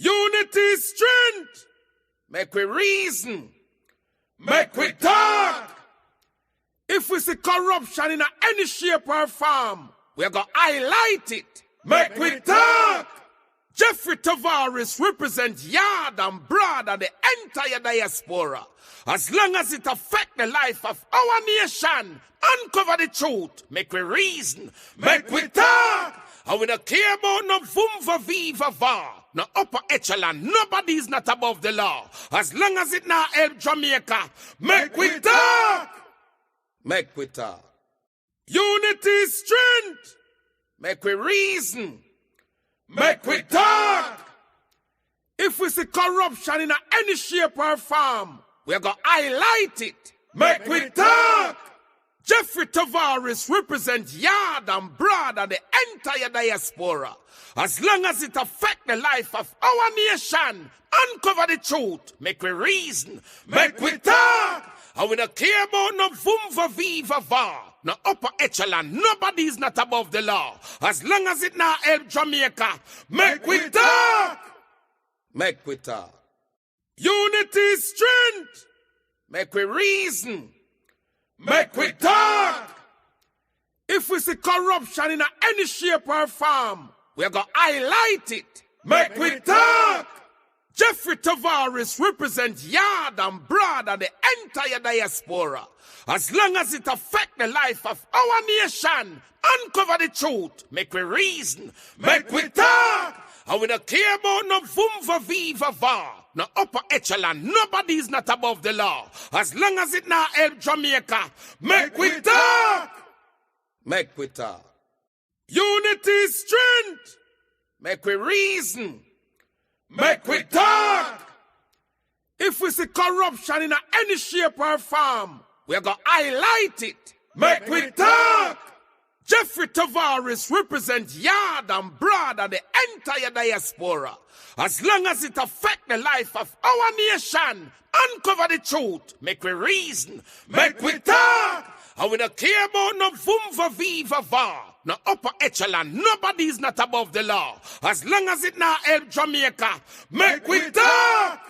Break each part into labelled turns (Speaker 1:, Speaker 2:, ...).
Speaker 1: Unity is strength. Make we reason. Make we talk. If we see corruption in any shape or form, we're going to highlight it. Make we talk. Jeffrey Tavares represents yard and broad and the entire diaspora. As long as it affects the life of our nation, uncover the truth, make we reason, make we talk. And we don't care about no vumva viva va, no upper echelon, nobody is not above the law. As long as it now help Jamaica, make we talk. Make we talk. Unity is strength. Make we reason. Make we talk. If we see corruption in any shape or form, we're going to highlight it. Make we talk. Jeffrey Tavares represents yard and broad and the entire diaspora. As long as it affects the life of our nation, uncover the truth, make we reason, make we talk. And we don't care about no vumva viva va, no upper echelon, nobody is not above the law. As long as it now help Jamaica, make we talk. Make we talk. Unity is strength. Make we reason. Make we talk. If we see corruption in any shape or form, we're going to highlight it. Make we talk. Jeffrey Tavares represents yard and broad and the entire diaspora. As long as it affects the life of our nation, uncover the truth, make we reason, make we talk. And we don't care about no vumva viva va, no upper echelon, nobody is not above the law. As long as it now help Jamaica, make we talk. Make we talk. Unity is strength. Make we reason. Make we talk. If we see corruption in any shape or form, we're going to highlight it. Make we talk. Jeffrey Tavares represents yard and broad and the entire diaspora. As long as it affects the life of our nation, uncover the truth, make we reason, make we talk. And we don't care about no vumva viva va, no upper echelon, nobody is not above the law. As long as it now help Jamaica, make we talk.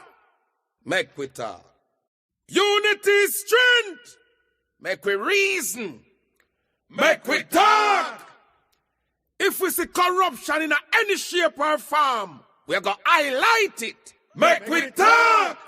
Speaker 1: Make we talk. Unity is strength. Make we reason. Make we talk. If we see corruption in any shape or form, we're going to highlight it. Make we talk.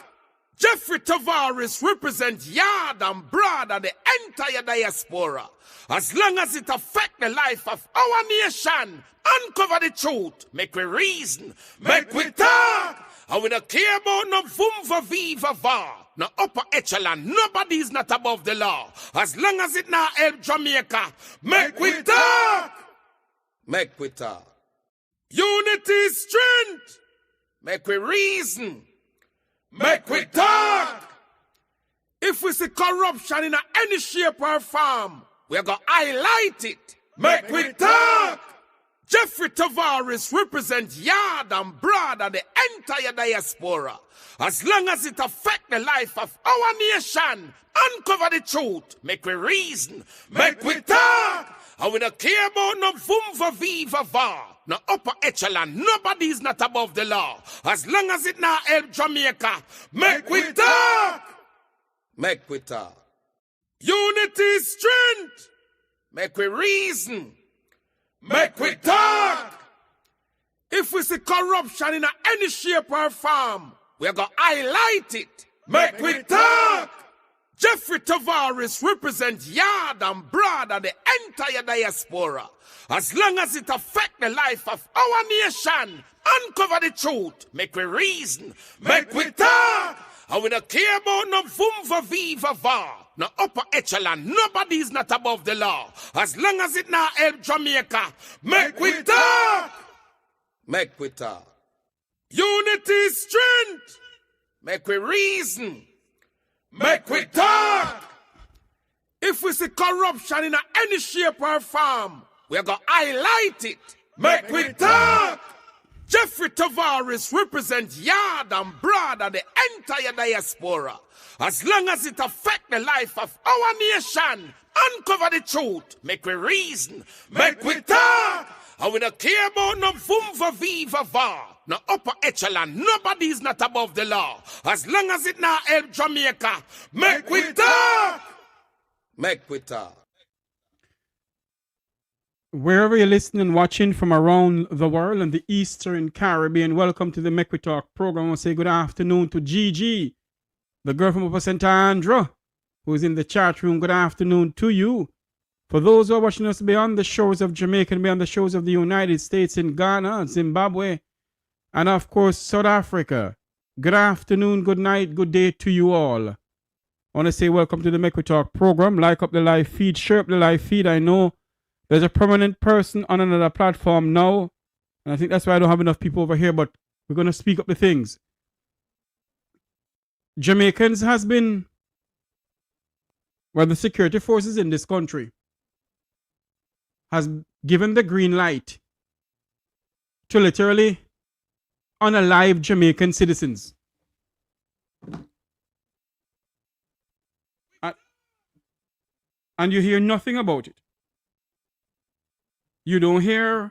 Speaker 1: Jeffrey Tavares represents yard and broad and the entire diaspora. As long as it affects the life of our nation, uncover the truth, make we reason, make we talk. And we don't care about no vumva viva va, no upper echelon, nobody is not above the law. As long as it now help Jamaica, make we talk. Make we talk. Unity is strength. Make we reason. Make we talk. If we see corruption in any shape or form, we're going to highlight it. Make we talk. Jeffrey Tavares represents yard and broad and the entire diaspora. As long as it affects the life of our nation, uncover the truth, make we reason, make we talk. And we don't care about no vumva viva va, no upper echelon, nobody is not above the law. As long as it now help Jamaica, make we talk. Make we talk. Unity is strength. Make we reason. Make we talk. If we see corruption in any shape or form, we're going to highlight it. Make we talk. Jeffrey Tavares represents yard and broad and the entire diaspora. As long as it affects the life of our nation, uncover the truth, make we reason, make we talk. And we don't care about no vumva viva va, no upper echelon, nobody is not above the law. As long as it now help Jamaica, make we talk. Make we talk. Unity is strength. Make we reason. Make we talk. If we see corruption in any shape or form, we're going to highlight it. Make we talk. Jeffrey Tavares represents yard and broad and the entire diaspora. As long as it affects the life of our nation, uncover the truth, make we reason, make we talk. And we don't care about no vumva viva va. No upper echelon. Nobody is not above the law. As long as it now help Jamaica. Make we talk. Make we talk.
Speaker 2: Wherever you're listening and watching from around the world and the Eastern Caribbean, welcome to the Make We Talk program. I want to say good afternoon to Gigi, the girl from Upper St. Andrew, who is in the chat room. Good afternoon to you. For those who are watching us beyond the shores of Jamaica and beyond the shores of the United States, in Ghana, Zimbabwe, and of course South Africa, good afternoon, good night, good day to you all. I want to say welcome to the Make We Talk program. Like up the live feed, share up the live feed. I know there's a permanent person on another platform now, and I think that's why I don't have enough people over here, but we're going to speak up the things. Jamaicans has been, well, the security forces in this country has given the green light to literally unalive Jamaican citizens. And you hear nothing about it. You don't hear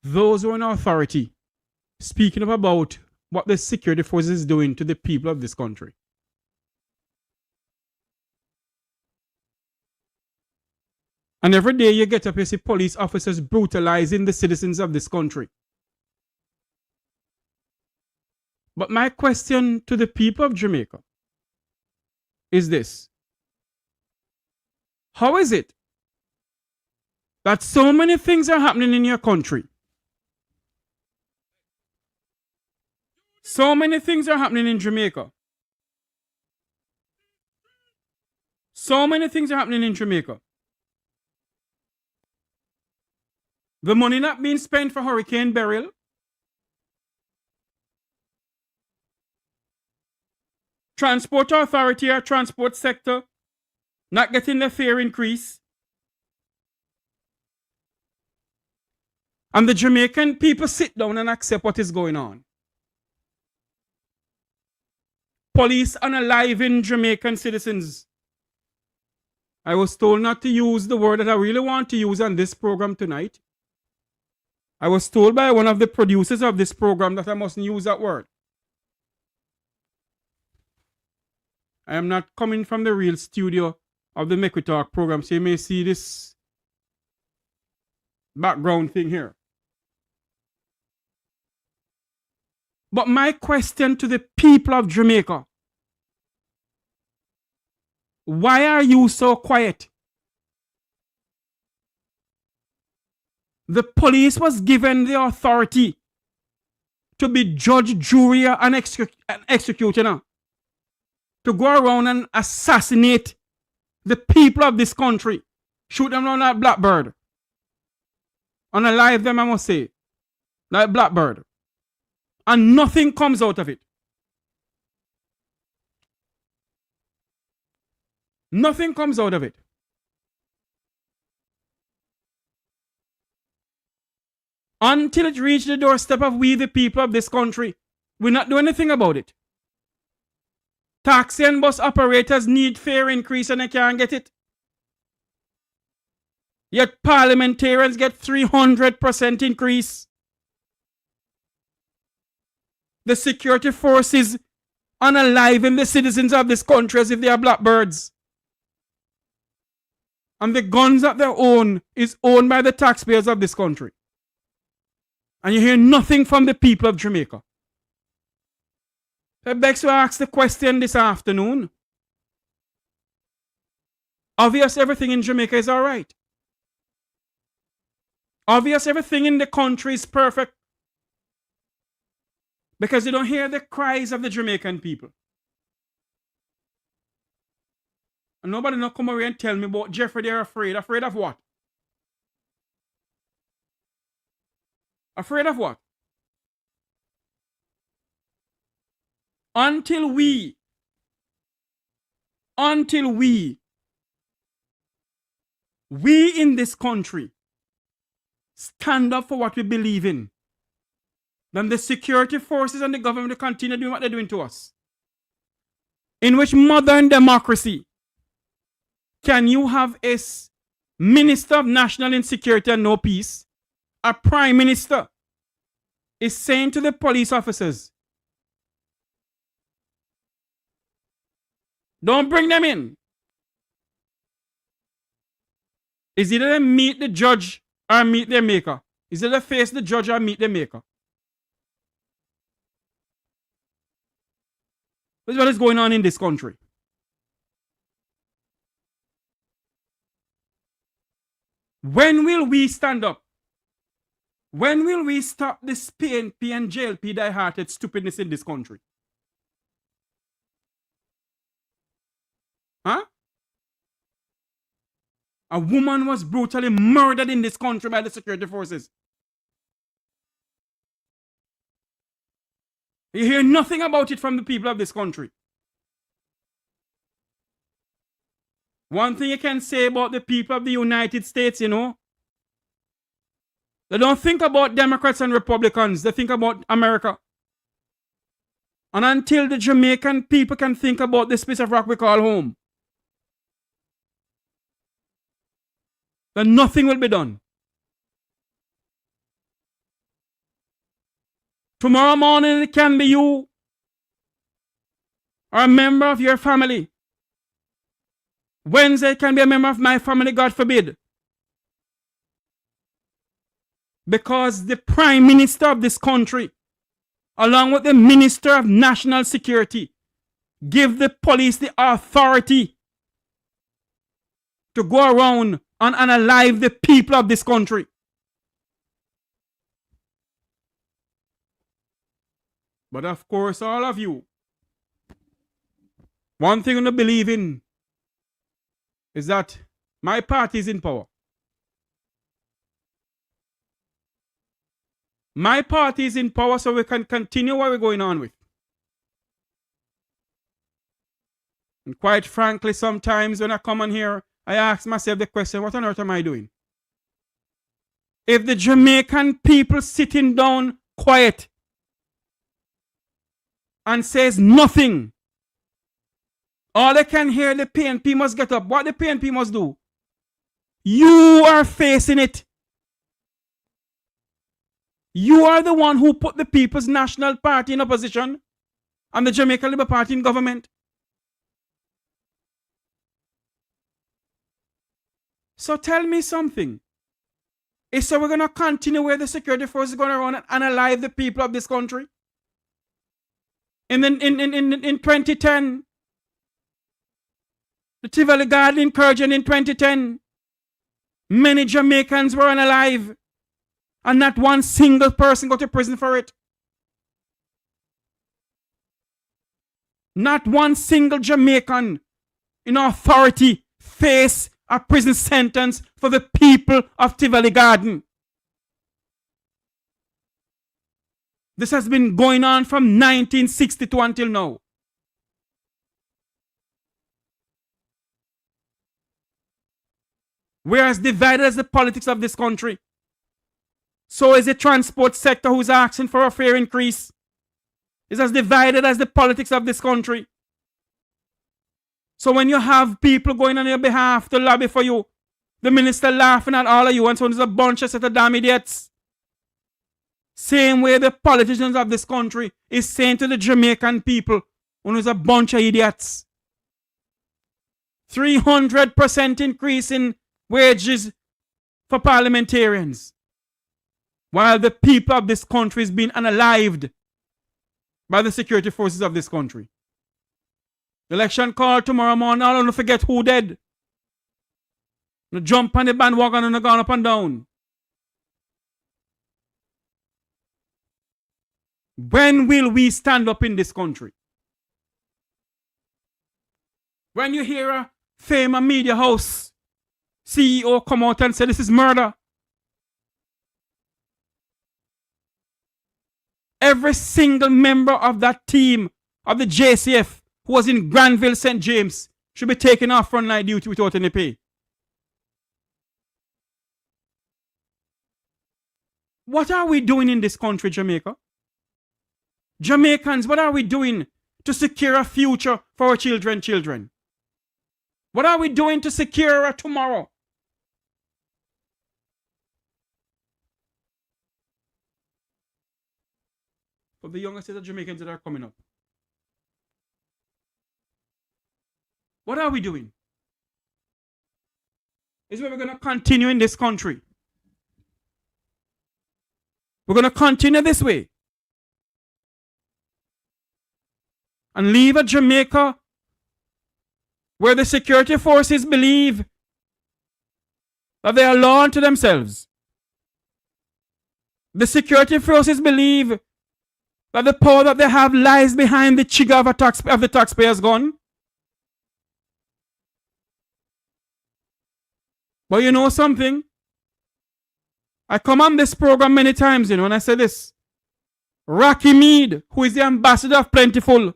Speaker 2: those who are in authority speaking up about what the security forces is doing to the people of this country. And every day you get up, you see police officers brutalizing the citizens of this country. But my question to the people of Jamaica is this. How is it that so many things are happening in your country? So many things are happening in Jamaica. So many things are happening in Jamaica. The money not being spent for hurricane burial. Transport authority or transport sector not getting the fare increase. And the Jamaican people sit down and accept what is going on. Police unaliving Jamaican citizens. I was told not to use the word that I really want to use on this program tonight. I was told by one of the producers of this program that I mustn't use that word. I am not coming from the real studio of the Make We Talk program, so you may see this background thing here. But my question to the people of Jamaica, why are you so quiet? The police was given the authority to be judge, jury, and executioner, to go around and assassinate the people of this country, shoot them down like blackbird, unalive them, I must say, like blackbird, and nothing comes out of it. Nothing comes out of it. Until it reaches the doorstep of we, the people of this country, we not do anything about it. Taxi and bus operators need fare increase and they can't get it. Yet parliamentarians get 300% increase. The security forces unaliving the citizens of this country as if they are blackbirds. And the guns that they own is owned by the taxpayers of this country. And you hear nothing from the people of Jamaica. I beg to ask the question this afternoon. Obvious everything in Jamaica is all right. Obvious everything in the country is perfect. Because you don't hear the cries of the Jamaican people. And nobody not come over and tell me about Jeffrey they're afraid. Afraid of what? Afraid of what? Until we in this country stand up for what we believe in, then the security forces and the government will continue doing what they're doing to us. In which modern democracy can you have a minister of national insecurity and no peace? A prime minister is saying to the police officers, don't bring them in. Is either they meet the judge or meet their maker. Is either they face the judge or meet their maker. This is what is going on in this country. When will we stand up? When will we stop this PNP and JLP die-hearted stupidness in this country? Huh? A woman was brutally murdered in this country by the security forces. You hear nothing about it from the people of this country. One thing you can say about the people of the United States, you know, they don't think about Democrats and Republicans. They think about America. And until the Jamaican people can think about this piece of rock we call home, then nothing will be done. Tomorrow morning it can be you or a member of your family. Wednesday it can be a member of my family, God forbid. Because the Prime Minister of this country, along with the Minister of National Security, give the police the authority to go around and unalive the people of this country. But of course, all of you, one thing to believe in is that my party is in power. My party is in power so we can continue what we're going on with. And quite frankly, sometimes when I come on here, I ask myself the question, what on earth am I doing? If the Jamaican people sitting down quiet and says nothing, all they can hear, the PNP must get up. What the PNP must do? You are facing it. You are the one who put the People's National Party in opposition and the Jamaica Labour Party in government. So tell me something. Is so we're going to continue where the security force is going to run and unalive the people of this country? In 2010, the Tivoli Garden incursion in 2010, many Jamaicans were unalive. And not one single person got to prison for it. Not one single Jamaican in authority faced a prison sentence for the people of Tivoli Garden. This has been going on from 1962 until now. We are as divided as the politics of this country. So is the transport sector who's asking for a fare increase. It's as divided as the politics of this country. So when you have people going on your behalf to lobby for you, the minister laughing at all of you and so there's a bunch of set of damn idiots. Same way the politicians of this country is saying to the Jamaican people, when there's a bunch of idiots. 300% increase in wages for parliamentarians. While the people of this country is being unalived by the security forces of this country. Election call tomorrow morning, I don't forget who dead. No jump on the bandwagon and gone up and down. When will we stand up in this country? When you hear a famous media house CEO come out and say this is murder. Every single member of that team of the JCF who was in Granville, St. James should be taken off frontline duty without any pay. What are we doing in this country, Jamaica? Jamaicans, what are we doing to secure a future for our children? What are we doing to secure a tomorrow? For the younger set of Jamaicans that are coming up. What are we doing? Is we're going to continue in this country. We're going to continue this way. And leave a Jamaica where the security forces believe that they are law unto themselves. The security forces believe that the power that they have lies behind the trigger of the taxpayer's gun. But you know something? I come on this program many times, and I say this. Rocky Mead, who is the ambassador of Plentiful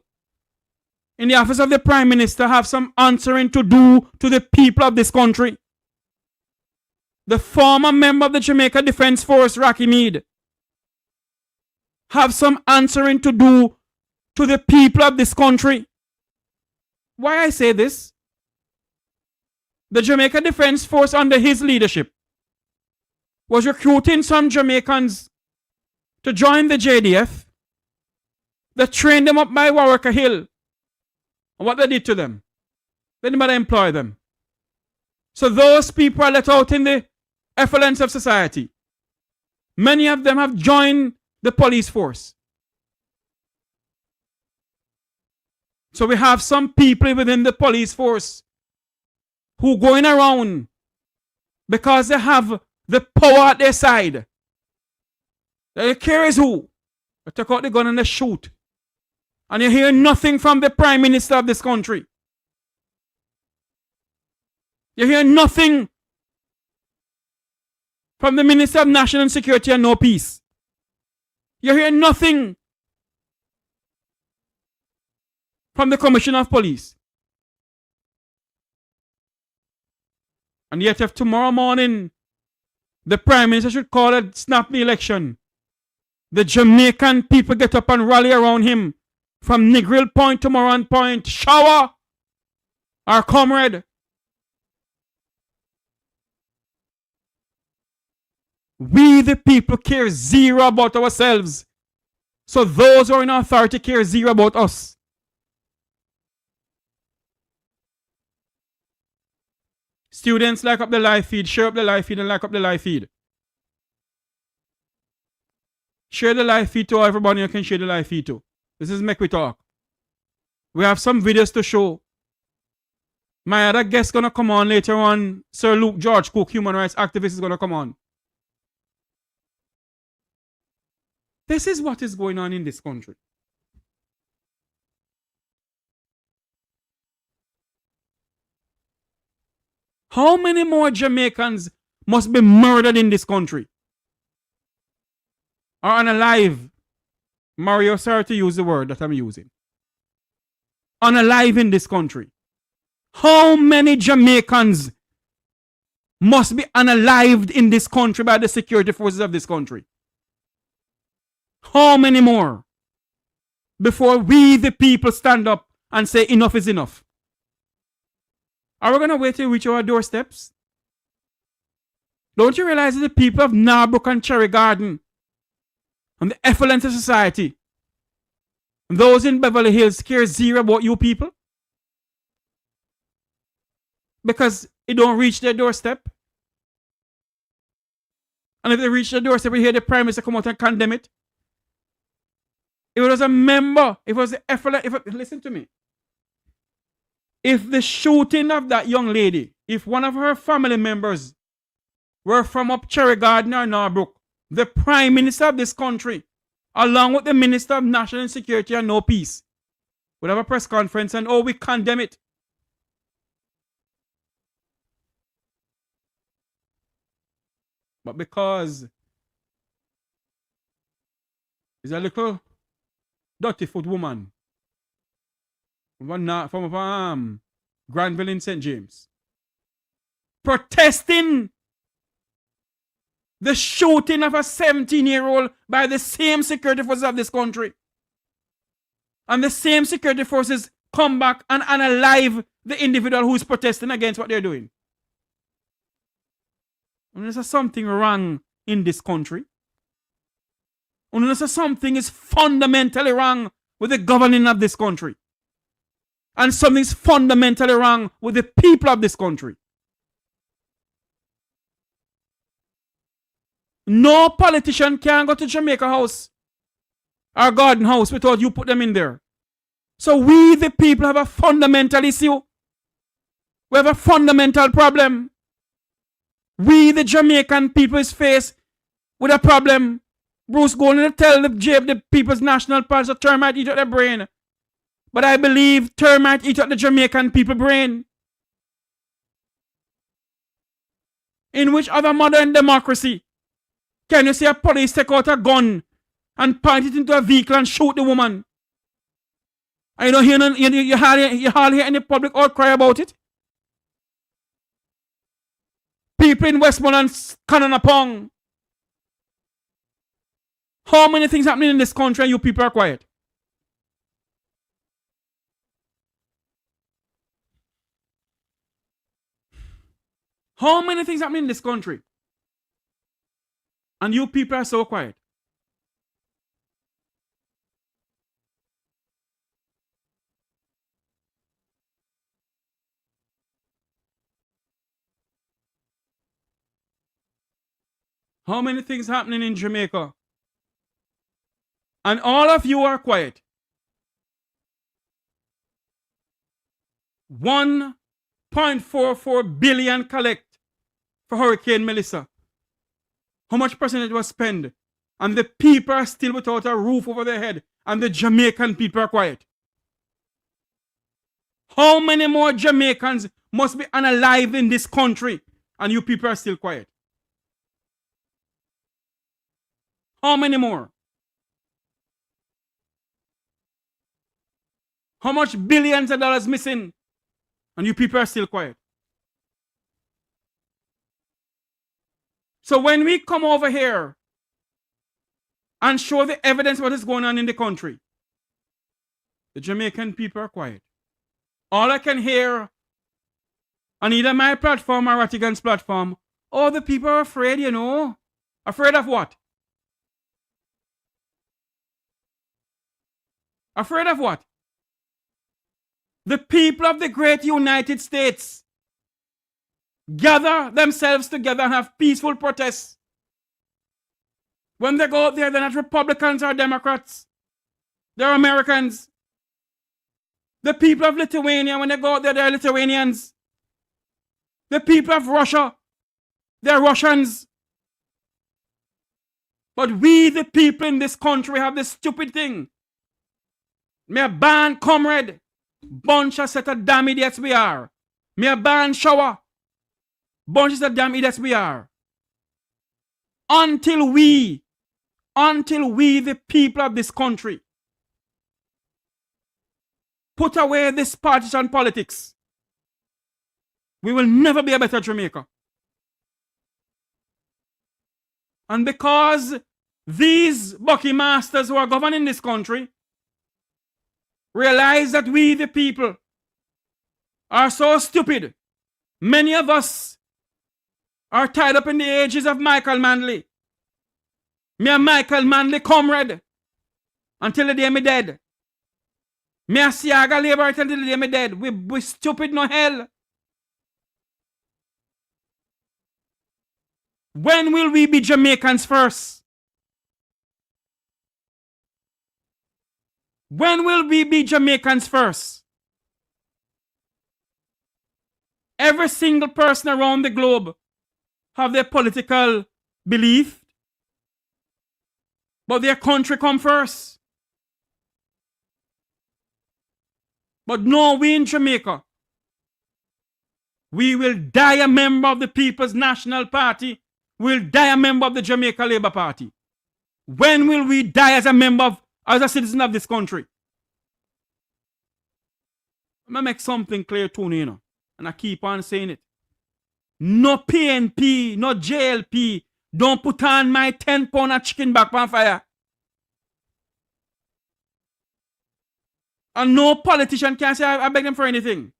Speaker 2: in the office of the Prime Minister, have some answering to do to the people of this country. The former member of the Jamaica Defence Force, Rocky Mead, have some answering to do to the people of this country. Why I say this? The Jamaica Defence Force under his leadership was recruiting some Jamaicans to join the JDF. They trained them up by Warwick Hill. And what they did to them? They didn't employ them. So those people are let out in the effluence of society. Many of them have joined the police force. So we have some people within the police force who going around because they have the power at their side. They care is who. They take out the gun and they shoot. And you hear nothing from the Prime Minister of this country. You hear nothing from the Minister of National Security and No Peace. You hear nothing from the Commissioner of Police. And yet if tomorrow morning the Prime Minister should call a snap the election, the Jamaican people get up and rally around him from Negril Point to Moran Point. Shower our comrade. We the people care zero about ourselves. So those who are in authority care zero about us. Students, like up the live feed, share up the live feed and like up the live feed. Share the live feed to everybody you can share the live feed to. This is Make We Talk. We have some videos to show. My other guest gonna come on later on. Sir Luke George Cook, human rights activist, is gonna come on. This is what is going on in this country. How many more Jamaicans must be murdered in this country? Or unalive? Mario, sorry to use the word that I'm using. Unalive in this country. How many Jamaicans must be unalived in this country by the security forces of this country? How many more before we the people stand up and say enough is enough? Are we going to wait till we reach our doorsteps? Don't you realize that the people of Narbrook and Cherry Garden and the effluent of society and those in Beverly Hills care zero about you people? Because it don't reach their doorstep. And if they reach their doorstep, we hear the Prime Minister come out and condemn it. If it was a member, if it was the effluent, listen to me. If the shooting of that young lady, if one of her family members were from up Cherry Garden or Narbrook, the Prime Minister of this country, along with the Minister of National Security and No Peace, would have a press conference and, we condemn it. But because it's a little dirty foot woman from Granville in St. James protesting the shooting of a 17-year-old by the same security forces of this country. And the same security forces come back and unalive the individual who is protesting against what they're doing. And there's something wrong in this country. And there's something is fundamentally wrong with the governing of this country. And something's fundamentally wrong with the people of this country. No politician can go to Jamaica House or Garden House without you put them in there. So we, the people, have a fundamental issue. We have a fundamental problem. We, the Jamaican people, is faced with a problem. Bruce going to tell the People's National Party that termite eat out their brain. But I believe termite eat out the Jamaican people brain. In which other modern democracy can you see a police take out a gun and point it into a vehicle and shoot the woman? I don't hear you hardly hear any public outcry about it. People in Westmoreland, Kananapong. How many things happening in this country and you people are quiet? How many things happening in this country and you people are so quiet? How many things happening in Jamaica? And all of you are quiet. 1.44 billion collect for Hurricane Melissa. How much percentage was spent? And the people are still without a roof over their head. And the Jamaican people are quiet. How many more Jamaicans must be unalive in this country? And you people are still quiet. How many more? How much billions of dollars missing? And you people are still quiet. So when we come over here and show the evidence of what is going on in the country, the Jamaican people are quiet. All I can hear on either my platform or Rattigan's platform, oh, the people are afraid, you know. Afraid of what? Afraid of what? The people of the great United States gather themselves together and have peaceful protests. When they go out there, they're not Republicans or Democrats. They're Americans. The people of Lithuania, when they go out there, they're Lithuanians. The people of Russia, they're Russians. But we, the people in this country, have this stupid thing. Me a ban comrade. Bunch of set of damn idiots we are. Me a ban shower. Bunches of damn idiots we are. Until we, the people of this country, put away this partisan politics, we will never be a better Jamaica. And because these Bucky masters who are governing this country realize that we, the people, are so stupid. Many of us are tied up in the ages of Michael Manley. Me a Michael Manley comrade until the day me dead. Me a Siaga labor until the day me dead. We stupid no hell. When will we be Jamaicans first? When will we be Jamaicans first? Every single person around the globe have their political belief, but their country come first. But no, we in Jamaica, we will die a member of the People's National Party. We'll die a member of the Jamaica Labour Party. When will we die as a member as a citizen of this country? I'm going to make something clear to you, know, and I keep on saying it. No PNP, no JLP, don't put on my 10 pound of chicken back on fire. And no politician can say, I beg them for anything.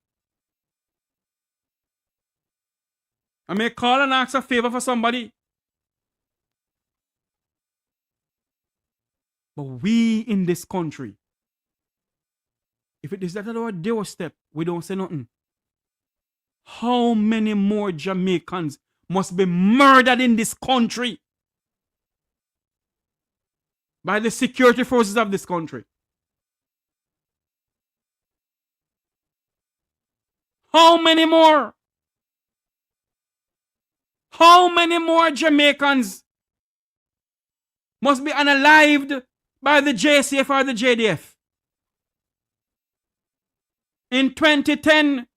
Speaker 2: I may call and ask a favor for somebody. But we in this country, if it is that at our doorstep, we don't say nothing. How many more Jamaicans must be murdered in this country by the security forces of this country? How many more? How many more Jamaicans must be unalived by the JCF or the JDF? In 2010,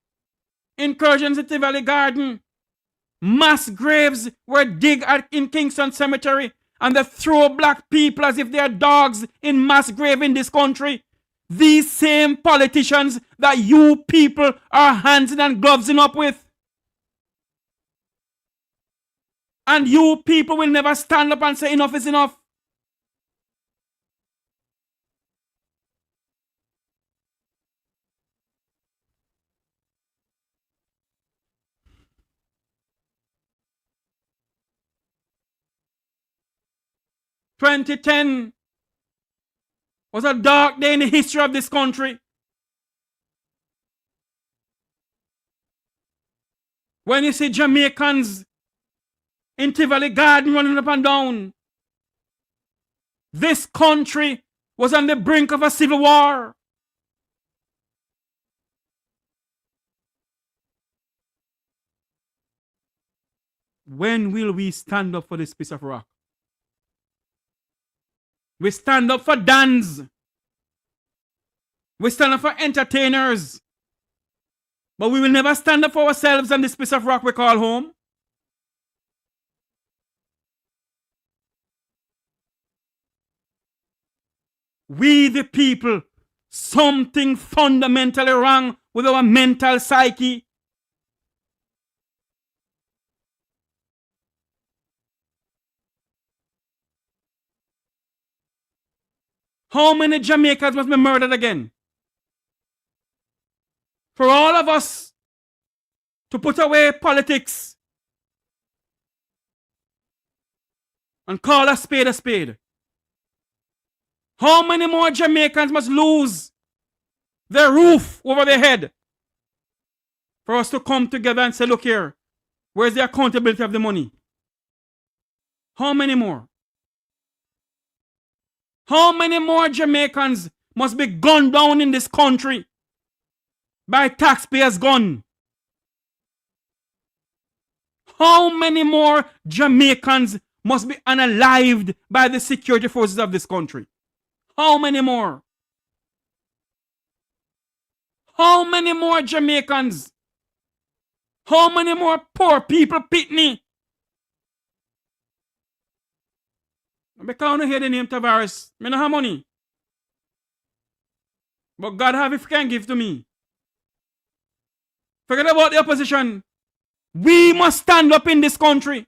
Speaker 2: incursions at the Valley Garden, mass graves were digged in Kingston Cemetery, and they throw black people as if they are dogs in mass grave in this country. These same politicians that you people are hands and gloves up with. And you people will never stand up and say enough is enough. "2010 was a dark day in the history of this country. When you see Jamaicans in Tivoli Garden running up and down, this country was on the brink of a civil war. When will we stand up for this piece of rock? We stand up for dans. We stand up for entertainers. But we will never stand up for ourselves and this piece of rock we call home. We the people, something fundamentally wrong with our mental psyche. How many Jamaicans must be murdered again? For all of us to put away politics and call a spade a spade. How many more Jamaicans must lose their roof over their head for us to come together and say, look here, where's the accountability of the money? How many more? How many more Jamaicans must be gunned down in this country by taxpayers' gun? How many more Jamaicans must be unalived by the security forces of this country? How many more? How many more Jamaicans? How many more poor people pitney? Because I hear the name Tavares, I don't have money. But God have if He can give to me. Forget about the opposition. We must stand up in this country.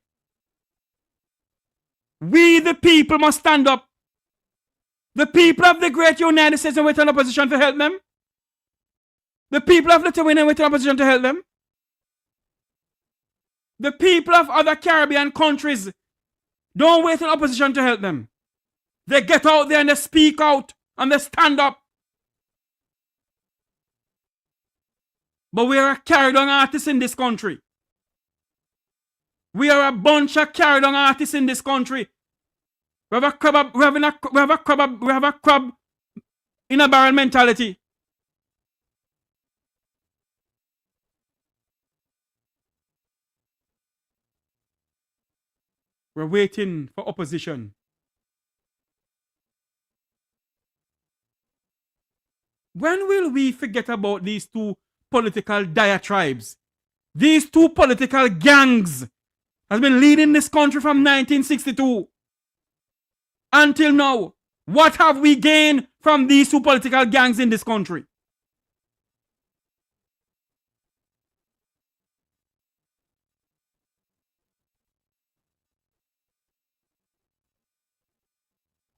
Speaker 2: We the people must stand up. The people of the great United States are waiting in opposition to help them. The people of Lithuania are waiting in opposition to help them. The people of other Caribbean countries don't wait in opposition to help them. They get out there and they speak out and they stand up. But we are carried on artists in this country. We are a bunch of carried on artists in this country. We have a crab in a barrel mentality. We're waiting for opposition. When will we forget about these two political diatribes? These two political gangs has been leading this country from 1962 until now. What have we gained from these two political gangs in this country?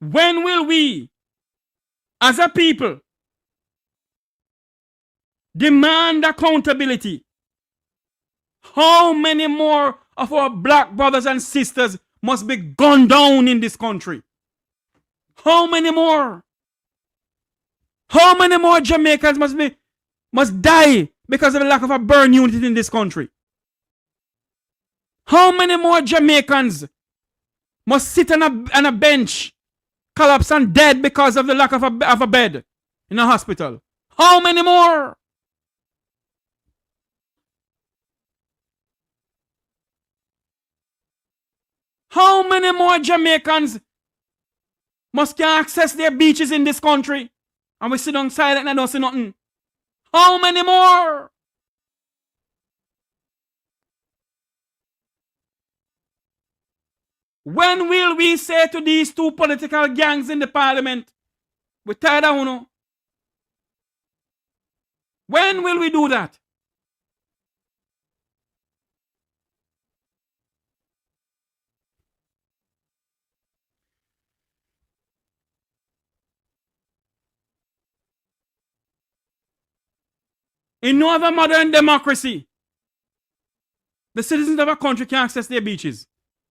Speaker 2: When will we, as a people, demand accountability. How many more of our black brothers and sisters must be gunned down in this country? How many more? How many more Jamaicans must die because of the lack of a burn unit in this country? How many more Jamaicans must sit on a bench, collapse and dead because of the lack of a bed in a hospital? How many more? How many more Jamaicans must can access their beaches in this country and we sit down silent and don't say nothing? How many more? When will we say to these two political gangs in the parliament, we're tired of you? When will we do that? In no other modern democracy, the citizens of a country can access their beaches.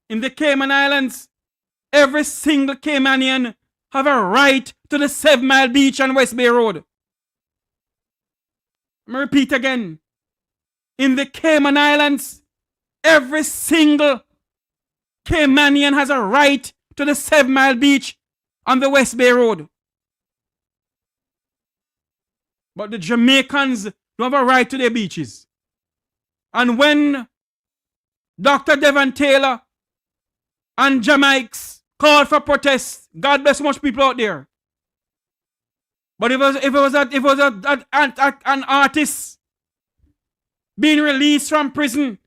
Speaker 2: In the Cayman Islands, every single Caymanian have a right to the 7 Mile Beach and West Bay Road. Let me repeat again. In the Cayman Islands, every single Caymanian has a right to the 7 Mile Beach and the West Bay Road. But the Jamaicans don't have a right to their beaches. And when Dr. Devon Taylor and Jamaics called for protests, God bless much people out there. But if it was an artist being released from prison,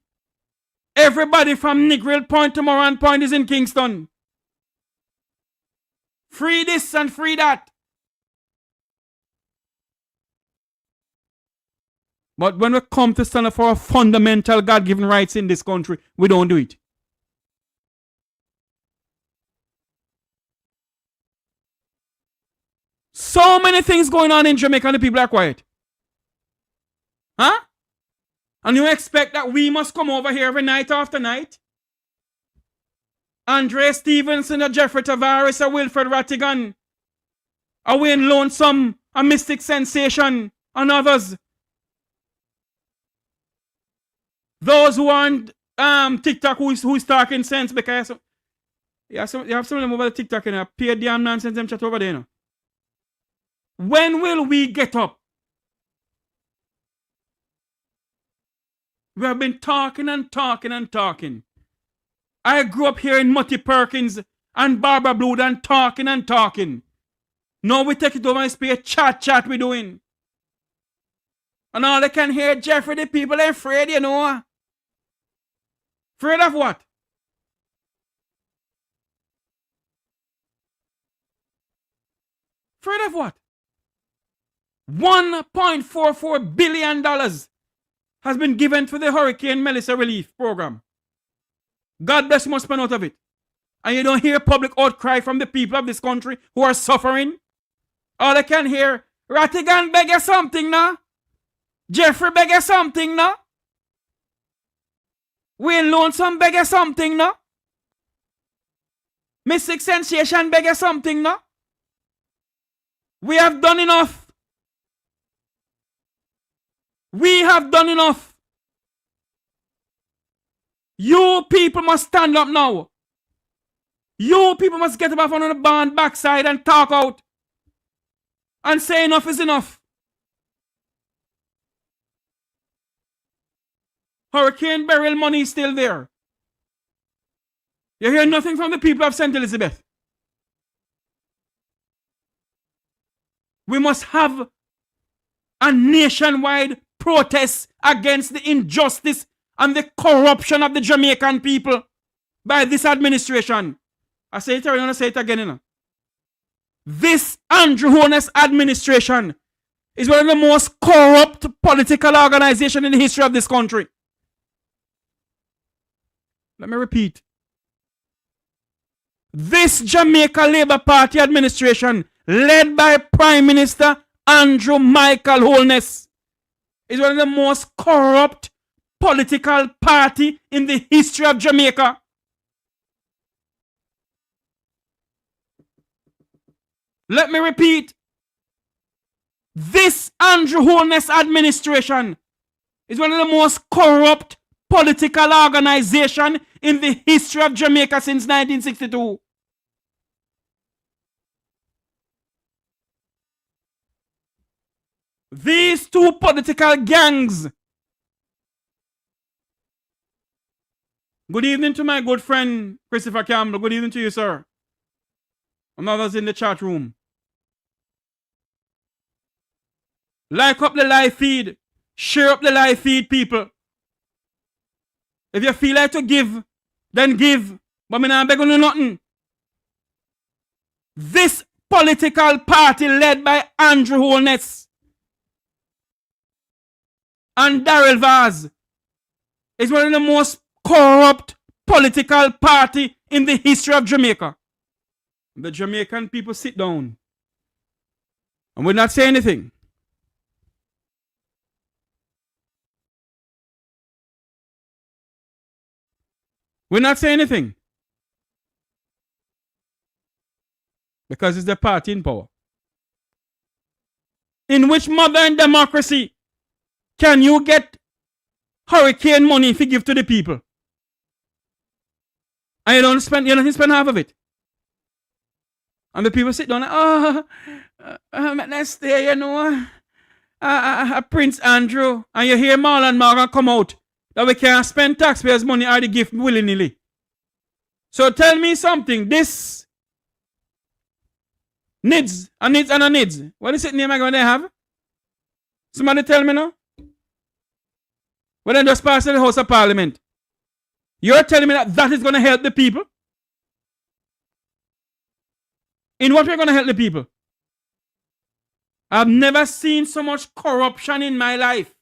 Speaker 2: everybody from Negril Point to Moran Point is in Kingston. Free this and free that. But when we come to stand up for our fundamental God-given rights in this country, we don't do it. So many things going on in Jamaica and the people are quiet. Huh? And you expect that we must come over here every night after night? Andre Stevenson, a Jeffrey Tavares, a Wilfred Rattigan, a Wayne Lonesome, a Mystic Sensation, and others. Those who are on TikTok who's talking sense because you have some of them over the TikTok and pay damn nonsense them chat over there. You know. When will we get up? We have been talking and talking and talking. I grew up here in Mutty Perkins and Barbara Blood and talking and talking. Now we take it over and speak chat we doing. And all they can hear, Jeffrey, the people are afraid, you know. Afraid of what? Afraid of what? $1.44 billion has been given for the Hurricane Melissa Relief Program. God bless you must spend out of it. And you don't hear public outcry from the people of this country who are suffering. All they can hear, Rattigan beg you something now. Jeffrey beg you something now. Wayne Lonesome beg you something now. Mystic Sensation beg you something now. We have done enough. We have done enough. You people must stand up now. You people must get up on the barn backside and talk out. And say enough is enough. Hurricane burial money is still there. You hear nothing from the people of St. Elizabeth. We must have a nationwide protest against the injustice and the corruption of the Jamaican people by this administration. I say it already, I'm going to say it again. You know. This Andrew Holness administration is one of the most corrupt political organizations in the history of this country. Let me repeat. This Jamaica Labour Party administration, led by Prime Minister Andrew Michael Holness, is one of the most corrupt political party in the history of Jamaica. Let me repeat. This Andrew Holness administration is one of the most corrupt political organization in the history of Jamaica since 1962. These two political gangs. Good evening to my good friend Christopher Campbell. Good evening to you, sir. And others in the chat room. Like up the live feed. Share up the live feed, people. If you feel like to give, then give. But me not begging you nothing. This political party led by Andrew Holness and Darrell Vaz is one of the most corrupt political party in the history of Jamaica. The Jamaican people sit down and will not say anything. We'll not say anything. Because it's the party in power. In which modern democracy can you get hurricane money if you give to the people? And you don't spend half of it. And the people sit down and, let's stay, you know. Prince Andrew. And you hear Marlene Morgan come out that we can't spend taxpayers' money or the gift willy-nilly. So tell me something. This NIDS, a NIDS and a NIDS. What is it name again they have? Somebody tell me now. When they just passed the House of Parliament. You're telling me that is going to help the people? In what way going to help the people? I've never seen so much corruption in my life.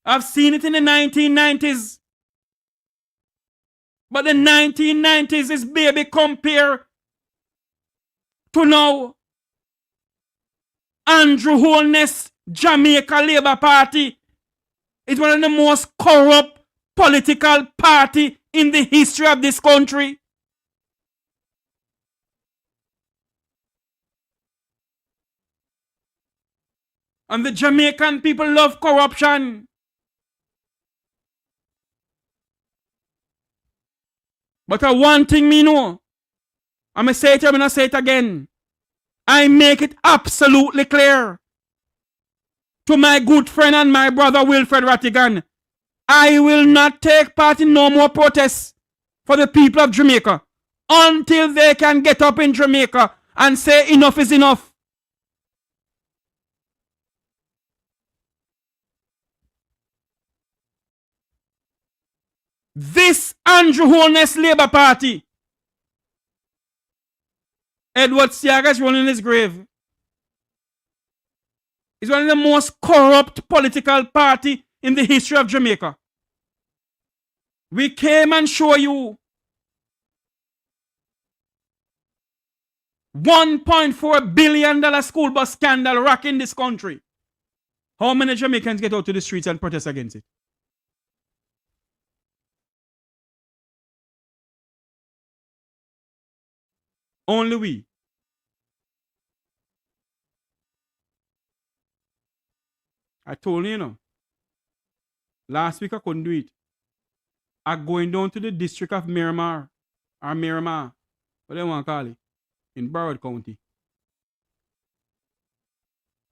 Speaker 2: I've seen it in the 1990s. But the 1990s is baby compared to now. Andrew Holness, Jamaica Labour Party is one of the most corrupt political party in the history of this country. And the Jamaican people love corruption. But one thing me know, I'm going to say it, I'm going to say it again. I make it absolutely clear to my good friend and my brother Wilfred Rattigan, I will not take part in no more protests for the people of Jamaica until they can get up in Jamaica and say enough is enough. This Andrew Holness Labour Party, Edward Siaga is rolling in his grave, is one of the most corrupt political party in the history of Jamaica. We came and show you $1.4 billion school bus scandal rocking this country. How many Jamaicans get out to the streets and protest against it? Only we. I told you, last week I couldn't do it. I'm going down to the district of Miramar, or Miramar, what do you want to call it, in Broward County.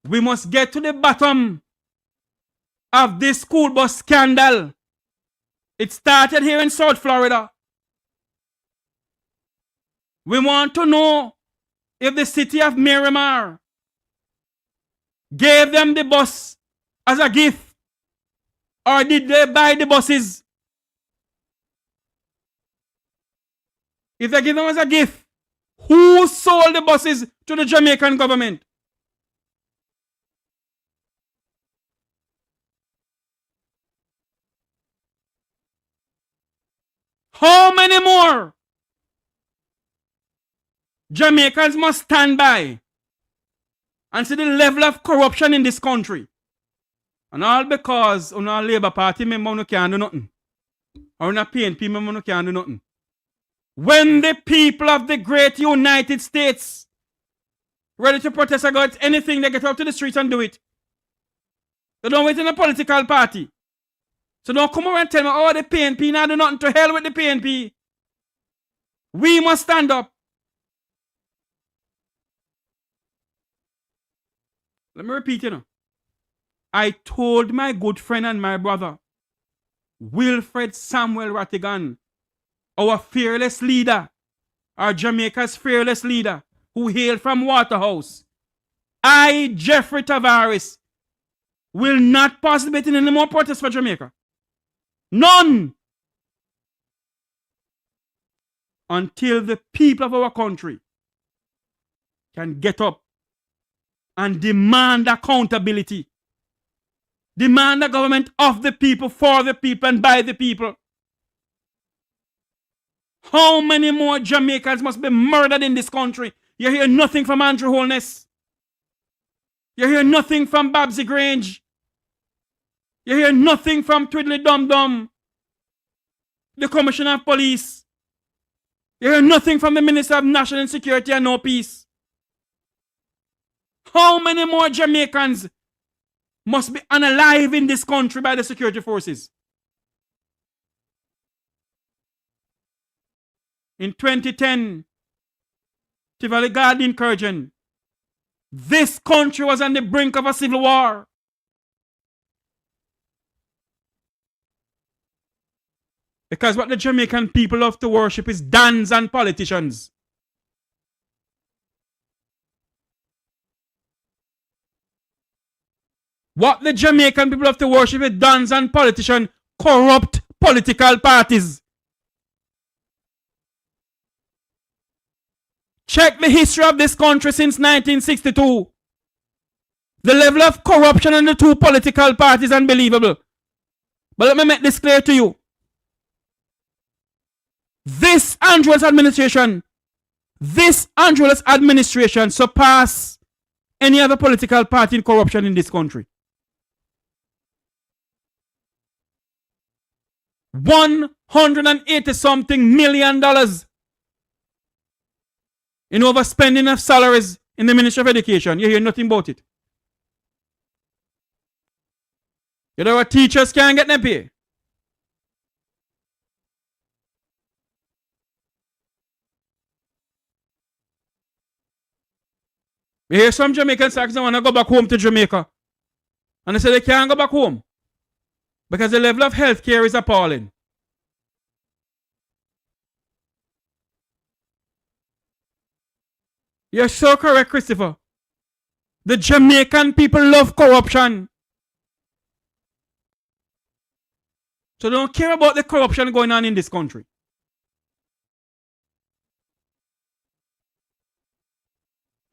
Speaker 2: We must get to the bottom of this school bus scandal. It started here in South Florida. We want to know if the city of Miramar gave them the bus as a gift, or did they buy the buses? If they give them as a gift, who sold the buses to the Jamaican government? How many more Jamaicans must stand by and see the level of corruption in this country And all because on a Labour Party member no can't do nothing. Or on a PNP member no can't do nothing. When the people of the great United States ready to protest against anything, they get out to the streets and do it. They don't wait in a political party. So don't come over and tell me, oh, the PNP now do nothing. To hell with the PNP. We must stand up. Let me repeat it now. I told my good friend and my brother, Wilfred Samuel Rattigan, our fearless leader, our Jamaica's fearless leader, who hailed from Waterhouse, I, Jeffrey Tavares, will not participate in any more protests for Jamaica. None. Until the people of our country can get up and demand accountability. Demand a government of the people, for the people, and by the people. How many more Jamaicans must be murdered in this country? You hear nothing from Andrew Holness. You hear nothing from Babsy Grange. You hear nothing from Twiddly Dum Dum, the Commissioner of Police. You hear nothing from the Minister of National Security and No Peace. How many more Jamaicans must be unalive in this country by the security forces? In 2010, Tivoli Garden incursion, this country was on the brink of a civil war. Because what the Jamaican people love to worship is dons and politicians. What the Jamaican people love to worship is dons and politicians, corrupt political parties. Check the history of this country since 1962. The level of corruption in the two political parties is unbelievable. But let me make this clear to you. This Andrew's administration surpass any other political party in corruption in this country. $180-something million in overspending of salaries in the Ministry of Education. You hear nothing about it. You know what teachers can't get them pay. You hear some Jamaicans say they want to go back home to Jamaica. And they say they can't go back home. Because the level of health care is appalling. You're so correct, Christopher. The Jamaican people love corruption. So they don't care about the corruption going on in this country.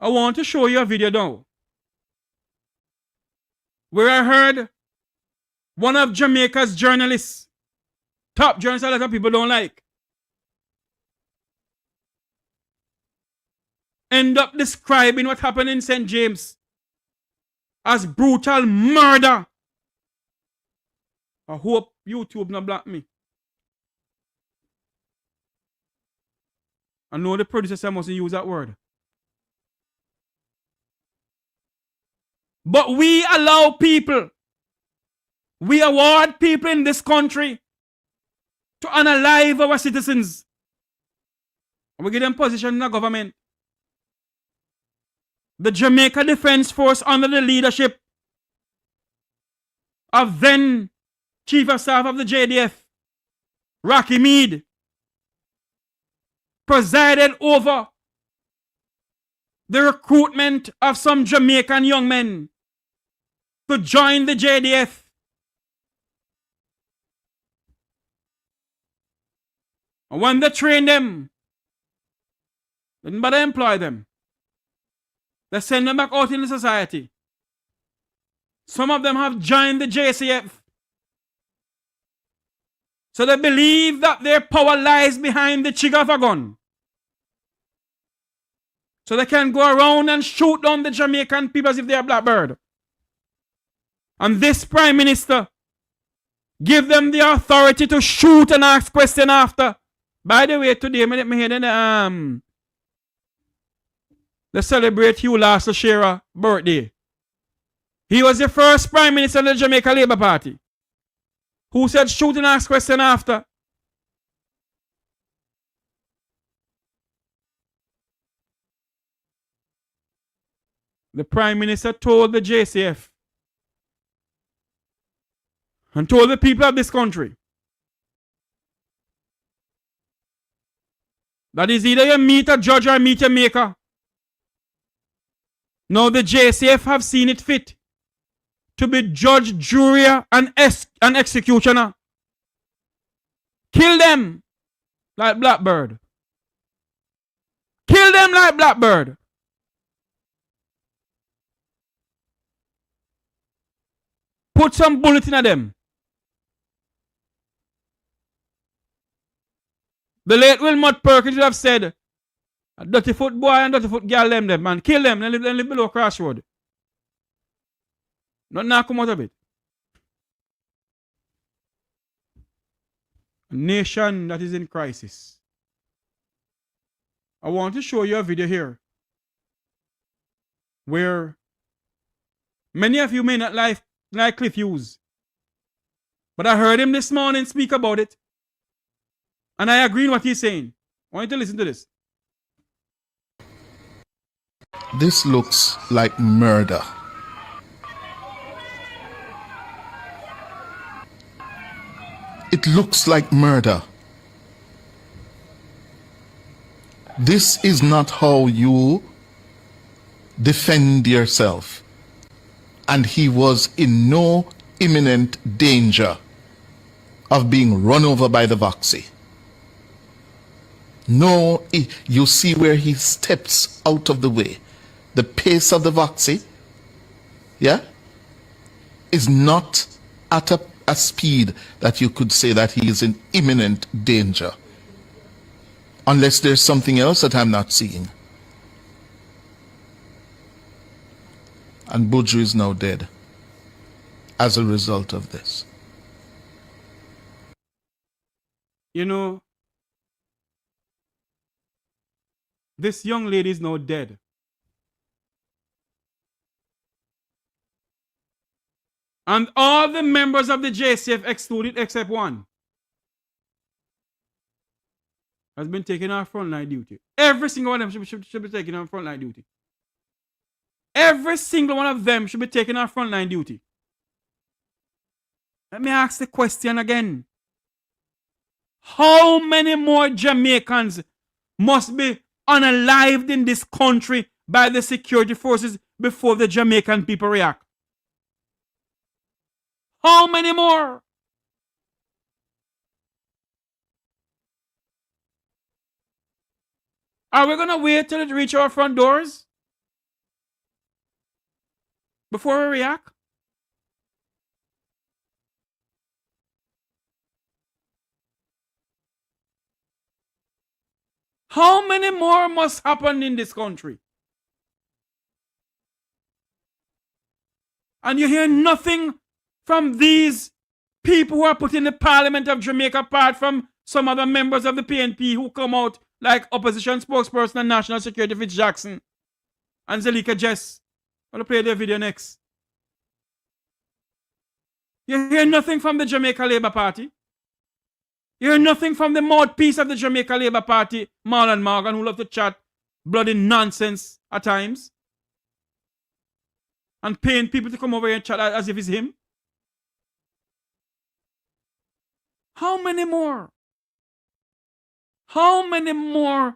Speaker 2: I want to show you a video now, where I heard one of Jamaica's journalists, top journalists a lot of people don't like, end up describing what happened in St. James as brutal murder. I hope YouTube not block me. I know the producer mustn't use that word. But we allow people, we award people in this country to unalive our citizens. And we give them position in the government. The Jamaica Defense Force, under the leadership of then Chief of Staff of the JDF, Rocky Mead, presided over the recruitment of some Jamaican young men to join the JDF. And when they train them, they didn't bother employ them. They send them back out in the society. Some of them have joined the JCF. So they believe that their power lies behind the trigger of a gun. So they can go around and shoot down the Jamaican people as if they are blackbird. And this Prime Minister give them the authority to shoot and ask question after. By the way, today, me hear they celebrate Hugh Last Shearer birthday. He was the first Prime Minister of the Jamaica Labour Party who said shoot and ask question after. The Prime Minister told the JCF and told the people of this country that is either you meet a judge or meet a maker. Now the JCF have seen it fit to be judge, jury, and executioner. Kill them like blackbird. Kill them like blackbird. Put some bullet in them. The late Wilmot Perkins would have said, a dirty foot boy and dirty foot girl them, man. Kill them and live below Crossroad. Not now come out of it. A nation that is in crisis. I want to show you a video here where many of you may not like Cliff Hughes, but I heard him this morning speak about it, and I agree with what he's saying. I want you to listen to this.
Speaker 3: This looks like murder. It looks like murder. This is not how you defend yourself. And he was in no imminent danger of being run over by the Voxy. No, you see where he steps out of the way. The pace of the Voxy, yeah, is not at a speed that you could say that he is in imminent danger. Unless there's something else that I'm not seeing. And Budju is now dead as a result of this.
Speaker 2: You know, this young lady is now dead. And all the members of the JCF excluded except one has been taken off frontline duty. Every single one of them should be taken off frontline duty. Every single one of them should be taken off frontline duty. Let me ask the question again. How many more Jamaicans must be unalived in this country by the security forces before the Jamaican people react? How many more? Are we going to wait till it reaches our front doors before we react? How many more must happen in this country? And you hear nothing from these people who are put in the Parliament of Jamaica, apart from some other members of the PNP who come out like opposition spokesperson and National Security Fitz Jackson and Zelika Jess. I'm going to play their video next. You hear nothing from the Jamaica Labour Party. You hear nothing from the mouthpiece of the Jamaica Labour Party, Marlene Morgan, who love to chat bloody nonsense at times and paying people to come over here and chat as if it's him. How many more? How many more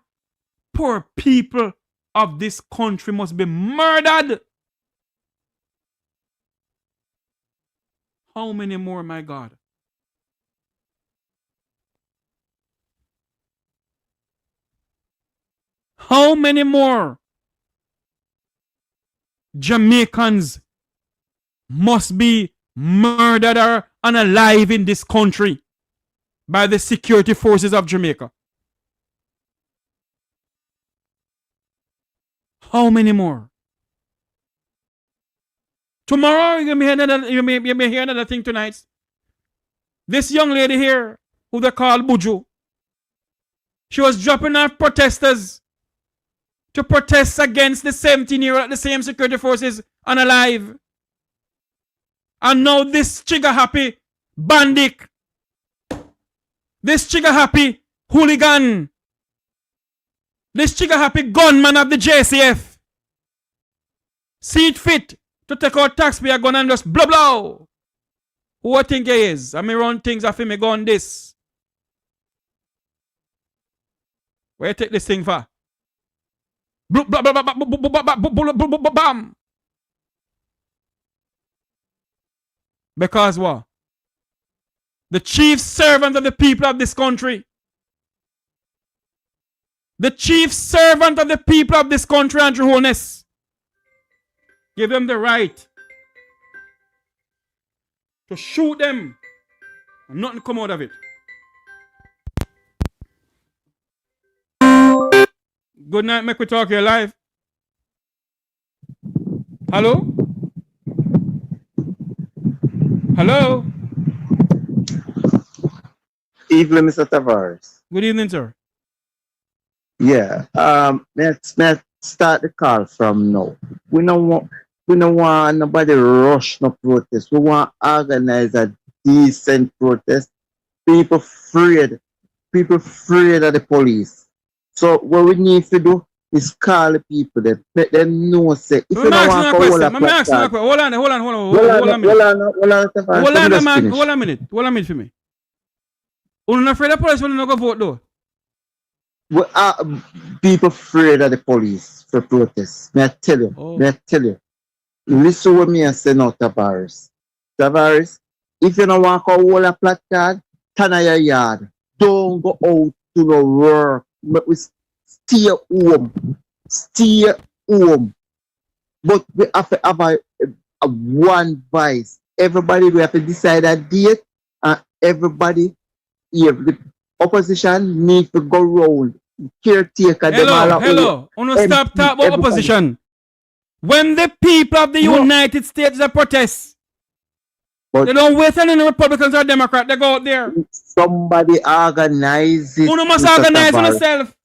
Speaker 2: poor people of this country must be murdered? How many more, my God? How many more Jamaicans must be murdered or unalive in this country by the security forces of Jamaica? How many more? Tomorrow, you may hear another thing tonight. This young lady here, who they call Buju, she was dropping off protesters to protest against the 17-year-old at the same security forces unalive. And now this trigger-happy bandit, this trigger-happy hooligan, this trigger-happy gunman of the JCF, see it fit to take out taxpayer gun and just blah blah. Who I think he is? I mean run things off him, me gun this. Where you take this thing for? Blah blah blah blah blah bam. Because what? The chief servant of the people of this country. The chief servant of the people of this country, Andrew Holness. Give them the right to shoot them and nothing come out of it. Good night, make we talk here live. Hello? Hello?
Speaker 4: Evening, Mr. Tavares.
Speaker 2: Good evening, sir.
Speaker 4: Yeah. Let's start the call from now. We don't want nobody rush no protest. We want to organize a decent protest. People afraid of the police. So what we need to do is call the people that let them know say if you don't want to hold a placard.
Speaker 2: Hold on a minute for me. You're not afraid of police when you go vote though?
Speaker 4: People afraid of the police for protests. May I tell you. Listen what me and say now, Tavares. Tavares, if you don't want to hold a placard, turn on your yard. Don't go out to the work. But we stay home. Stay home. But we have to have a one vice. Everybody we have to decide a date, and everybody, the opposition need to go round. Caretaker.
Speaker 2: Hello. Stop talking about opposition. When the people of the United States they protest, they don't wait on any Republicans or Democrats. They go out there.
Speaker 4: Somebody organize it.
Speaker 2: You must organize yourself.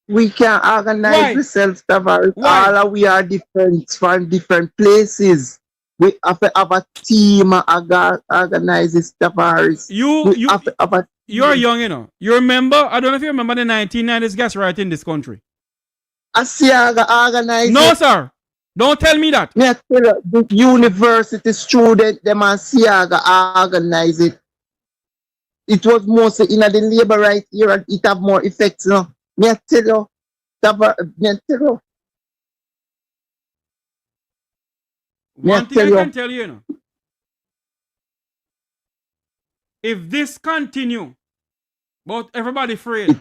Speaker 4: We can organize ourselves, Tavares. All we are different from different places. We have to have a team organize this, Tavares.
Speaker 2: You're young, you know. You remember? I don't know if you remember the 1990s gas riot in this country.
Speaker 4: I see organize.
Speaker 2: No, sir. Don't tell me that.
Speaker 4: Me tell you, the university student, them and Siaga organize it. It was mostly in the labor right here and it have more effects now. Me tell you.
Speaker 2: One thing I can tell you, you know. If this continue, but everybody afraid,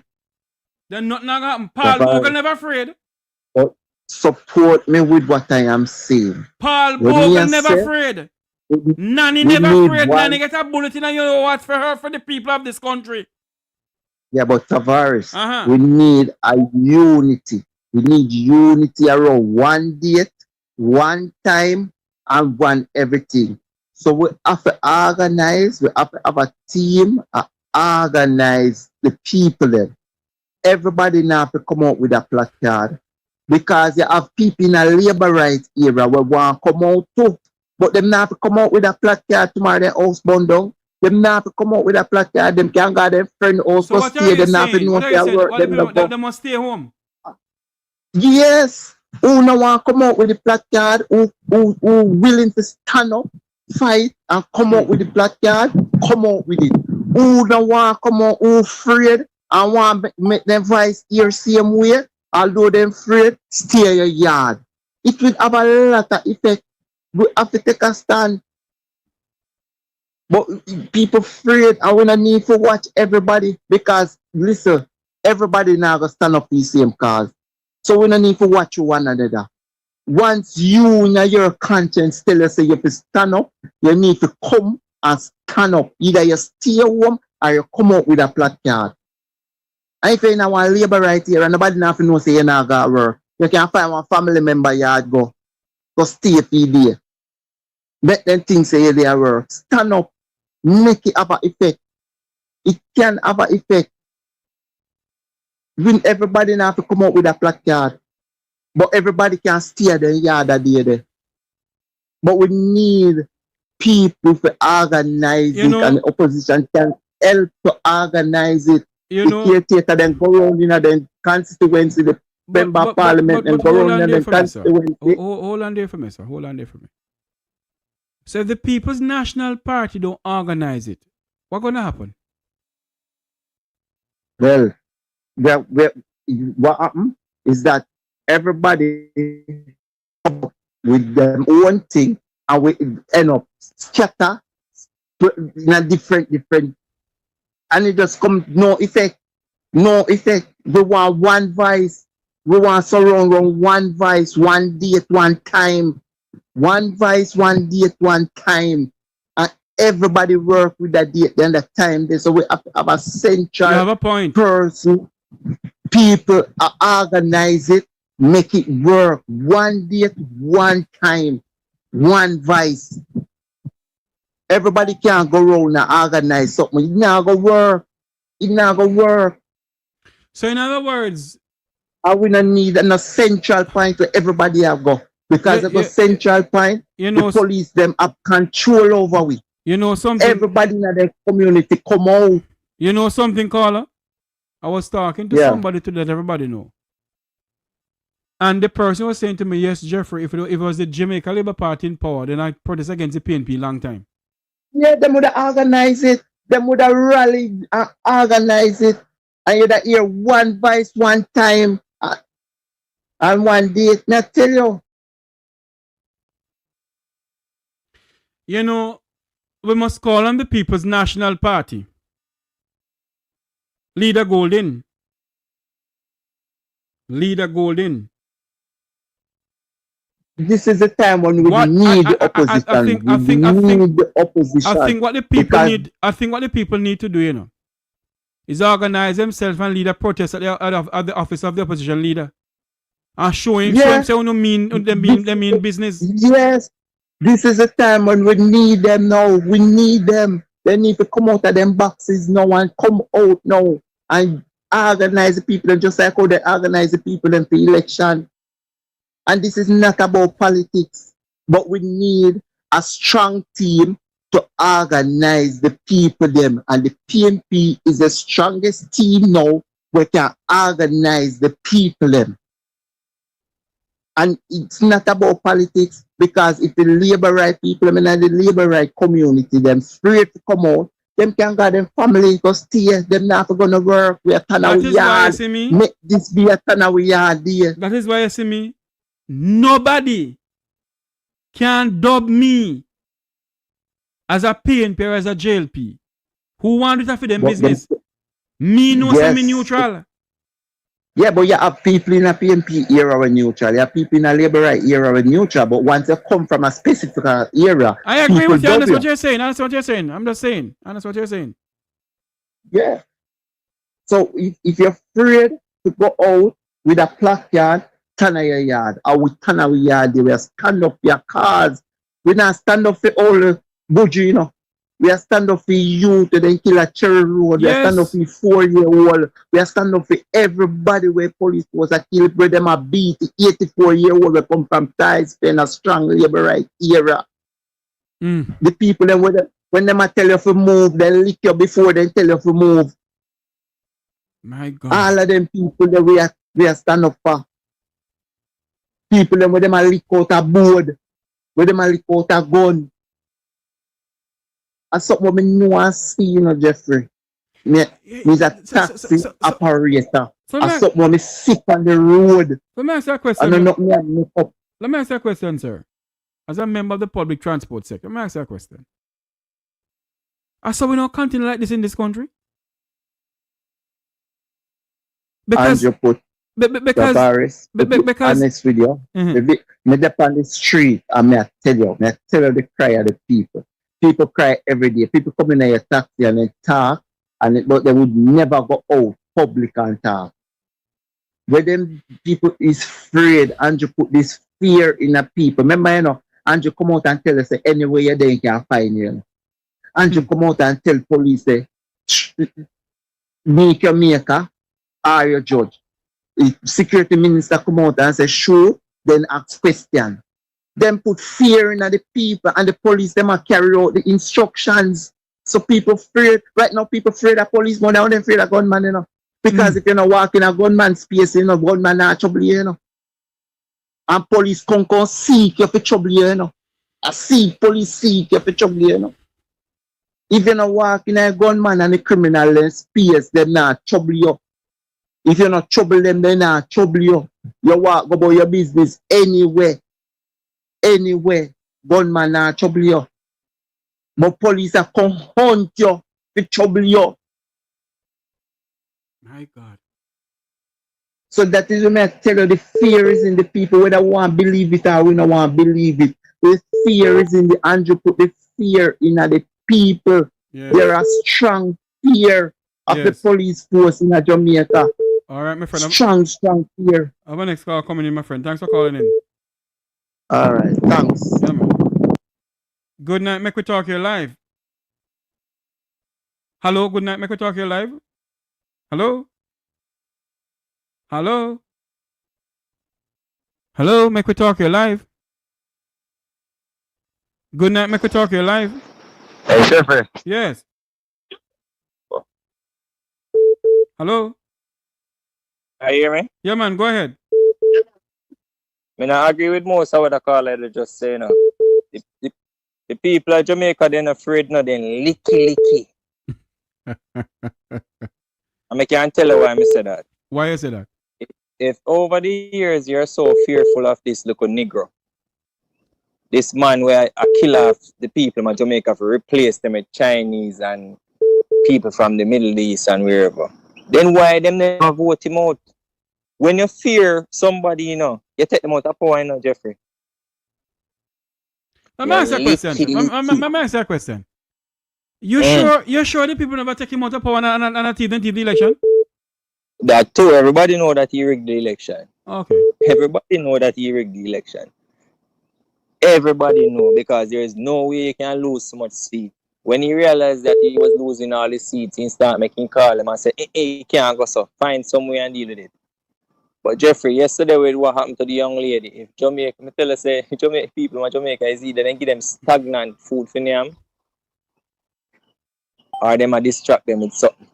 Speaker 2: then nothing gonna happen. Paul Bogle never afraid.
Speaker 4: Support me with what I am saying.
Speaker 2: Paul Bogle never afraid. Nanny never afraid. Nanny get a bullet in and you know what for her, for the people of this country.
Speaker 4: Yeah, but Tavares, we need a unity. We need unity around one date, one time, and one everything. So we have to organize, we have to have a team, organize the people then. Everybody now have to come out with a placard. Because you have people in a labor rights era who want to come out too. But them not have to come out with a placard tomorrow their house burned down. Them not have to come out with a placard, them can go their friend house to stay, them not have to know their work.
Speaker 2: They must stay home.
Speaker 4: Yes. Who no want to come out with the placard, who willing to stand up, fight, and come out with the placard, come out with it. Who no want to come out, who afraid, and want to make them voice hear same way, although them afraid, stay your yard. It will have a lot of effect. We have to take a stand. But people afraid, and we don't need to watch everybody, because, listen, everybody now going to stand up for the same cause. So we don't need to watch one another. Once you in your conscience tell us you have to stand up, you need to come and stand up. Either you stay home or you come out with a placard. And if you're in our labor right here and nobody have to know say you're not going to work, you can find one family member yard go stay for the day. Let them think say they are work. Stand up, make it have an effect. It can have an effect. When everybody now have to come out with a placard. But everybody can steer the yard that day there. But we need people to organize it, and the opposition can help to organize it. The caretaker then go around in the constituency, the member of parliament, and go around in the constituency.
Speaker 2: Hold on there for me, sir. Hold on there for me. So if the People's National Party don't organize it, what's going to happen?
Speaker 4: Well, what happened is that everybody with their own thing, and we end up scatter in a different, and it just come no effect. We want one voice. We want surround one voice, one date, one time. One voice, one date, one time. And everybody work with that date and the time. So we have a central
Speaker 2: you have a point.
Speaker 4: Person. People organize it, make it work. One date, one time, one voice. Everybody can go around and organize something. It not go work. It not go work.
Speaker 2: So in other words,
Speaker 4: I will not need an central point where everybody have go. Because at the central point, the police them have control over we.
Speaker 2: You know something?
Speaker 4: Everybody in the community come out.
Speaker 2: You know something, caller? I was talking to somebody to let everybody know. And the person was saying to me, yes, Jeffrey, if it was the Jamaica Labour Party in power, then I'd protest against the PNP long time.
Speaker 4: Yeah, them would have organized it. Them would have rallied and organized it. And you'd hear one voice, one time, and one date. Now tell you.
Speaker 2: You know, we must call on the People's National Party. Leader Golden.
Speaker 4: This is the time when we need the opposition. I think the opposition.
Speaker 2: I think what the people need to do, you know, is organize themselves and lead a protest at the office of the opposition leader. And show him say they mean business.
Speaker 4: Yes. This is the time when we need them now. We need them. They need to come out of them boxes now and come out now and organize the people, and just like how they organize the people in the election. And this is not about politics, but we need a strong team to organize the people them. And the PNP is the strongest team now we can organize the people them. And it's not about politics, because if the labor right people, the labor right community, them free to come out, them can go them family go stay, them not going to work. We are turn yard. Make this be a turn yard there.
Speaker 2: That is why you see me. Nobody can dub me as a PNP or as a JLP. Who want it for them business? Me no say me neutral.
Speaker 4: Yeah, but you have people in a PNP era when neutral. You have people in a labor right era when neutral. But once you come from a specific era,
Speaker 2: I agree with you. That's what you're saying. That's what you're saying. I'm just saying. That's what you're saying.
Speaker 4: Yeah. So if you're afraid to go out with a placard, turn your yard. Or we turn our yard, we stand up for your cars. We not stand up for all the budgie, you know. We are stand up for youth to then kill a cherry road. We are stand up for 4-year-old. We are stand up for everybody where police was a kill, where them a beat 84-year-old we come from ties in a strong labor right era. The people then when them a tell you to move, they lick you before they tell you to move.
Speaker 2: My God.
Speaker 4: All of them people that we are stand up for. People then with them a lick out a board, with them a lick out a gun. And something we know and see, you know, Jeffrey. Me's a taxi operator. And something we sick on the road.
Speaker 2: Let me ask you a question.
Speaker 4: Let me
Speaker 2: ask you a question, sir. As a member of the public transport sector, let me ask you a question. So we don't continue like this in this country? Because
Speaker 4: Tavares, because honest with you, me up on the street and me tell you the cry of the people. People cry every day. People come in your taxi and they talk, but they would never go out public and talk. Where them people is afraid and you put this fear in the people. Remember, you know, Andrew come out and tell us say anyway you're there you can find you. Andrew come out and tell police say make your maker or your judge. If security minister come out and say sure, then ask question. Them put fear in the people and the police them are carry out the instructions. So people afraid right now people afraid of police more than them afraid of gunman, you know. Because if you not walk in a gunman space, you know, gunman not trouble you, you know. And police come seek you for trouble you, you know. Police seek you for trouble you, you know. If you not walk in a gunman and a criminal space, them not trouble you. If you not trouble them, they not trouble you. You walk about your business anywhere. Anywhere. Gunman not trouble you. But police are come hunt you for trouble you.
Speaker 2: My God.
Speaker 4: So that is when I tell you the fear is in the people, whether want to believe it or we don't want to believe it. The fear is in the Andrew put the fear in the people.
Speaker 2: Yes.
Speaker 4: There are strong fear of the police force in Jamaica.
Speaker 2: All right, my friend.
Speaker 4: Strong fear.
Speaker 2: I have a next call coming in, my friend. Thanks for calling in.
Speaker 4: All right, thanks.
Speaker 2: Yeah, man. Good night, make we talk here live. Hello, good night, make we talk here live. Hello? Hello? Hello, make we talk here live. Good night, make we talk here live.
Speaker 5: Hey, Sheffer.
Speaker 2: Yes. Hello?
Speaker 5: You hear me?
Speaker 2: Yeah, man, go ahead.
Speaker 5: I agree with most of what the caller just say, you know. The people of Jamaica, they're not afraid, no, they're licky. I can't tell you why I say that.
Speaker 2: Why you say that?
Speaker 5: If over the years you're so fearful of this little Negro, this man where I kill off the people of Jamaica to replace them with Chinese and people from the Middle East and wherever, then why them never vote him out? When you fear somebody, you know, you take them out of power, you know, Jeffrey.
Speaker 2: Let me ask you a question. Let me ask you a question. You sure the people never take him out of power and the election?
Speaker 5: That too. Everybody know that he rigged the election.
Speaker 2: Okay.
Speaker 5: Everybody know that he rigged the election. Everybody know, because there is no way he can lose so much seat. When he realized that he was losing all his seats, he started making call him and say, hey, he can't go so. Find some way and deal with it. But Jeffrey, yesterday with what happened to the young lady, if Jamaica, I tell her, say, Jamaica people in Jamaica is either then give them stagnant food for them, or them distract them with something.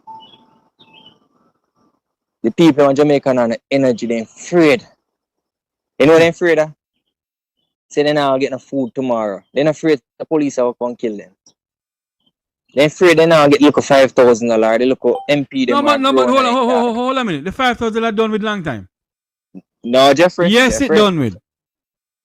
Speaker 5: The people in Jamaica are not energy, they're afraid. You know what they're afraid of? Say they're not getting food tomorrow. They're not afraid the police will come kill them. They're afraid they now get look at $5,000. They look at MP.
Speaker 2: No, but hold on a minute. The $5,000 are done with long time.
Speaker 5: No, Jeffrey.
Speaker 2: Yes,
Speaker 5: Jeffrey.
Speaker 2: It done with.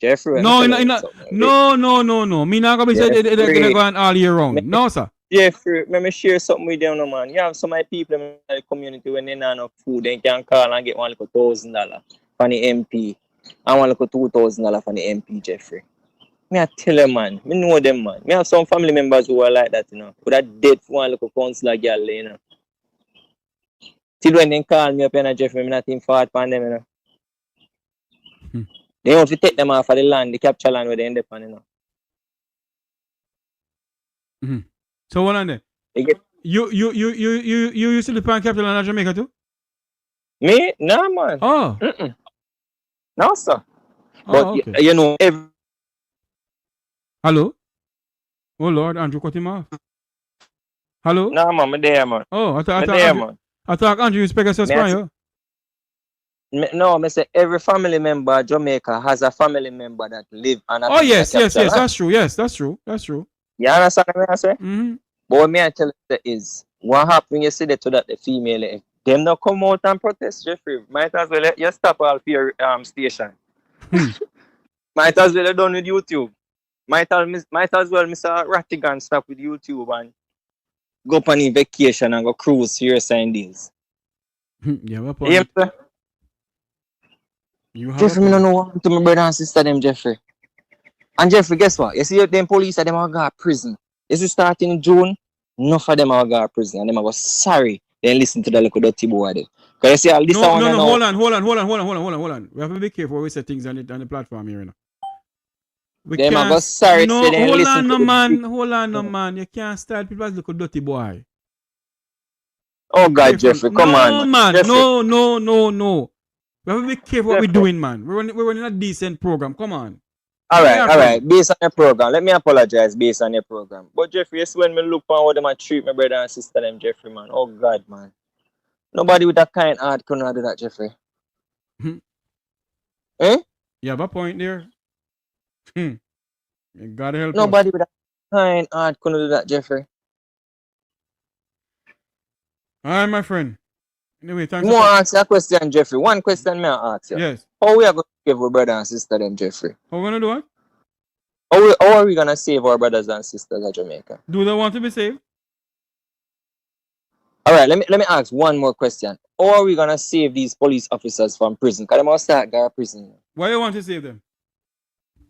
Speaker 5: Jeffrey.
Speaker 2: No. Me not gonna be say they're gonna go on all year round. No, sir.
Speaker 5: Jeffrey, let me share something with them, no man. You have some of the people in the community when they don't have enough food, they can call and get $1,000 from the MP and $2,000 from the MP, Jeffrey. Me I tell them, man. Me know them, man. Me have some family members who are like that, you know. Who are dead for one little councillor girl, you know. Till when they call me up and Jeffrey, me not think forward for them, you know. They want to take them off of the land, the capture land where they end up on, you know.
Speaker 2: Mm-hmm. So what on there? You used to live on capital land of Jamaica too?
Speaker 5: Me? No, man.
Speaker 2: Oh.
Speaker 5: No, sir.
Speaker 2: Oh,
Speaker 5: but
Speaker 2: okay.
Speaker 5: You know,
Speaker 2: Hello? Oh Lord, Andrew cut him off. Hello?
Speaker 5: No, man, I'm there, man.
Speaker 2: Oh, I thought Andrew used to pay us for
Speaker 5: No, I say every family member of Jamaica has a family member that live on a
Speaker 2: yes, that's true. Yes, that's true.
Speaker 5: You understand what I say?
Speaker 2: Mm-hmm.
Speaker 5: But what me I tell you is, what happens when you see that to that the female, if them not come out and protest, Jeffrey, might as well you stop all your station. Might as well done with YouTube. Might as well Mr. Rattigan stop with YouTube and go up on a vacation and go cruise here sign deals.
Speaker 2: Yeah, what point?
Speaker 5: Jeffrey, I don't know what to my brother and sister them, Jeffrey. And Jeffrey, guess what? You see them police them are go to prison. You see start in June, enough of them are go to prison and them are go sorry. Then listen to the little dirty boy there. Because you see all this
Speaker 2: hold on. We have to be careful when we say things on the platform here, you know.
Speaker 5: Them a go sorry say they
Speaker 2: hold
Speaker 5: listen
Speaker 2: on,
Speaker 5: to
Speaker 2: no
Speaker 5: the
Speaker 2: man. Hold on, no man. You can't style people as little dirty boy.
Speaker 5: Oh God,
Speaker 2: Careful.
Speaker 5: Jeffrey, come
Speaker 2: No,
Speaker 5: on,
Speaker 2: man.
Speaker 5: Jeffrey.
Speaker 2: No. We have to be careful what we're
Speaker 5: Jeffrey.
Speaker 2: doing, man. We're running a decent program. Come on.
Speaker 5: All right. Based on your program, let me apologize based on your program. But Jeffrey, it's when me look on how them a treat my brother and sister them, Jeffrey, man. Oh God, man. Nobody with that kind heart couldn't do that, Jeffrey. Eh?
Speaker 2: You have a point there. You gotta help us.
Speaker 5: Nobody with that kind heart couldn't do that, Jeffrey.
Speaker 2: All right, my friend. Anyway, thanks.
Speaker 5: You want to ask you a question, Jeffrey? One question may I ask you.
Speaker 2: Yes.
Speaker 5: How we are going to save our brother and sister them, Jeffrey?
Speaker 2: How we gonna do what?
Speaker 5: How are we going to save our brothers and sisters of Jamaica?
Speaker 2: Do they want to be saved?
Speaker 5: All right, let me ask one more question. How are we going to save these police officers from prison? Because they must start going to prison.
Speaker 2: Why you want to save them?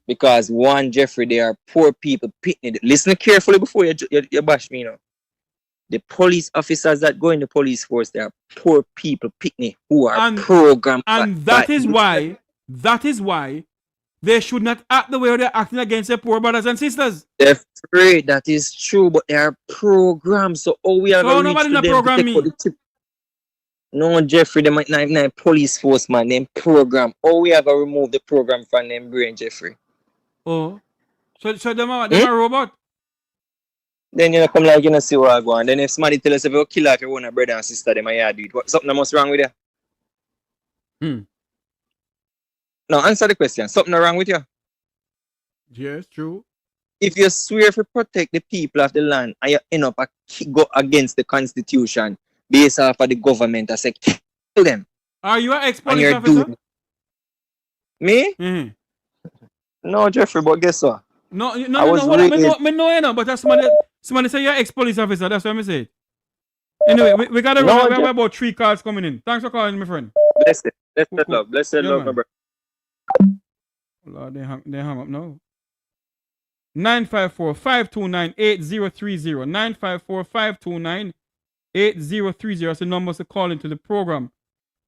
Speaker 5: Because one, Jeffrey, they are poor people. Listen carefully before you bash me, you know. The police officers that go in the police force, they are poor people, picnic, who are programmed.
Speaker 2: And that is why they should not act the way they're acting against their poor brothers and sisters.
Speaker 5: They're afraid, that is true, but they are programmed. So we are going to reach to them
Speaker 2: program me.
Speaker 5: No, Jeffrey, they might not police force, man. Them program. We are going to remove the program from them brain, Jeffrey.
Speaker 2: Oh. So them are a robot?
Speaker 5: Then you come like you know see what I go on. Then if somebody tell us if you kill off your own brother and sister, they might do it. Something must wrong with you. No, answer the question. Something wrong with you?
Speaker 2: Yes, true.
Speaker 5: If you swear to protect the people of the land and you end up go against the constitution based off of the government, I say kill them.
Speaker 2: Are you an ex-police officer?
Speaker 5: Me?
Speaker 2: Mm-hmm.
Speaker 5: No, Jeffrey, but guess what?
Speaker 2: No, you know, but that's somebody say you're ex-police officer, that's what I say. Anyway, we gotta run. We have about 3 calls coming in. Thanks for calling, my friend.
Speaker 5: Blessed love, my brother.
Speaker 2: Lord, they hung up now. 954-529-8030. 954-529-8030. That's the numbers to call into the program.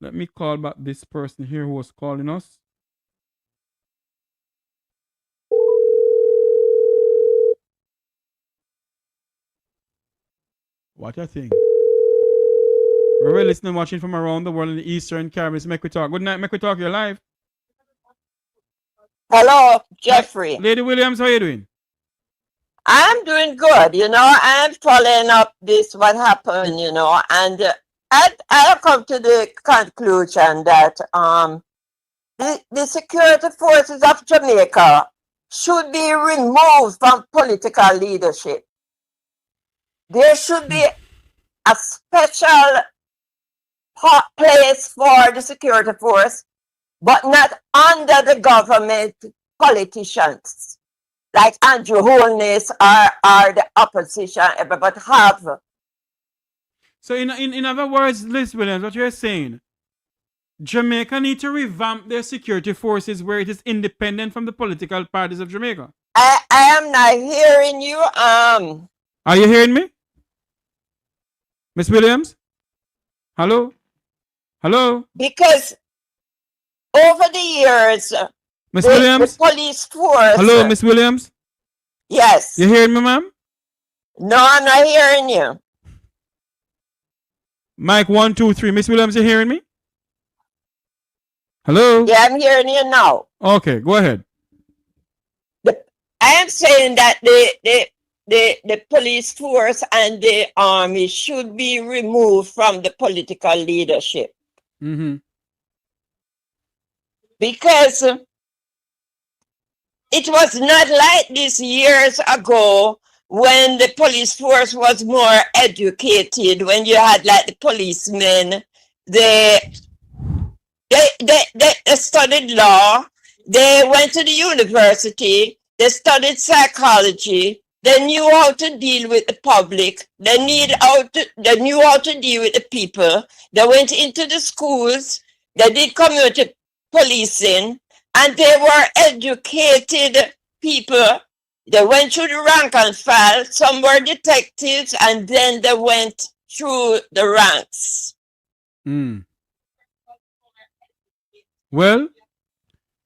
Speaker 2: Let me call back this person here who was calling us. What a thing. We're listening, watching from around the world in the Eastern Caribbean. Make we talk. Good night, make we talk. You're live.
Speaker 6: Hello, Jeffrey.
Speaker 2: Lady Williams, how are you doing?
Speaker 6: I'm doing good. I'm following up what happened, and I've come to the conclusion that the security forces of Jamaica should be removed from political leadership. There should be a special place for the security force, but not under the government politicians like Andrew Holness or the opposition, but have.
Speaker 2: So in other words, Liz Williams, what you're saying, Jamaica need to revamp their security forces where it is independent from the political parties of Jamaica.
Speaker 6: I am not hearing you.
Speaker 2: Are you hearing me? Miss Williams? Hello?
Speaker 6: Because over the years,
Speaker 2: Miss Williams?
Speaker 6: The police force.
Speaker 2: Hello, Miss Williams?
Speaker 6: Yes.
Speaker 2: You hearing me, ma'am?
Speaker 6: No, I'm not hearing you.
Speaker 2: Mic 1, 2, 3. Miss Williams, you hearing me? Hello?
Speaker 6: Yeah, I'm hearing you now.
Speaker 2: Okay, go ahead.
Speaker 6: I am saying that the police force and the army should be removed from the political leadership.
Speaker 2: Mm-hmm.
Speaker 6: Because it was not like this years ago when the police force was more educated, when you had like the policemen, they studied law, they went to the university, they studied psychology, they knew how to deal with the public, they knew how to deal with the people, they went into the schools, they did community policing, and they were educated people. They went through the rank and file. Some were detectives, and then they went through the ranks.
Speaker 2: Well,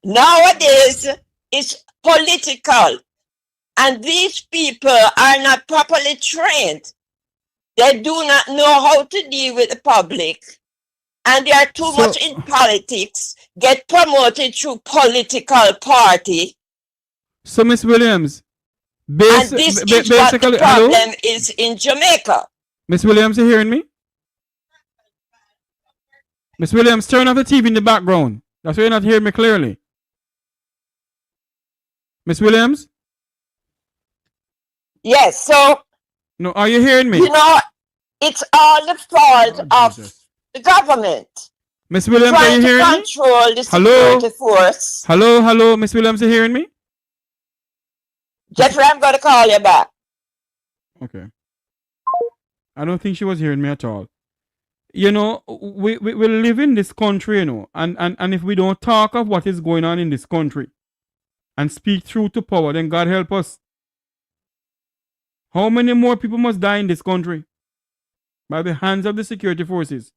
Speaker 6: nowadays, it's political. And these people are not properly trained. They do not know how to deal with the public. And they are too much in politics, get promoted through political party.
Speaker 2: So, Miss Williams,
Speaker 6: And this is what the
Speaker 2: basically,
Speaker 6: problem
Speaker 2: hello?
Speaker 6: is in Jamaica.
Speaker 2: Miss Williams, you hearing me? Miss Williams, turn off the TV in the background. That's why you're not hearing me clearly. Miss Williams?
Speaker 6: Yes, so,
Speaker 2: No, are you hearing me?
Speaker 6: you know, it's all the fault of the government
Speaker 2: Miss Williams, are
Speaker 6: trying
Speaker 2: you
Speaker 6: to
Speaker 2: hearing me?
Speaker 6: control the
Speaker 2: Hello?
Speaker 6: security force.
Speaker 2: Hello, Miss Williams, you hearing me?
Speaker 6: Jeffrey, I'm going to call you back.
Speaker 2: Okay. I don't think she was hearing me at all. You know, we live in this country, you know, and if we don't talk of what is going on in this country and speak truth to power, then God help us. How many more people must die in this country by the hands of the security forces?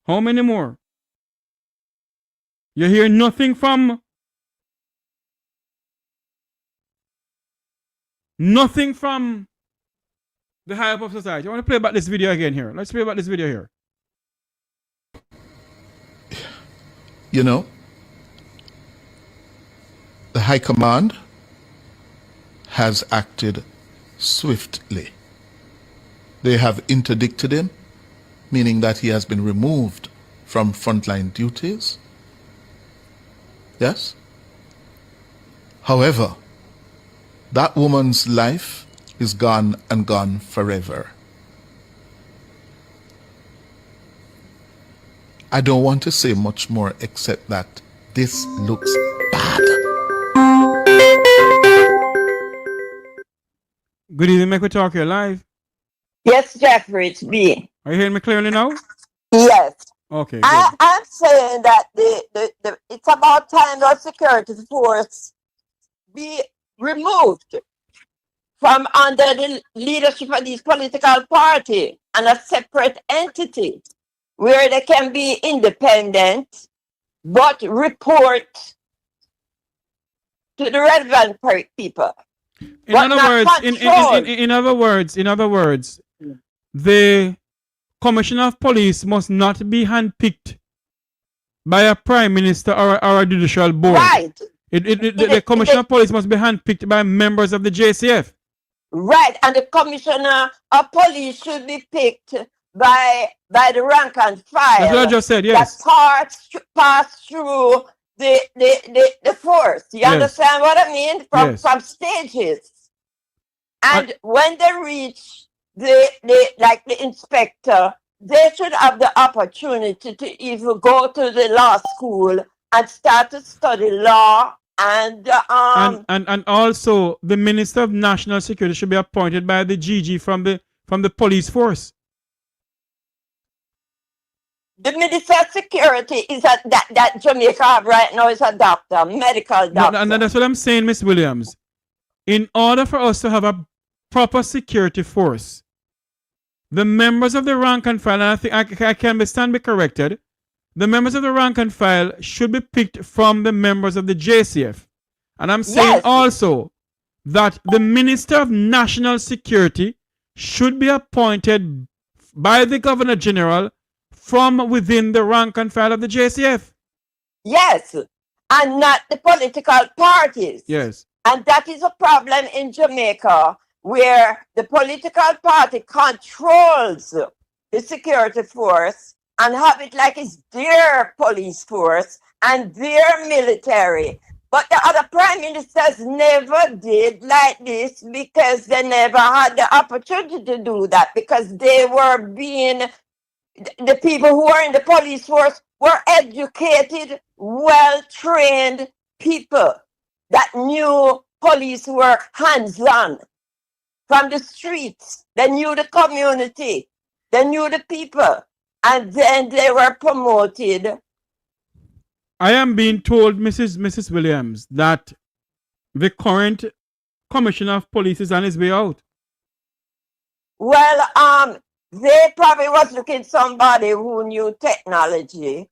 Speaker 2: How many more? You hear nothing from the higher up of society. I want to play back this video again here. Let's play back this video here.
Speaker 3: You know, the High Command has acted swiftly. They have interdicted him, meaning that he has been removed from frontline duties. Yes? However, that woman's life is gone and gone forever. I don't want to say much more except that this looks bad.
Speaker 2: Good evening, make we talk here live.
Speaker 6: Yes, Jeffrey, it's me.
Speaker 2: Are you hearing me clearly now?
Speaker 6: Yes.
Speaker 2: Okay. Good.
Speaker 6: I'm saying that the it's about time the security force be removed from under the leadership of these political party and a separate entity where they can be independent but report to the relevant people.
Speaker 2: In other words, the commissioner of police must not be handpicked by a prime minister or a judicial board.
Speaker 6: Right.
Speaker 2: The commissioner of police must be handpicked by members of the JCF.
Speaker 6: Right, and the commissioner of police should be picked by the rank and file.
Speaker 2: That's what I just said, yes.
Speaker 6: That pass through the force. You understand what I mean? From stages. And when they reach the inspector, they should have the opportunity to even go to the law school and start to study law. And
Speaker 2: also the Minister of National Security should be appointed by the GG from the police force.
Speaker 6: The Minister of Security is that Jamaica have right now is a doctor, medical doctor.
Speaker 2: And that's what I'm saying, Miss Williams. In order for us to have a proper security force, the members of the rank and file, and I think I can stand be corrected, the members of the rank and file should be picked from the members of the JCF. And I'm saying also that the Minister of National Security should be appointed by the Governor General from within the rank and file of the JCF.
Speaker 6: Yes, and not the political parties.
Speaker 2: Yes.
Speaker 6: And that is a problem in Jamaica, where the political party controls the security force and have it like it's their police force and their military. But the other prime ministers never did like this because they never had the opportunity to do that, because they were being, the people who are in the police force were educated, well-trained people that knew police work hands-on from the streets. They knew the community. They knew the people. And then they were promoted.
Speaker 2: I am being told, Mrs. Williams, that the current commissioner of police is on his way out.
Speaker 6: Well, they probably was looking somebody who knew technology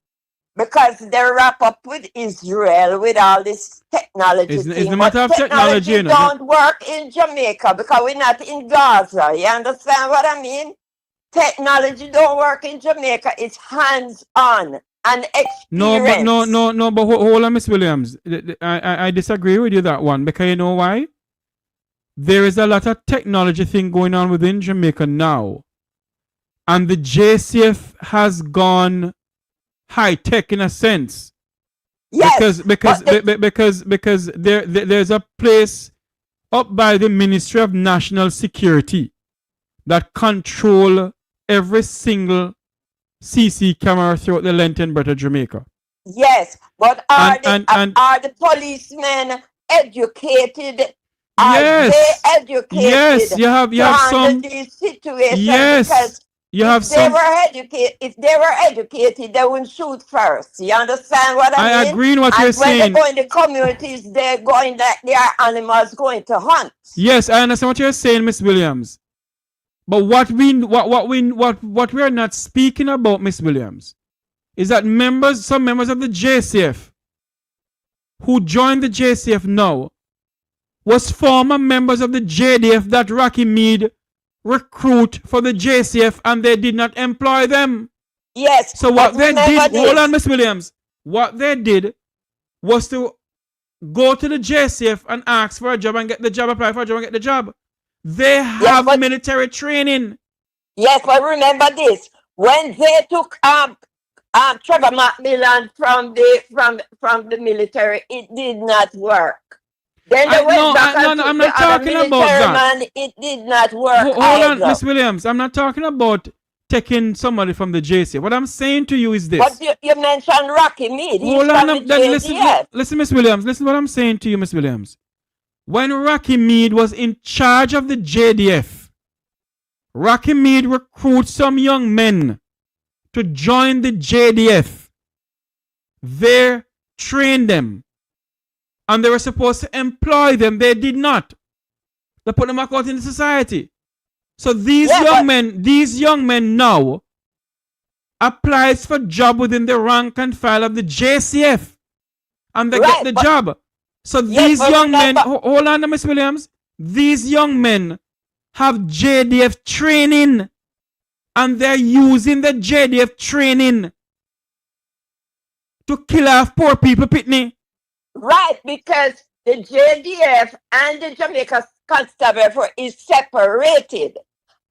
Speaker 6: because they wrap up with Israel with all this technology
Speaker 2: It's
Speaker 6: thing.
Speaker 2: a
Speaker 6: But
Speaker 2: matter of technology, you know.
Speaker 6: don't work in Jamaica because we're not in Gaza. You understand what I mean? Technology don't work in Jamaica. It's hands-on and experience.
Speaker 2: No, but hold on, Miss Williams. I disagree with you that one, because you know why? There is a lot of technology thing going on within Jamaica now. And the JCF has gone high tech in a sense.
Speaker 6: Yes,
Speaker 2: because there's a place up by the Ministry of National Security that control every single CC camera throughout the length and breadth of Jamaica.
Speaker 6: Yes, but are the policemen educated?
Speaker 2: Yes.
Speaker 6: Are they educated?
Speaker 2: Yes, you have some.
Speaker 6: These situations?
Speaker 2: Yes,
Speaker 6: because
Speaker 2: you have some.
Speaker 6: If they were educated, they would shoot first. You understand what I mean?
Speaker 2: I agree in what you're saying.
Speaker 6: When they go in the communities, they're going like they are animals going to hunt.
Speaker 2: Yes, I understand what you're saying, Miss Williams. But what we are not speaking about, Miss Williams, is that some members of the JCF who joined the JCF now was former members of the JDF that Rocky Mead recruit for the JCF, and they did not employ them.
Speaker 6: Yes.
Speaker 2: So what they did, hold on, Miss Williams, what they did was to go to the JCF and ask for a job and get the job, apply for a job and get the job. They have military training. Yes,
Speaker 6: but remember this: when they took Trevor Macmillan from the military, it did not work. Then they went back
Speaker 2: I'm not talking about that.
Speaker 6: Man, it did not work.
Speaker 2: Hold on, Miss Williams. I'm not talking about taking somebody from the JCF. What I'm saying to you is this.
Speaker 6: But you mentioned Rocky Mead.
Speaker 2: Hold on, listen, Miss Williams. Listen what I'm saying to you, Miss Williams. When Rocky Mead was in charge of the JDF, Rocky Mead recruited some young men to join the JDF. They trained them. And they were supposed to employ them. They did not. They put them back out in the society. So these young men now applies for job within the rank and file of the JCF. And they get the job. So these young men, hold on, Miss Williams. These young men have JDF training. And they're using the JDF training to kill off poor people, Pitney.
Speaker 6: Right, because the JDF and the Jamaica Constabulary Force is separated.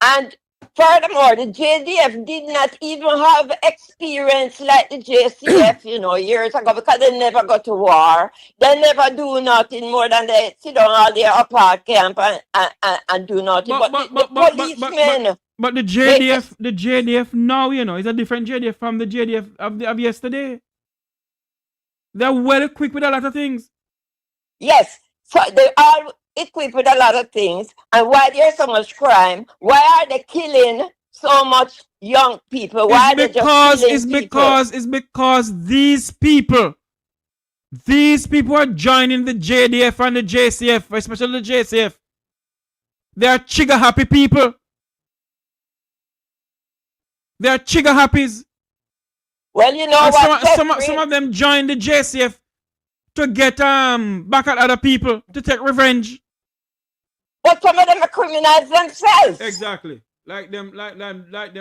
Speaker 6: And furthermore, the JDF did not even have experience like the JCF, years ago, because they never go to war. They never do nothing more than they sit down all day apart camp and do nothing. But the policemen...
Speaker 2: But the JDF now, is a different JDF from the JDF of yesterday. They're well equipped with a lot of things.
Speaker 6: Yes, so they are equipped with a lot of things. And why there's so much crime? Why are they killing so much young people? Why
Speaker 2: it's because these people are joining the JDF and the JCF, especially the JCF. They are trigger happy people. They are trigger happies.
Speaker 6: Well,
Speaker 2: some of them joined the JCF to get back at other people, to take revenge.
Speaker 6: But some of them are criminals themselves.
Speaker 2: Exactly. Like them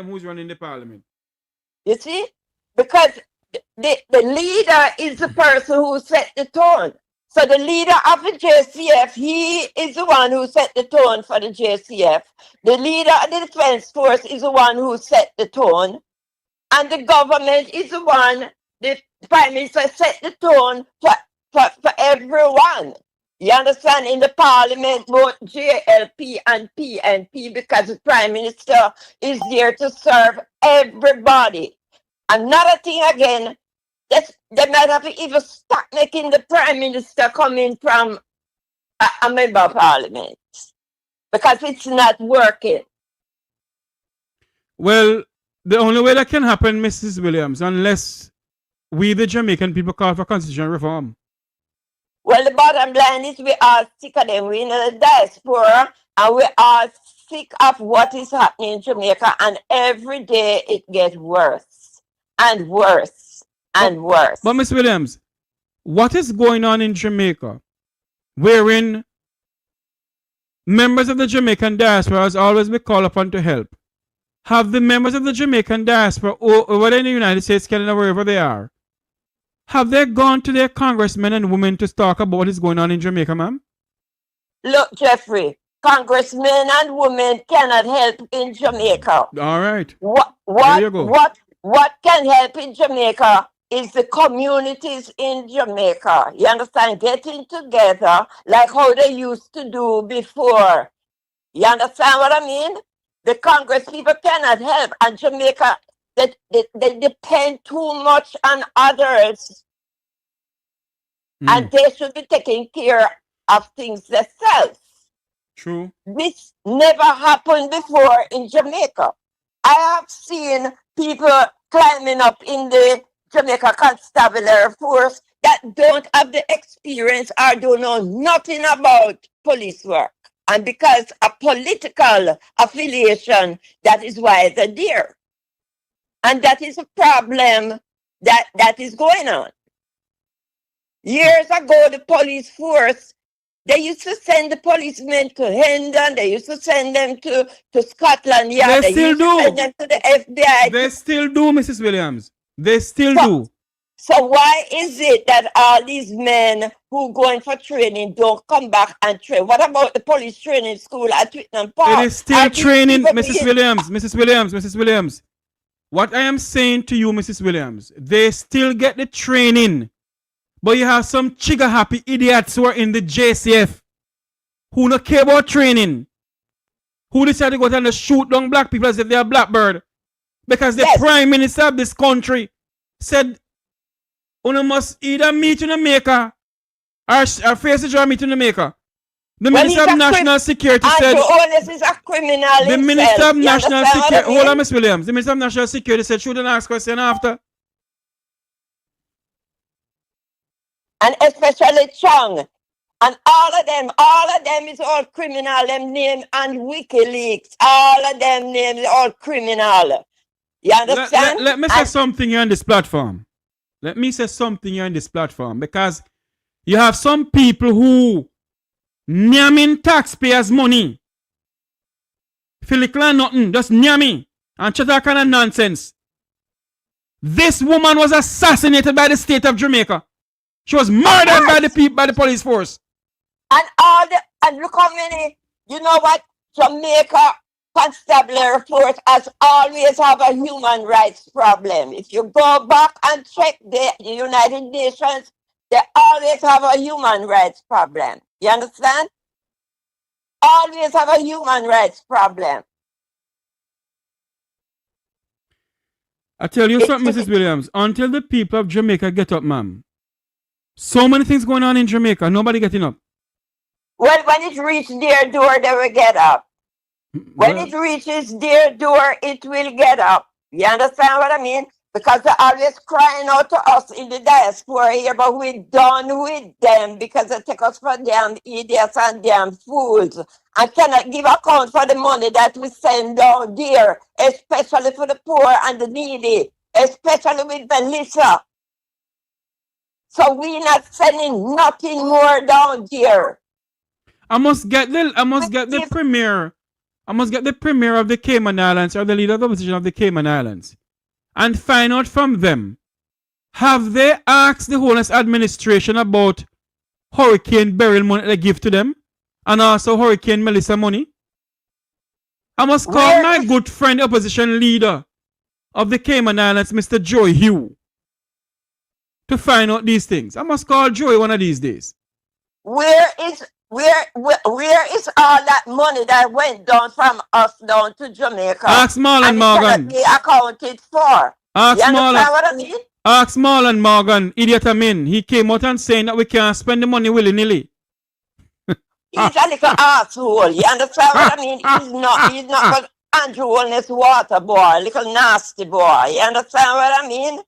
Speaker 2: who's running the parliament.
Speaker 6: You see? Because the leader is the person who set the tone. So the leader of the JCF, he is the one who set the tone for the JCF. The leader of the Defense Force is the one who set the tone. And the government is the one, the Prime Minister set the tone for everyone. You understand? In the Parliament, both JLP and PNP, because the Prime Minister is there to serve everybody. Another thing again, they might have to even start making the Prime Minister coming from a member of Parliament, because it's not working.
Speaker 2: Well, the only way that can happen, Mrs. Williams, unless we the Jamaican people call for constitutional reform.
Speaker 6: Well, the bottom line is we are sick of them. We're in the diaspora and we are sick of what is happening in Jamaica, and every day it gets worse and worse. and worse.
Speaker 2: But Miss Williams, what is going on in Jamaica, wherein members of the Jamaican diaspora has always been called upon to help? Have the members of the Jamaican diaspora, whether in the United States, Canada, wherever they are, have they gone to their congressmen and women to talk about what is going on in Jamaica, ma'am?
Speaker 6: Look, Jeffrey, congressmen and women cannot help in Jamaica.
Speaker 2: All right.
Speaker 6: What
Speaker 2: you go.
Speaker 6: what can help in Jamaica is the communities in Jamaica. You understand? Getting together like how they used to do before. You understand what I mean? The Congress people cannot help, and Jamaica, they depend too much on others. And they should be taking care of things themselves.
Speaker 2: True.
Speaker 6: This never happened before in Jamaica. I have seen people climbing up in the Jamaica Constabulary Force that don't have the experience or don't know nothing about police work. And because of political affiliation, that is why they're there. And that is a problem that is going on. Years ago, the police force, they used to send the policemen to Hendon, they used to send them to Scotland Yard,
Speaker 2: They still
Speaker 6: used to
Speaker 2: do.
Speaker 6: send them to the FBI.
Speaker 2: They still do, Mrs. Williams. They still do.
Speaker 6: So why is it that all these men who going for training don't come back and train? What about the police training school at Twickenham Park?
Speaker 2: It is still training, Mrs. Williams. Mrs. Williams. What I am saying to you, Mrs. Williams, they still get the training. But you have some trigger happy idiots who are in the JCF who don't care about training. Who decide to go and shoot down black people as if they are blackbird. Because the Prime Minister of this country said, you must either meet in Jamaica or face the job meet in Jamaica. The Minister of National Security said,
Speaker 6: Horace is a criminal.
Speaker 2: the Minister of National Security, hold on, Miss Williams. The Minister of National Security said, shoot and ask question after.
Speaker 6: And especially Chang. And all of them is all criminal. Them name and WikiLeaks. All of them names all criminal. You understand?
Speaker 2: Let me say something here on this platform. Let me say something here on this platform. Because you have some people who nyamming taxpayers' money. Filikla nothing. Just nyamming. And chatter kind of nonsense. This woman was assassinated by the state of Jamaica. She was murdered by the police force.
Speaker 6: And look how many, you know what? Jamaica Constabulary Force has always have a human rights problem. If you go back and check the United Nations, they always have a human rights problem. You understand? Always have a human rights problem.
Speaker 2: I tell you something, Mrs. Williams. Until the people of Jamaica get up, ma'am. So many things going on in Jamaica. Nobody getting up.
Speaker 6: Well, when it reaches their door, they will get up. When it reaches their door, it will get up. You understand what I mean? Because they're always crying out to us in the diaspora here, but we're done with them because they take us for damn idiots and damn fools and cannot give account for the money that we send down there, especially for the poor and the needy, especially with Melissa. So we're not sending nothing more down there.
Speaker 2: I must get the premier. I must get the premier of the Cayman Islands or the leader of the opposition of the Cayman Islands and find out from them. Have they asked the Holness administration about Hurricane Beryl money they give to them and also Hurricane Melissa money? I must call my good friend, opposition leader of the Cayman Islands, Mr. Joy Hugh, to find out these things. I must call Joy one of these days.
Speaker 6: Where is all that money that went down from us down to Jamaica?
Speaker 2: Ask Marlene Morgan.
Speaker 6: Be accounted for.
Speaker 2: Ask Marlene.
Speaker 6: What I mean?
Speaker 2: Ask Marlene Morgan, idiot Amin. He came out and saying that we can't spend the money willy-nilly.
Speaker 6: He's a little asshole. You understand what I mean? He's not but Andrew Holness water boy, little nasty boy. You understand what I mean?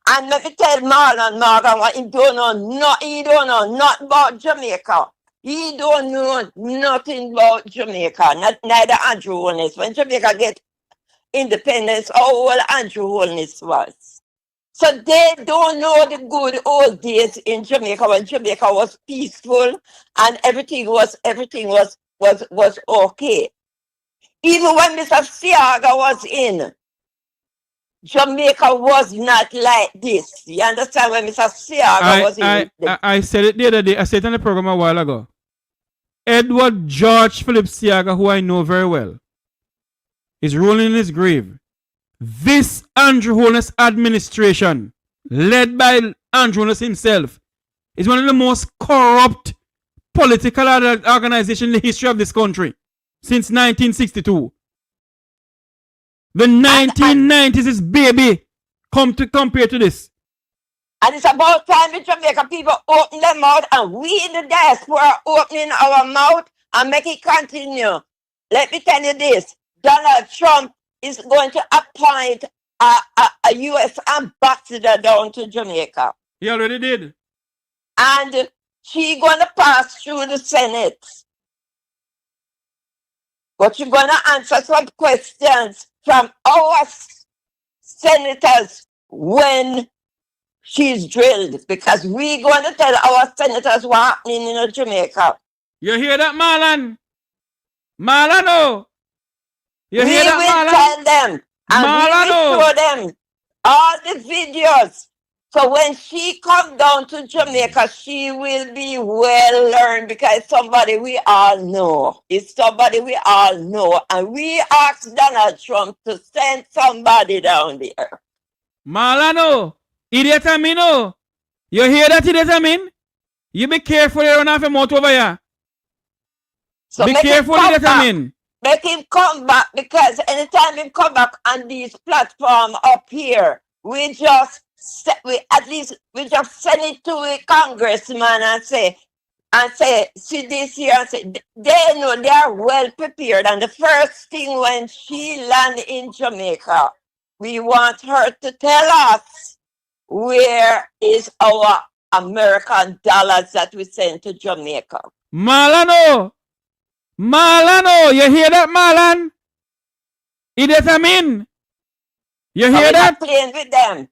Speaker 6: And let me tell Marlon Morgan what he don't know nothing about Jamaica. He don't know nothing about Jamaica, neither Andrew Holness. When Jamaica get independence, how old Andrew Holness was. So they don't know the good old days in Jamaica when Jamaica was peaceful and everything was okay. Even when Mr. Siaga was in, Jamaica was not like this. You understand? When Mr. Siaga was in.
Speaker 2: I said it the other day. I said it on the program a while ago. Edward George Philip Siaga, who I know very well, is rolling in his grave. This Andrew Holness administration, led by Andrew Holness himself, is one of the most corrupt political organizations in the history of this country since 1962. The 1990s is baby compared to this.
Speaker 6: And it's about time the Jamaica people open their mouth and we in the diaspora opening our mouth and make it continue. Let me tell you this. Donald Trump is going to appoint a U.S. ambassador down to Jamaica.
Speaker 2: He already did.
Speaker 6: And she's going to pass through the Senate. But she's going to answer some questions from our senators when she's drilled. Because we're going to tell our senators what's happening in Jamaica.
Speaker 2: You hear that, Marlene? Marlene, oh. You hear that,
Speaker 6: We will tell them. And we will show them all the videos. So when she comes down to Jamaica, she will be well learned because it's somebody we all know. It's somebody we all know. And we asked Donald Trump to send somebody down there.
Speaker 2: Malano, idiot I mean, oh. You hear that, idiot I mean? You be careful, you run off your mouth over here.
Speaker 6: So
Speaker 2: be careful, idiot I mean.
Speaker 6: Make him come back because anytime he come back on these platforms up here, we just send it to a congressman and say, see this here and say, they know they are well prepared. And the first thing when she land in Jamaica, we want her to tell us where is our American dollars that we send to Jamaica.
Speaker 2: Malano, you hear that, Marlene? Idiot I mean? You hear that?
Speaker 6: Playing with them.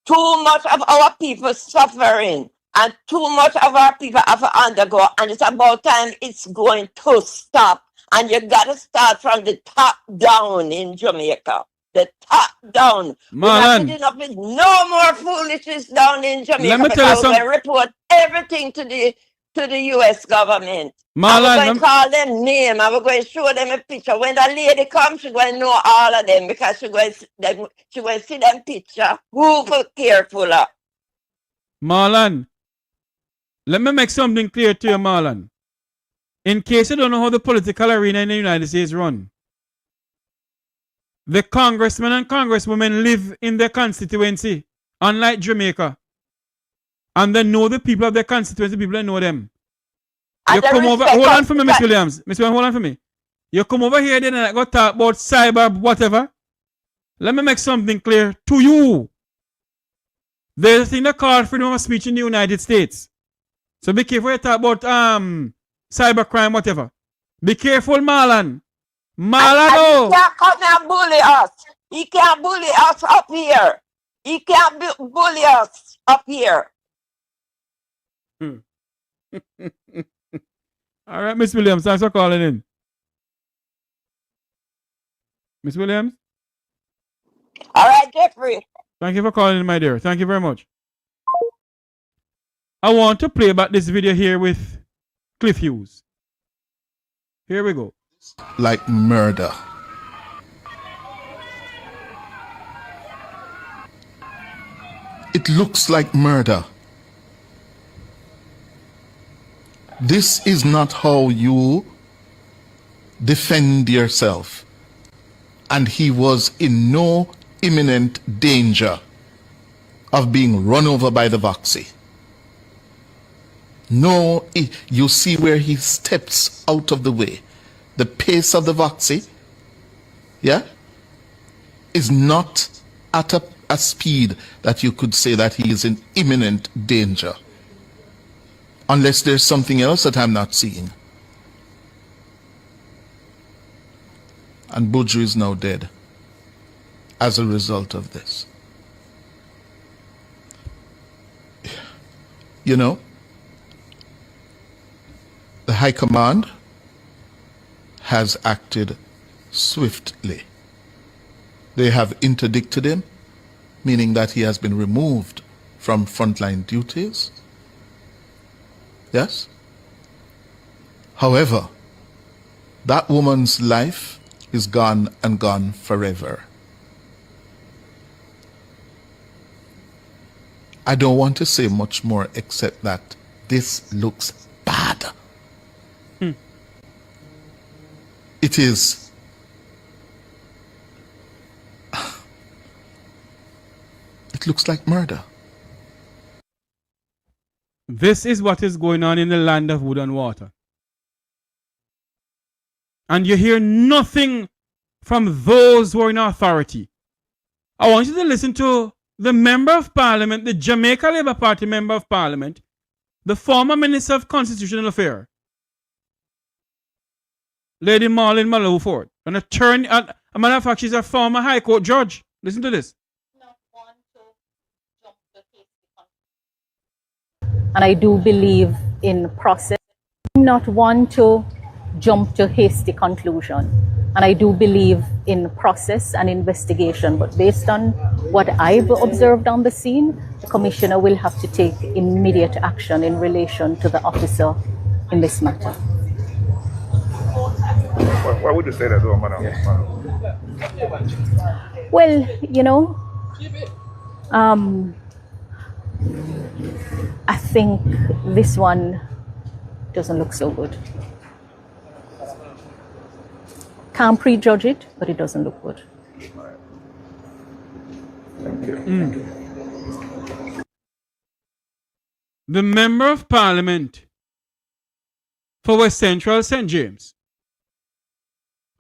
Speaker 6: Too much of our people suffering and too much of our people have to undergo, and it's about time it's going to stop. And you got to start from the top down in Jamaica. The top down.
Speaker 2: Marlene.
Speaker 6: We're not with no more foolishness down in Jamaica.
Speaker 2: Let me tell you something.
Speaker 6: We report everything to the U.S. government.
Speaker 2: Marlene,
Speaker 6: I'm going to call them name. I'm going to show them a picture. When the lady comes, she's going to know all of them because she's going to see them picture. Who be careful of?
Speaker 2: Marlene, let me make something clear to you, Marlene. In case you don't know how the political arena in the United States run, the congressmen and congresswomen live in their constituency, unlike Jamaica. And they know the people of their constituency, people that know them. You come over, hold on for me, Miss Williams. Miss Williams, hold on for me. You come over here then and I go talk about cyber, whatever. Let me make something clear to you. There's a thing that called freedom of speech in the United States. So be careful you talk about cybercrime, whatever. Be careful, Marlene. Marlene,
Speaker 6: he can't come and bully us. He can't bully us up here. He can't bully us up here.
Speaker 2: All right, Miss Williams, thanks for calling in. Miss Williams?
Speaker 6: All right, Jeffrey.
Speaker 2: Thank you for calling in, my dear. Thank you very much. I want to play back this video here with Cliff Hughes. Here we go.
Speaker 3: Like murder. It looks like murder. This is not how you defend yourself. And he was in no imminent danger of being run over by the Voxy. No, you see where he steps out of the way. The pace of the Voxy, yeah, is not at a speed that you could say that he is in imminent danger. Unless there's something else that I'm not seeing. And Budju is now dead as a result of this. you know, the High Command has acted swiftly. They have interdicted him, meaning that he has been removed from frontline duties. Yes? However, that woman's life is gone and gone forever. I don't want to say much more except that this looks bad. It is. It looks like murder.
Speaker 2: This is what is going on in the land of wood and water. And you hear nothing from those who are in authority. I want you to listen to the Member of Parliament, the Jamaica Labour Party Member of Parliament, the former Minister of Constitutional Affairs, Lady Marlene Malahoo, an attorney, a matter of fact, she's a former High Court judge. Listen to this.
Speaker 7: And I do believe in process, not want to jump to hasty conclusion. And I do believe in process and investigation. But based on what I've observed on the scene, the Commissioner will have to take immediate action in relation to the officer in this matter.
Speaker 8: Why would you say that, though, Madam?
Speaker 7: Well, you know, I think this one doesn't look so good. Can't prejudge it, but it doesn't look good.
Speaker 8: Thank you.
Speaker 2: The Member of Parliament for West Central St. James,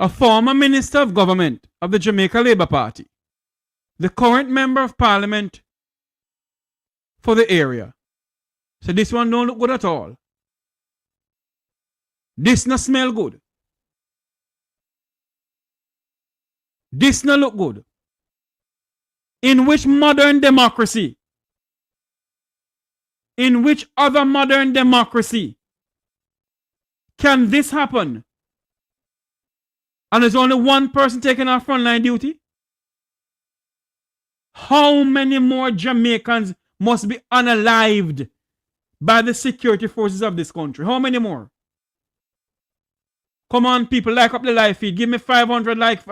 Speaker 2: a former Minister of Government of the Jamaica Labour Party, the current Member of Parliament for the area. So this one don't look good at all. This not smell good. This not look good. In which modern democracy? In which other modern democracy can this happen? And there's only one person taking our frontline duty? How many more Jamaicans must be unalived by the security forces of this country? How many more? Come on, people, like up the live feed. Give me 500 likes.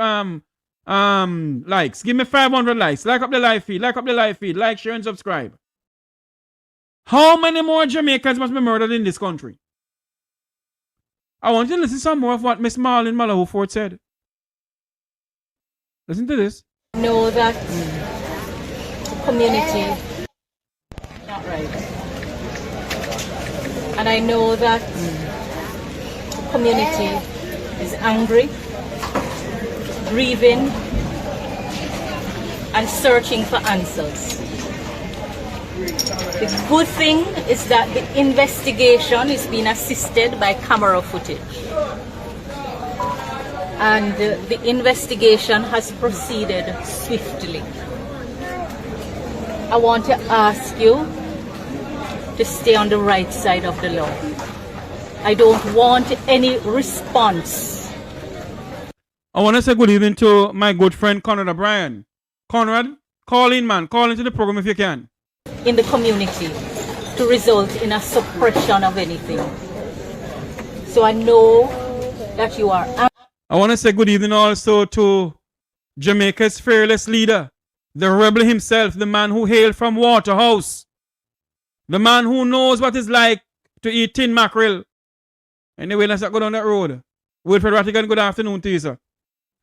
Speaker 2: Give me 500 likes. Like up the live feed. Like up the live feed. Like, share, and subscribe. How many more Jamaicans must be murdered in this country? I want you to listen to some more of what Miss Marlene Malahoo said. Listen to this.
Speaker 7: Know that community not right. And I know that the community is angry, grieving, and searching for answers. The good thing is that the investigation is being assisted by camera footage. And the investigation has proceeded swiftly. I want to ask you to stay on the right side of the law. I don't want any response.
Speaker 2: I want to say good evening to my good friend Conrad O'Brien. Conrad, call in, man. Call into the program if you can.
Speaker 7: In the community to result in a suppression of anything. So I know that you are.
Speaker 2: I want to say good evening also to Jamaica's fearless leader, the rebel himself, the man who hailed from Waterhouse, the man who knows what it's like to eat tin mackerel. Anyway, let's not go down that road. Wilfred Rattigan, good afternoon to you, sir.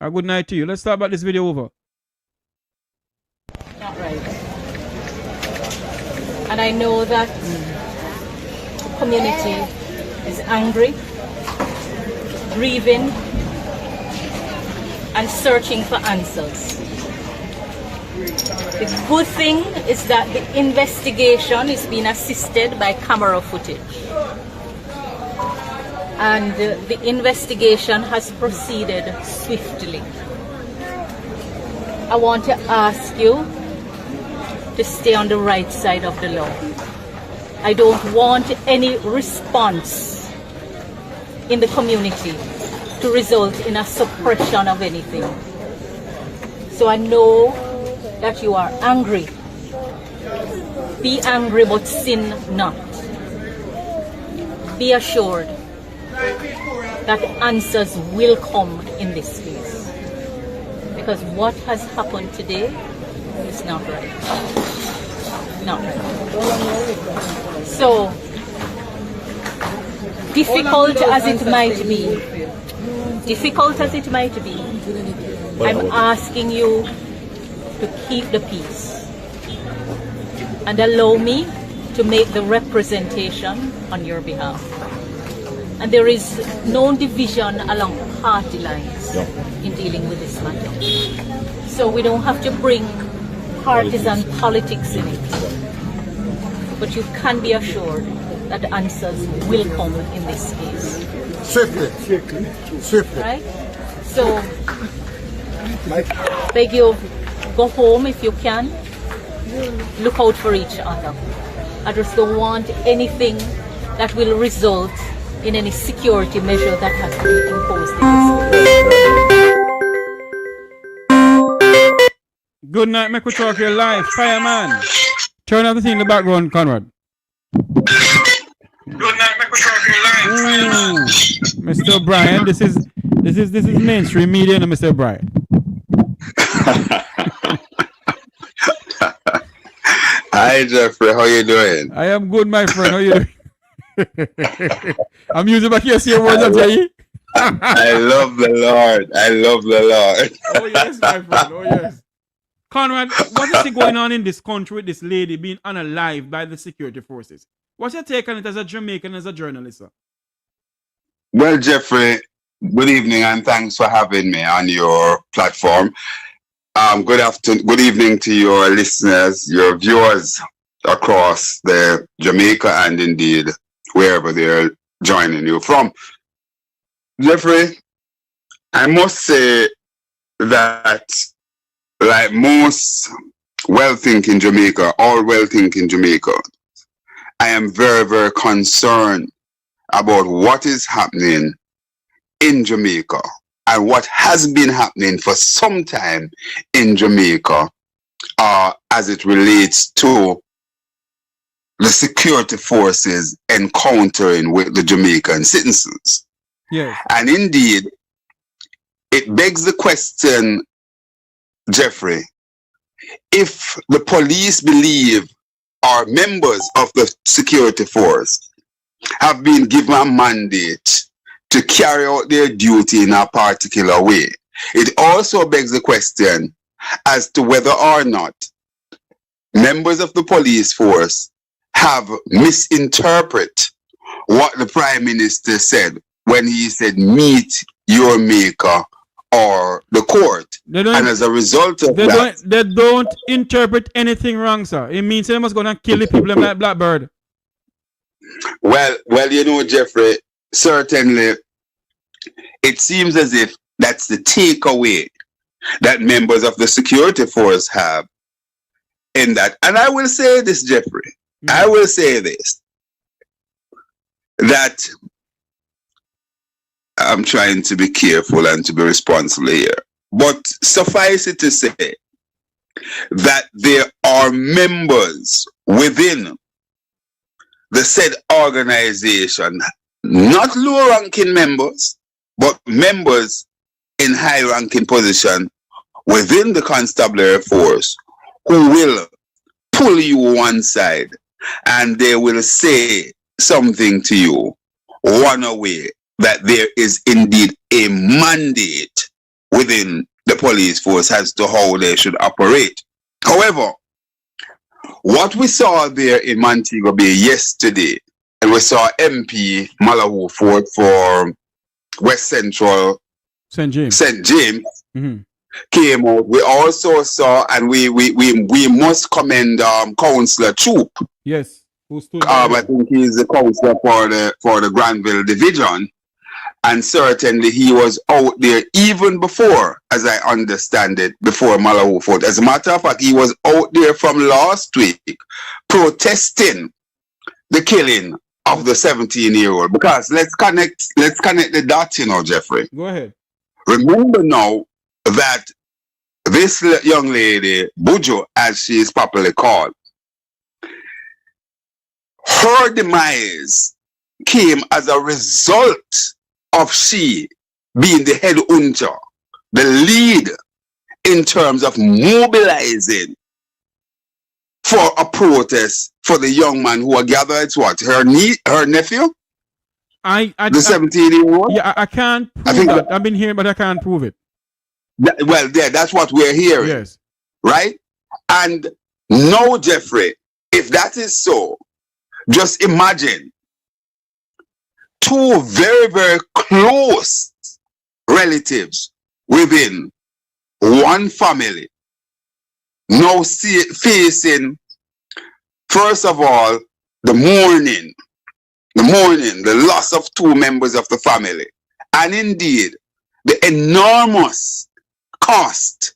Speaker 2: A good night to you. Let's start about this video over.
Speaker 7: Not right. And I know that the community is angry, grieving, and searching for answers. The good thing is that the investigation is being assisted by camera footage. And the investigation has proceeded swiftly. I want to ask you to stay on the right side of the law. I don't want any response in the community to result in a suppression of anything. So I know that you are angry. Be angry, but sin not. Be assured that answers will come in this case. Because what has happened today is not right. Not right. So, difficult as it might be, I'm asking you to keep the peace and allow me to make the representation on your behalf. And there is no division along party lines in dealing with this matter. So we don't have to bring partisan politics in it. But you can be assured that answers will come in this case. Swiftly. Right? So, beg you, go home if you can. Look out for each other. I just don't want anything that will result in any security measure that has to be imposed in this.
Speaker 2: Good night, make we talk here live. Fireman. Turn off the thing in the background, Conrad.
Speaker 9: Good night, make we talk here live.
Speaker 2: Mr. Brian, this is mainstream media, and Mr. Brian.
Speaker 9: Hi Jeffrey, how you doing?
Speaker 2: I am good, my friend. How you doing? I'm using back here, see your words, Jay.
Speaker 9: I love the Lord. I love the Lord.
Speaker 2: Oh yes, my friend. Oh yes. Conrad, what is going on in this country with this lady being unalived by the security forces? What's your take on it as a Jamaican, as a journalist, sir?
Speaker 9: Well, Jeffrey, good evening and thanks for having me on your platform. Good evening to your listeners, your viewers across the Jamaica and indeed wherever they're joining you from. Jeffrey, I must say that like most well-thinking Jamaica, all well-thinking Jamaica, I am very, very concerned about what is happening in Jamaica and what has been happening for some time in Jamaica as it relates to the security forces encountering with the Jamaican citizens.
Speaker 2: Yes.
Speaker 9: And indeed, it begs the question, Jeffrey, if the police believe or members of the security force have been given a mandate to carry out their duty in a particular way, it also begs the question as to whether or not members of the police force have misinterpreted what the Prime Minister said when he said, meet your maker or the court. And as a result of
Speaker 2: they don't interpret anything wrong, sir. It means they must go and kill the people like Blackbird.
Speaker 9: Well, you know, Jeffrey, certainly it seems as if that's the takeaway that members of the security force have in that. And I will say this, Jeffrey, I will say this, that I'm trying to be careful and to be responsible here. But suffice it to say that there are members within the said organization, not low-ranking members, but members in high-ranking position within the constabulary force who will pull you one side and they will say something to you one way that there is indeed a mandate within the police force as to how they should operate. However, what we saw there in Montego Bay yesterday, and we saw MP Malahoo Forte for West Central St. James came out. We also saw, and we must commend Councillor Troop.
Speaker 2: Yes, who stood
Speaker 9: I think he's the councillor for the Granville division. And certainly he was out there even before, as I understand it, before Malahoo Forte. As a matter of fact, he was out there from last week protesting the killing of the 17-year-old, because let's connect the dots, Jeffrey.
Speaker 2: Go ahead.
Speaker 9: Remember now that this young lady, Buju, as she is popularly called, her demise came as a result of she being the head hunter, the lead in terms of mobilizing for a protest for the young man who are gathered. It's what? Her nephew? The 17-year-old?
Speaker 2: Yeah, I can't prove that. I've been hearing, but I can't prove it.
Speaker 9: That's what we're hearing.
Speaker 2: Yes.
Speaker 9: Right? And no, Jeffrey, if that is so, just imagine two very, very close relatives within one family now facing, first of all, the mourning, the loss of two members of the family, and indeed the enormous cost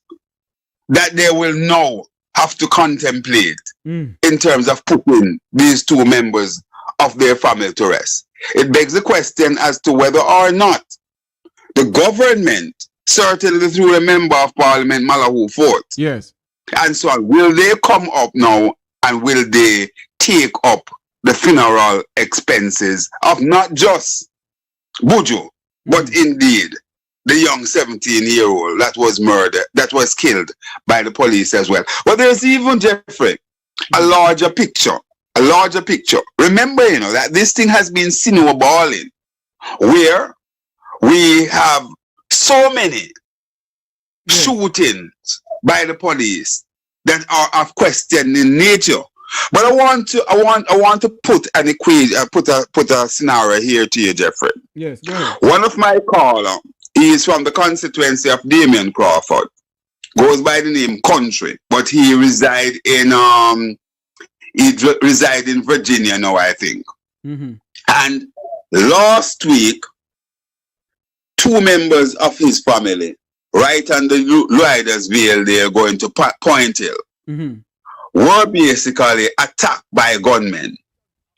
Speaker 9: that they will now have to contemplate in terms of putting these two members of their family to rest. It begs the question as to whether or not the government, certainly through a member of parliament, Malahoo Forte,
Speaker 2: yes,
Speaker 9: and so on, will they come up now and will they take up the funeral expenses of not just Buju, but indeed the young 17-year-old that was murdered, that was killed by the police as well. But there's even, Jeffrey, a larger picture. Remember, that this thing has been snowballing, where we have so many shootings by the police that are of questioning nature. But I want to put an equation, put a scenario here to you, Jeffrey.
Speaker 2: Yes, go ahead.
Speaker 9: One of my callers, he is from the constituency of Damien Crawford, goes by the name Country, but he reside in Virginia now, I think. And last week, two members of his family, right on the Ridersville, they are going to Point Hill, were basically attacked by gunmen.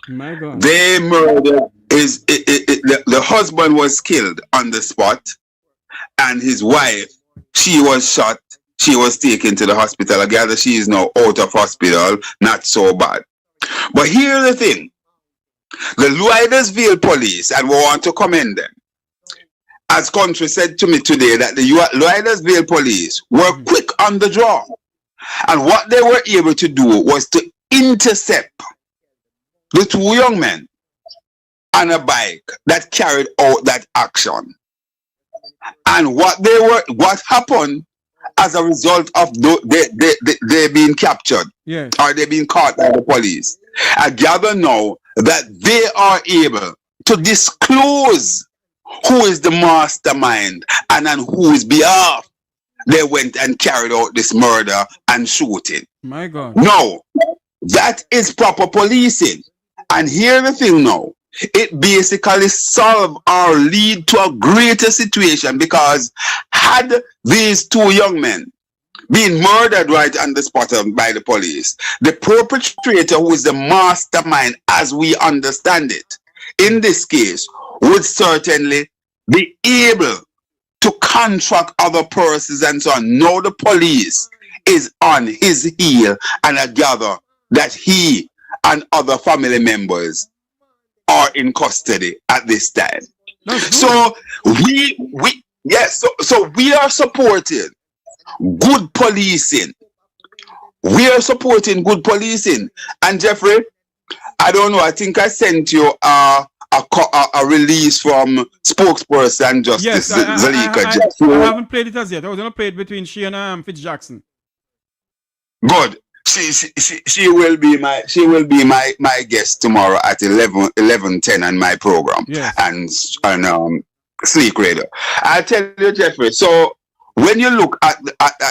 Speaker 2: My God.
Speaker 9: They murdered the husband was killed on the spot, and his wife, she was shot. She was taken to the hospital. I gather she is now out of hospital, not so bad. But here's the thing. The Ridersville police, and we want to commend them, as Country said to me today, that the Ridersville police were quick on the draw. And what they were able to do was to intercept the two young men on a bike that carried out that action. And what happened as a result of they being captured, or they being caught by the police, I gather now that they are able to disclose who is the mastermind and on whose behalf they went and carried out this murder and shooting.
Speaker 2: My God.
Speaker 9: No, that is proper policing. And here's the thing now. It basically solve or lead to a greater situation, because had these two young men been murdered right on the spot by the police, the perpetrator, who is the mastermind as we understand it, in this case, would certainly be able to contract other persons and so on. Now the police is on his heel, and I gather that he and other family members are in custody at this time. So we are supporting good policing. We are supporting good policing. And Jeffrey, I don't know, I think I sent you a release from spokesperson Justice Zalika.
Speaker 2: I haven't played it as yet. I was going to play it between she and Fitz Jackson.
Speaker 9: Good. She will be my guest tomorrow at 11:10 on my program, and on Sleek Radio. I'll tell you, Jeffrey. So when you look at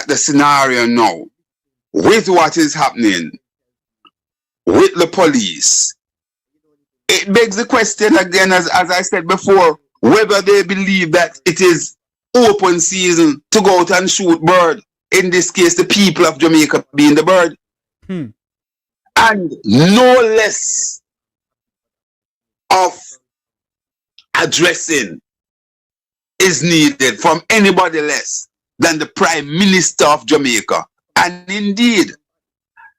Speaker 9: the scenario now, with what is happening with the police, it begs the question again, as I said before, whether they believe that it is open season to go out and shoot bird. In this case, the people of Jamaica being the bird. And no less of addressing is needed from anybody less than the Prime Minister of Jamaica. And indeed,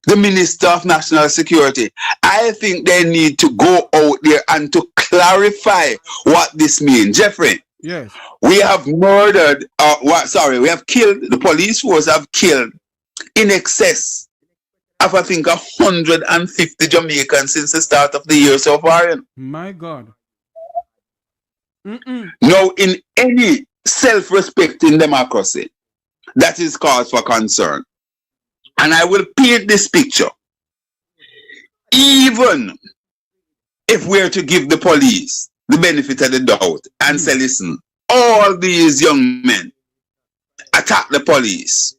Speaker 9: the Minister of National Security. I think they need to go out there and to clarify what this means. Jeffrey,
Speaker 2: yes,
Speaker 9: we have murdered, we have killed, the police force have killed in excess of, I think, 150 Jamaicans since the start of the year so far.
Speaker 2: My God.
Speaker 9: Now, in any self-respecting democracy, that is cause for concern. And I will paint this picture. Even if we're to give the police the benefit of the doubt and say, listen, all these young men attack the police.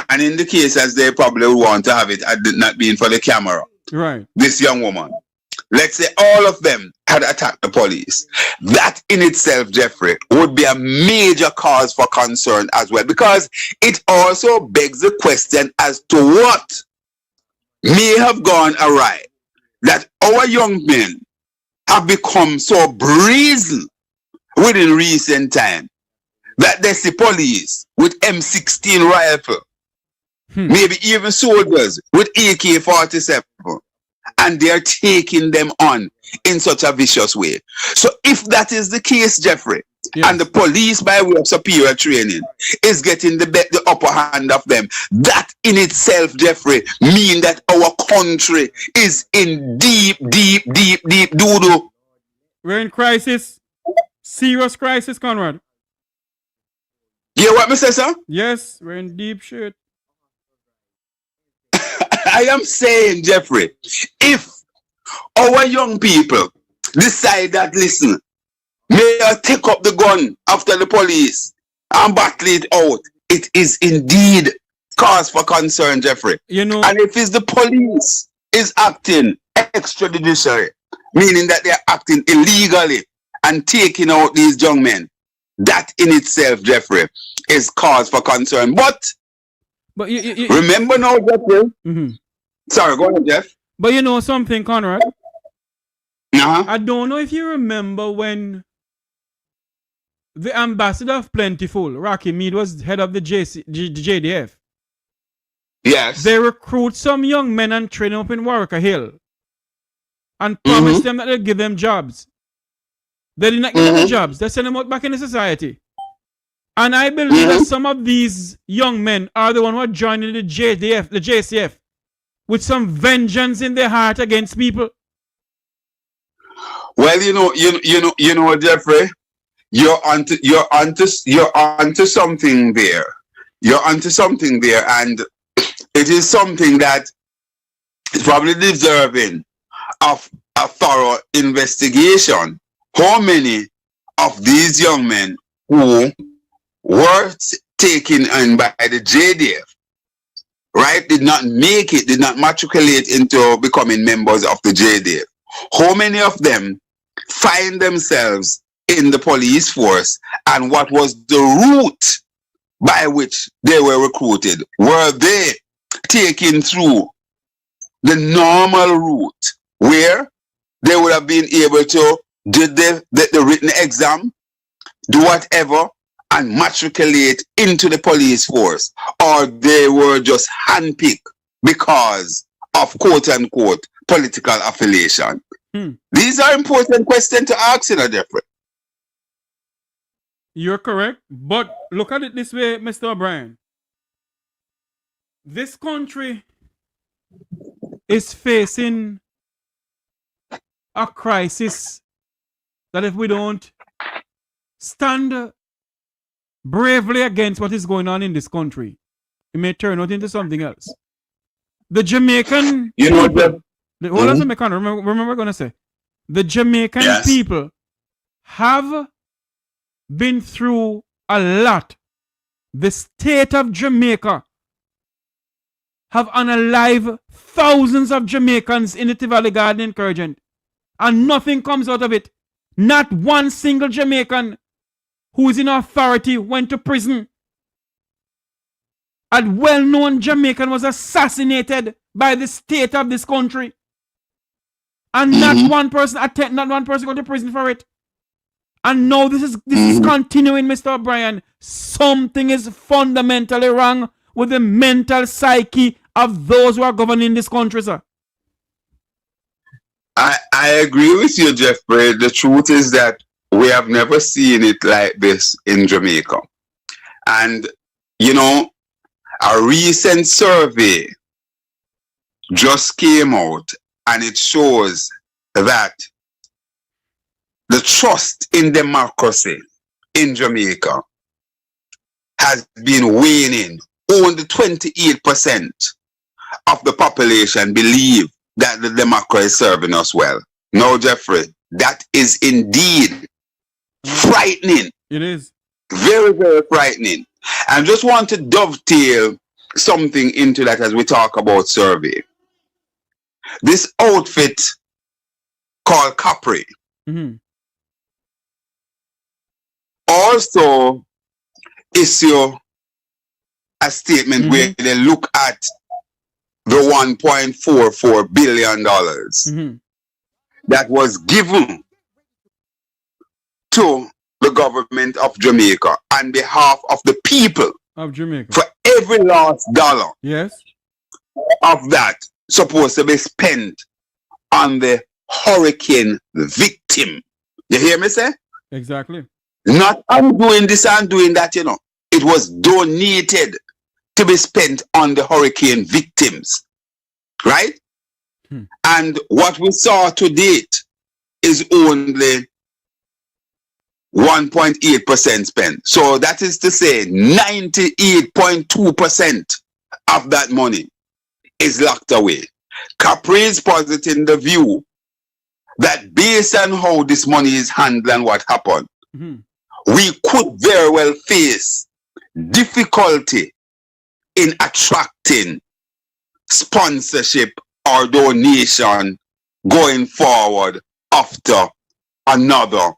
Speaker 9: And in the case as they probably would want to have it, had it not been for the camera,
Speaker 2: right?
Speaker 9: This young woman, let's say all of them had attacked the police. That in itself, Jeffrey, would be a major cause for concern as well, because it also begs the question as to what may have gone awry, that our young men have become so brazen within recent time that they see police with M16 rifle, maybe even soldiers with AK-47, and they're taking them on in such a vicious way. So if that is the case, Jeffrey, yes, and the police, by way of superior training, is getting the upper hand of them, that in itself, Jeffrey, mean that our country is in deep doo-doo.
Speaker 2: We're in crisis. Serious crisis, Conrad.
Speaker 9: Yeah, what me say, sir?
Speaker 2: Yes, we're in deep shit.
Speaker 9: I am saying, Jeffrey, if our young people decide that, listen, may I take up the gun after the police and battle it out, it is indeed cause for concern, Jeffrey.
Speaker 2: You know,
Speaker 9: and if it's the police is acting extrajudicially, meaning that they're acting illegally and taking out these young men, that in itself, Jeffrey, is cause for concern. But
Speaker 2: you
Speaker 9: remember now, Jeffrey. Sorry, go ahead, Jeff.
Speaker 2: But you know something, Conrad?
Speaker 9: Uh-huh.
Speaker 2: I don't know if you remember when the ambassador of Plentiful, Rocky Mead, was head of the JDF.
Speaker 9: Yes.
Speaker 2: They recruit some young men and train them up in Warwick Hill and promise them that they'll give them jobs. They did not give them the jobs. They send them out back in the society. And I believe that some of these young men are the ones who are joining the JCF, with some vengeance in their heart against people.
Speaker 9: Well, you know, Jeffrey, you're onto something there. You're onto something there, and it is something that is probably deserving of a thorough investigation. How many of these young men who were taken in by the JDF, right, did not make it, did not matriculate into becoming members of the JDF? How many of them find themselves in the police force, and what was the route by which they were recruited? Were they taken through the normal route where they would have been able to do the written exam, do whatever, and matriculate into the police force, or they were just handpicked because of quote-unquote political affiliation? These are important questions to ask, Jeffrey.
Speaker 2: You're correct, but look at it this way, Mr. O'Brien. This country is facing a crisis that if we don't stand bravely against what is going on in this country, it may turn out into something else. The Jamaican people, hold on, remember I'm going to say, the Jamaican people have been through a lot. The state of Jamaica have unalived thousands of Jamaicans in the Tivoli Garden incursion, and nothing comes out of it. Not one single Jamaican who is in authority went to prison. A well-known Jamaican was assassinated by the state of this country. And not one person not one person go to prison for it. And now this is continuing, Mr. O'Brien. Something is fundamentally wrong with the mental psyche of those who are governing this country, sir.
Speaker 9: I agree with you, Jeffrey. The truth is that we have never seen it like this in Jamaica. And, you know, a recent survey just came out and it shows that the trust in democracy in Jamaica has been waning. Only 28% of the population believe that the democracy is serving us well. No, Jeffrey, that is indeed frightening.
Speaker 2: It is.
Speaker 9: Very, very frightening. I just want to dovetail something into that as we talk about survey. This outfit called Capri also issue a statement where they look at the $1.44 billion that was given to the government of Jamaica on behalf of the people
Speaker 2: of Jamaica.
Speaker 9: For every last dollar of that supposed to be spent on the hurricane victim. You hear me say?
Speaker 2: Exactly.
Speaker 9: Not I'm doing this and doing that, you know. It was donated to be spent on the hurricane victims. Right? And what we saw to date is only 1.8% spent. So that is to say 98.2% of that money is locked away. Capri is positing the view that based on how this money is handled and what happened, we could very well face difficulty in attracting sponsorship or donation going forward after another,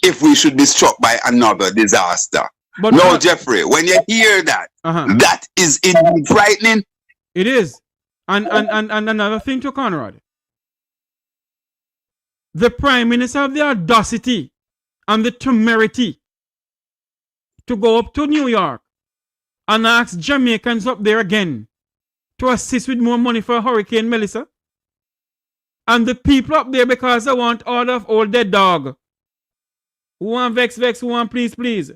Speaker 9: if we should be struck by another disaster. But no, Jeffrey, when you hear that, that is indeed frightening.
Speaker 2: It is. And another thing to Conrad. The Prime Minister have the audacity and the temerity to go up to New York and ask Jamaicans up there again to assist with more money for Hurricane Melissa. And the people up there, because they want all of old dead dog. Who want vex, who want please.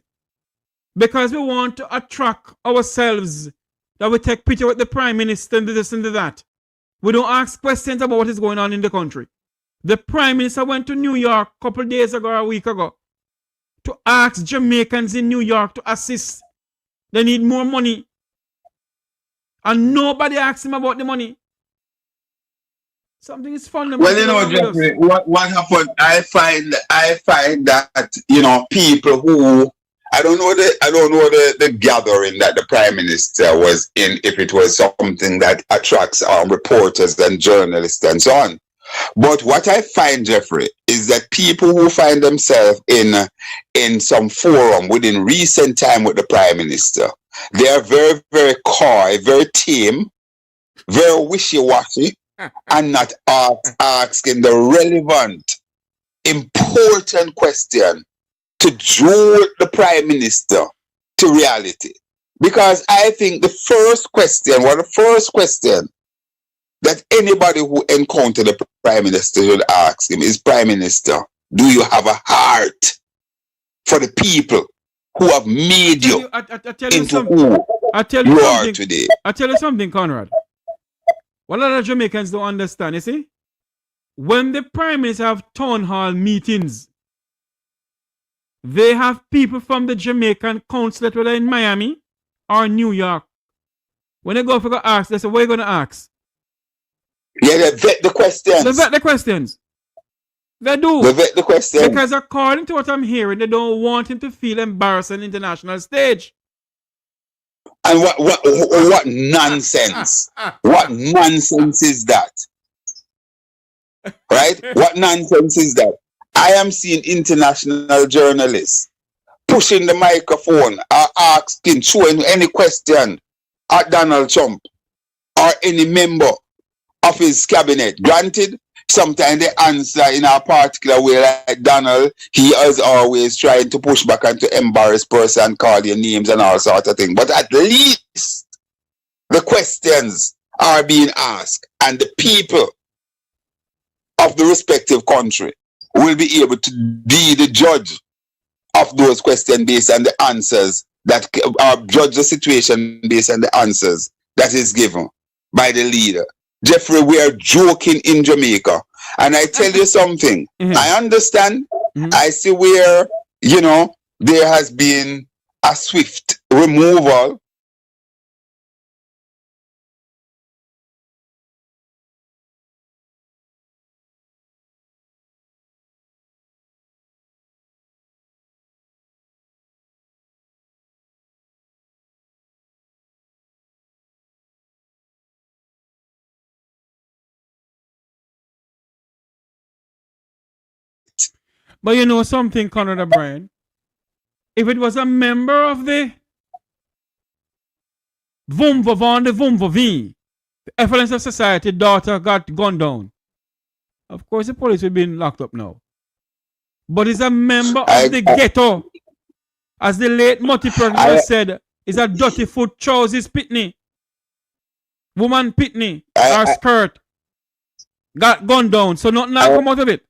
Speaker 2: Because we want to attract ourselves that we take picture with the Prime Minister and this and that. We don't ask questions about what is going on in the country. The Prime Minister went to New York a couple days ago or a week ago to ask Jamaicans in New York to assist. They need more money. And nobody asked him about the money. Something is fundamental.
Speaker 9: Well, you know, Jeffrey, what happened? I find that, you know, people who I don't know the gathering that the Prime Minister was in, if it was something that attracts reporters and journalists and so on. But what I find, Jeffrey, is that people who find themselves in some forum within recent time with the Prime Minister, they are very, very coy, very tame, very wishy-washy, and not asking the relevant, important question to draw the Prime Minister to reality. Because I think the first question that anybody who encountered the Prime Minister should ask him is, Prime Minister, do you have a heart for the people who have made you into who you are today?
Speaker 2: I tell you something, Conrad. What a lot of Jamaicans don't understand, you see? When the Prime Minister have town hall meetings, they have people from the Jamaican consulate, whether in Miami or New York. When they go for the ask, they say, what are you going to ask?
Speaker 9: Yeah, they vet the questions.
Speaker 2: They vet the questions. They do.
Speaker 9: They vet the questions.
Speaker 2: Because according to what I'm hearing, they don't want him to feel embarrassed on the international stage.
Speaker 9: And what nonsense? What nonsense is that? Right? What nonsense is that? I am seeing international journalists pushing the microphone or asking, showing any question at Donald Trump or any member of his cabinet. Granted, sometimes they answer in a particular way, like Donald, he is always trying to push back and to embarrass person, call your names and all sorts of things. But at least the questions are being asked, and the people of the respective country will be able to be the judge of those questions based on the answers that judge the situation based on the answers that is given by the leader. Jeffrey, we are joking in Jamaica. And I tell you something, I understand. I see where, you know, there has been a swift removal .
Speaker 2: But you know something, Conrad O'Brien? If it was a member of the the Excellence of Society daughter got gunned down, of course the police would be locked up now. But it's a member of the ghetto. As the late Mutty President said, is a dirty foot trousers pitney. Woman pitney, or skirt. Got gunned down, so nothing come out of it.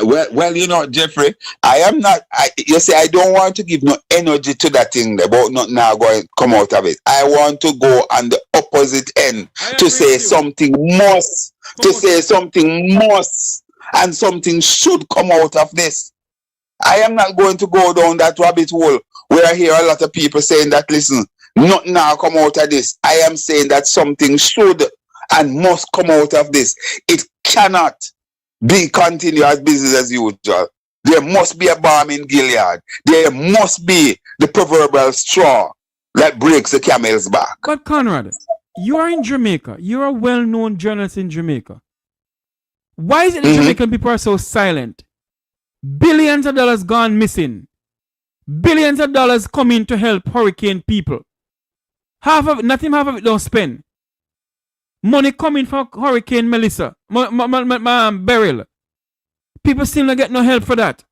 Speaker 9: Well, you know, Jeffrey, I am not. You see, I don't want to give no energy to that thing about not now going come out of it. I want to go on the opposite end to say something must, and something should come out of this. I am not going to go down that rabbit hole where I hear a lot of people saying that, listen, not now come out of this. I am saying that something should and must come out of this. It cannot be continue as business as usual. There must be a balm in Gilead. There must be the proverbial straw that breaks the camel's back.
Speaker 2: But Conrad, you are in Jamaica. You're a well-known journalist in Jamaica. Why is it the Jamaican people are so silent? Billions of dollars gone missing. Billions of dollars coming to help hurricane people. Half of it don't spend. Money coming for Hurricane Melissa, Beryl. People still not get no help for that.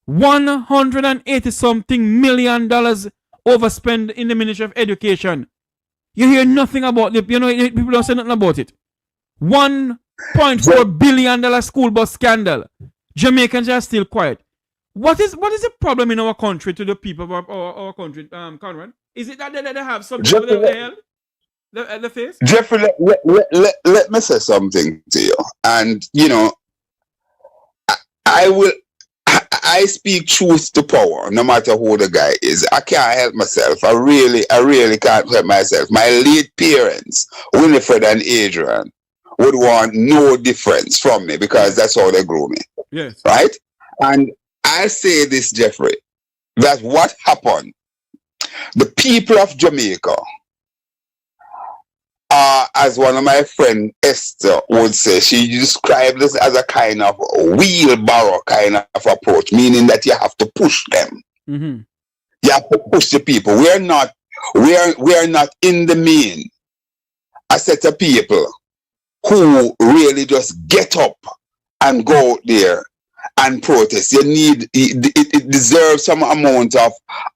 Speaker 2: $180-something million overspent in the Ministry of Education. You hear nothing about it. You know, people don't say nothing about it. $1.4 billion school bus scandal. Jamaicans are still quiet. What is the problem in our country to the people of our country, Conrad? Is it that they have something over there? The face?
Speaker 9: Jeffrey, let me say something to you. And, you know, I speak truth to power, no matter who the guy is. I can't help myself. I really can't help myself. My late parents, Winifred and Adrian, would want no difference from me because that's how they grew me.
Speaker 2: Yes.
Speaker 9: Right? And I say this, Jeffrey, that what happened, the people of Jamaica, as one of my friends, Esther, would say, she described this as a kind of wheelbarrow kind of approach, meaning that you have to push them. You have to push the people. We are not in the main a set of people who really just get up and go out there and protest. It deserves some amount of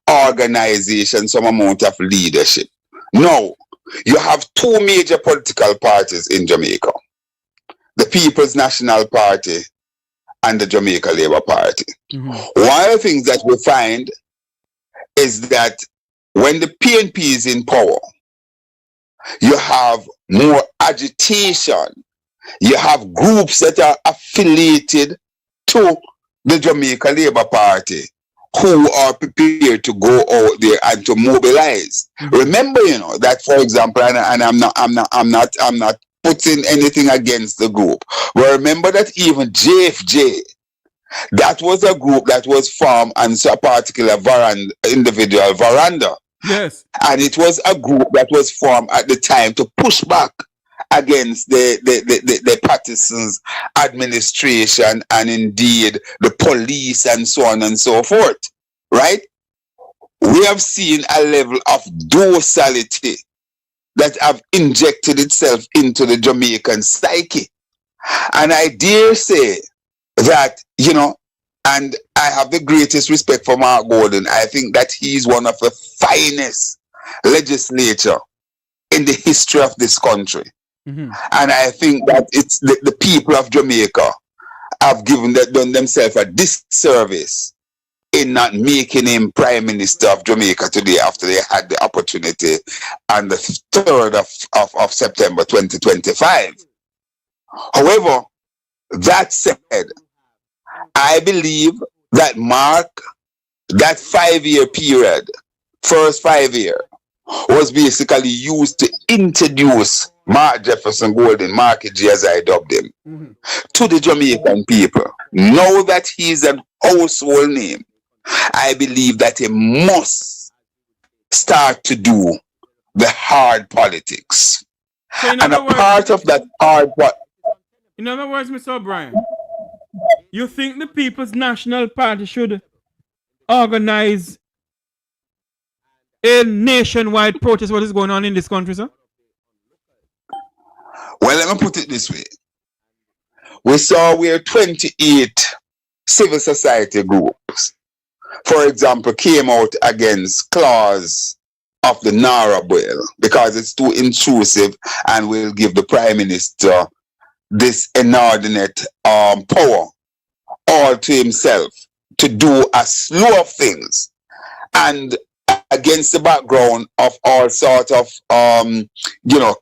Speaker 9: organization, some amount of leadership. No. You have two major political parties in Jamaica, the People's National Party and the Jamaica Labour Party. One of the things that we find is that when the PNP is in power, you have more agitation. You have groups that are affiliated to the Jamaica Labour Party who are prepared to go out there and to mobilize. Remember, you know, that, for example, and I'm not putting anything against the group, but remember that even JFJ, that was a group that was formed on a particular individual veranda.
Speaker 2: Yes.
Speaker 9: And it was a group that was formed at the time to push back against the Partisan's administration and indeed the police and so on and so forth, right? We have seen a level of docility that have injected itself into the Jamaican psyche. And I dare say that, you know, and I have the greatest respect for Mark Gordon. I think that he's one of the finest legislature in the history of this country. And I think that it's the people of Jamaica have done themselves a disservice in not making him Prime Minister of Jamaica today after they had the opportunity on the 3rd of September 2025. However, that said, I believe that Mark, that 5-year period, first 5 year, was basically used to introduce Mark Jefferson Golden, Marky G as I dubbed him, to the Jamaican people. Now that he's a household name, I believe that he must start to do the hard politics.
Speaker 2: So
Speaker 9: and a part of that hard
Speaker 2: in other words, Mr. O'Brien, you think the People's National Party should organize a nationwide protest? What is going on in this country, sir?
Speaker 9: Well, let me put it this way. We saw where 28 civil society groups, for example, came out against clause of the Nara bill because it's too intrusive and will give the Prime Minister this inordinate power all to himself to do a slew of things, and against the background of all sort of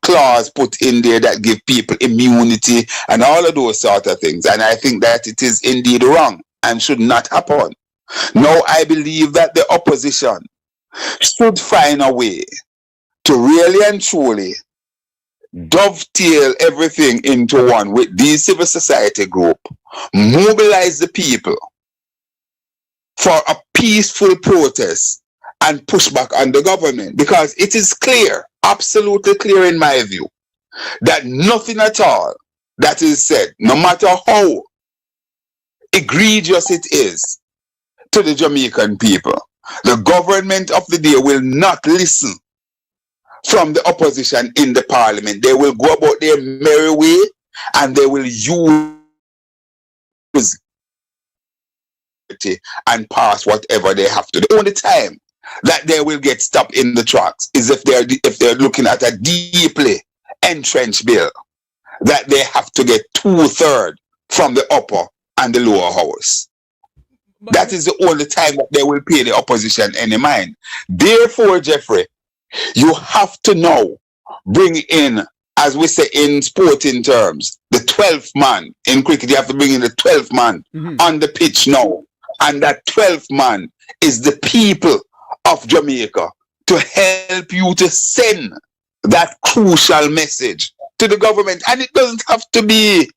Speaker 9: clause put in there that give people immunity and all of those sort of things. And I think that it is indeed wrong and should not happen. Now I believe that the opposition should find a way to really and truly dovetail everything into one with these civil society group, mobilize the people for a peaceful protest and push back on the government, because it is clear, absolutely clear in my view, that nothing at all that is said, no matter how egregious it is to the Jamaican people, the government of the day will not listen from the opposition in the parliament. They will go about their merry way and they will use it and pass whatever they have to. The only time that they will get stopped in the tracks is if they're looking at a deeply entrenched bill that they have to get 2/3 from the upper and the lower house. That is the only time that they will pay the opposition any mind. Therefore, Jeffrey, you have to now bring in, as we say in sporting terms, the 12th man. In cricket, you have to bring in the 12th man on the pitch now. And that 12th man is the people of Jamaica to help you to send that crucial message to the government. And it doesn't have to be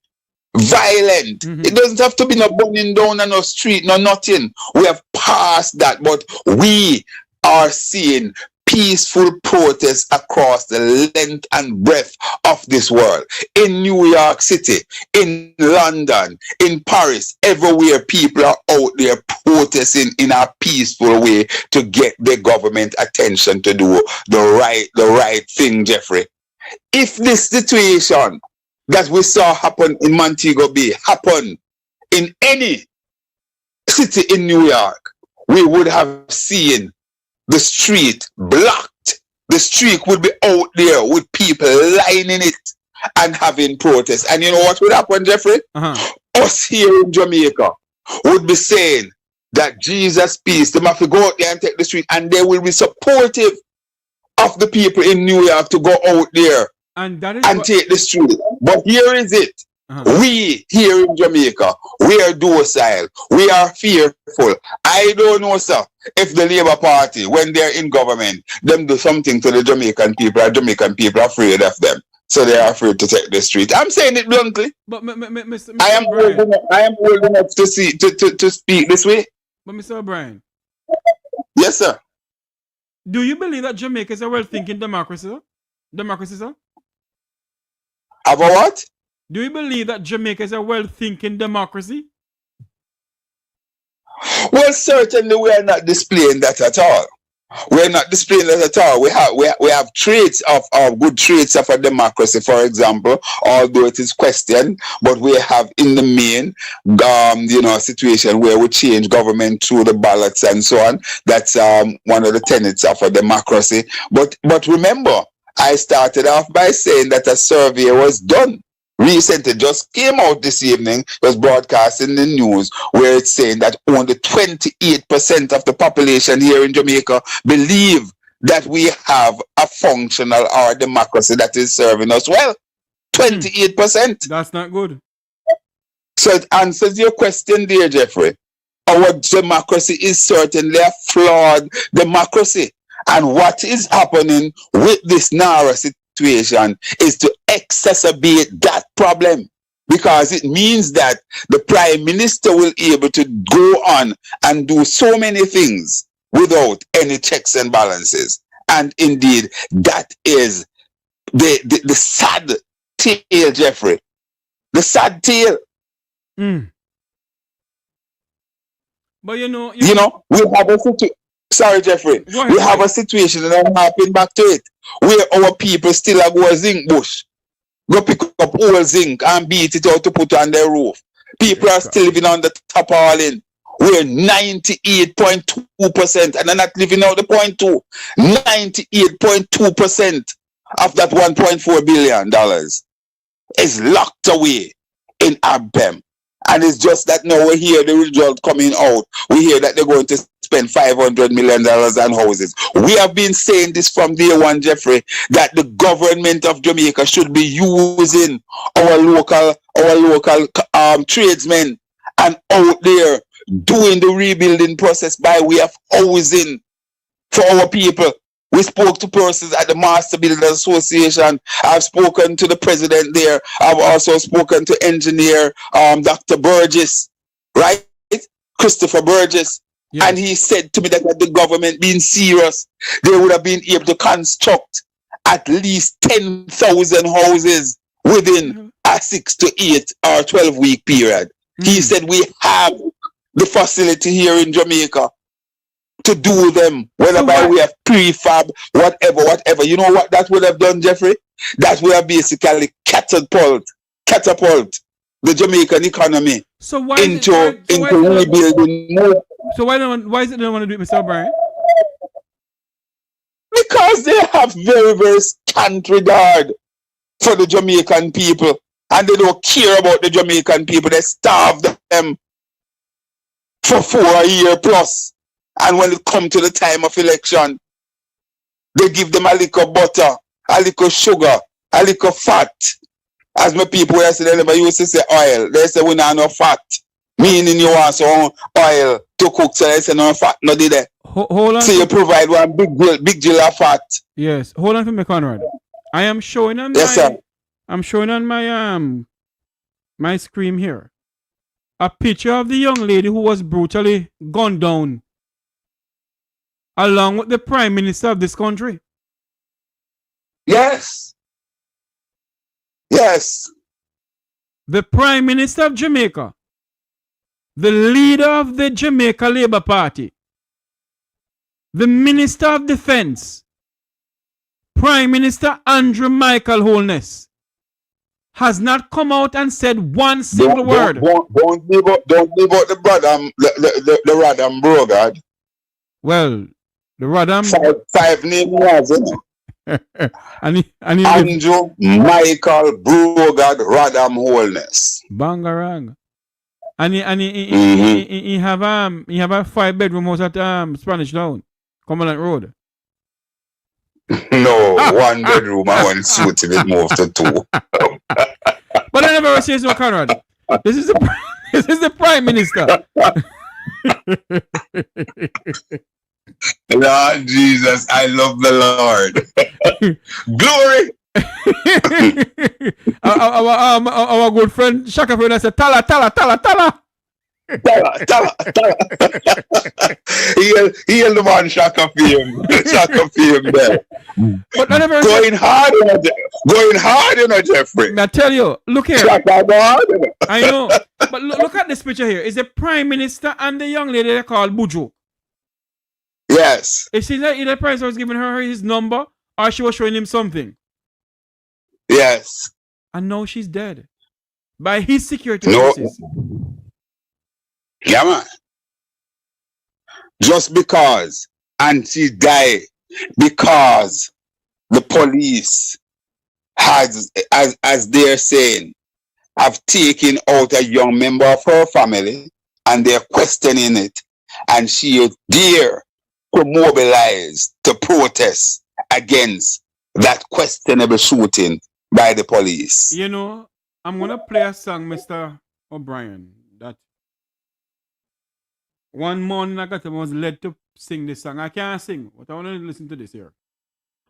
Speaker 9: violent. It doesn't have to be no burning down on no street, no nothing. We have passed that, but we are seeing peaceful protests across the length and breadth of this world. In New York City, in London, in Paris, everywhere people are out there protesting in a peaceful way to get the government attention to do the right thing, Jeffrey. If this situation that we saw happen in Montego Bay happen in any city in New York, we would have seen the street blocked. The street would be out there with people lining it and having protests. And you know what would happen, Jeffrey? Us here in Jamaica would be saying that Jesus peace, they have to go out there and take the street, and they will be supportive of the people in New York to go out there and take the street. But here is it. We here in Jamaica, we are docile, we are fearful. I don't know, sir, if the Labour Party, when they're in government, them do something to the Jamaican people, and Jamaican people are afraid of them. So they are afraid to take the street. I'm saying it bluntly. But
Speaker 2: Mr.
Speaker 9: I am old enough to speak this way.
Speaker 2: But Mr. O'Brien.
Speaker 9: Yes, sir.
Speaker 2: Do you believe that Jamaica is a well-thinking democracy, sir?
Speaker 9: Have a what?
Speaker 2: Do you believe that Jamaica is a well-thinking democracy?
Speaker 9: Well, certainly we are not displaying that at all. We're not displaying that at all. We have traits of good traits of a democracy, for example, although it is questioned, but we have in the main, a situation where we change government through the ballots and so on. That's one of the tenets of a democracy. But remember, I started off by saying that a survey was done. Recently, just came out this evening, was broadcast in the news, where it's saying that only 28% of the population here in Jamaica believe that we have a functional or democracy that is serving us well. 28%.
Speaker 2: That's not good.
Speaker 9: So it answers your question, dear Jeffrey. Our democracy is certainly a flawed democracy. And what is happening with this narrow situation is to exacerbate that problem, because it means that the Prime Minister will be able to go on and do so many things without any checks and balances. And indeed, that is the sad tale, Jeffrey. The sad tale.
Speaker 2: But you know,
Speaker 9: we have a situation. Sorry, Jeffrey. We have a situation, and I'm hopping back to it, where our people still are go a zinc bush, go pick up old zinc and beat it out to put on their roof. People are still living on the tarpaulin. We're 98.2%, and they're not living out the 0.2. 98.2% of that $1.4 billion is locked away in ABPEM. And it's just that now we hear the result coming out. We hear that they're going to spend $500 million on houses. We have been saying this from day one, Jeffrey, that the government of Jamaica should be using our local tradesmen and out there doing the rebuilding process by way of housing for our people. We spoke to persons at the Master Builders Association. I've spoken to the president there. I've also spoken to engineer Dr. Burgess, right? Christopher Burgess. Yes. And he said to me that had the government being serious, they would have been able to construct at least 10,000 houses within a 6 to 8 or 12-week period. He said we have the facility here in Jamaica to do them, whether by way of prefab, whatever. You know what that would have done, Jeffrey? That would have basically catapult the Jamaican economy into rebuilding more.
Speaker 2: So why is it they don't want to do it, Mr. O'Brien?
Speaker 9: Because they have very, very scant regard for the Jamaican people, and they don't care about the Jamaican people. They starve them for 4 years plus. And when it comes to the time of election, they give them a little butter, a little sugar, a little fat. As my people yesterday, they used to say oil. They say we don't have no fat. Meaning you want some oil to cook, so they say no fat, no did they?
Speaker 2: Hold on.
Speaker 9: So you provide one big jill of fat.
Speaker 2: Yes. Hold on for me, Conrad. I am showing on I'm showing on my my screen here a picture of the young lady who was brutally gunned down, along with the Prime Minister of this country.
Speaker 9: Yes. Yes.
Speaker 2: The Prime Minister of Jamaica, the leader of the Jamaica Labour Party, the Minister of Defense, Prime Minister Andrew Michael Holness, has not come out and said one single word.
Speaker 9: Don't leave out the Radam, the Radam Brogard.
Speaker 2: Well, the Radam.
Speaker 9: Five names was it? Andrew Michael Brogard Radam Holness.
Speaker 2: Bangarang. And he have a 5-bedroom house at Spanish Town, Cumberland Road.
Speaker 9: No, 1 bedroom and 1 suite if it moved to 2.
Speaker 2: But I never say so, Conrad. This is the Prime Minister.
Speaker 9: Lord Jesus, I love the Lord. Glory.
Speaker 2: our good friend Shaka friend said Tala.
Speaker 9: Heal the man Shaka fame there.
Speaker 2: But I never
Speaker 9: going hard, Jeffrey.
Speaker 2: I tell you, look here.
Speaker 9: Shaka God.
Speaker 2: I know, but look at this picture here. It's the Prime Minister and the young lady they call Buju.
Speaker 9: Yes.
Speaker 2: It seems like either person was giving her his number or she was showing him something.
Speaker 9: Yes.
Speaker 2: And now she's dead. By his security
Speaker 9: No.
Speaker 2: forces.
Speaker 9: Yeah, man. Just because. And she died because the police has, as they're saying, have taken out a young member of her family and they're questioning it. And she dare to mobilize to protest against that questionable shooting by the police.
Speaker 2: You know, I'm going to play a song, Mr. O'Brien, that one morning I was led to sing this song. I can't sing, but I want to listen to this here.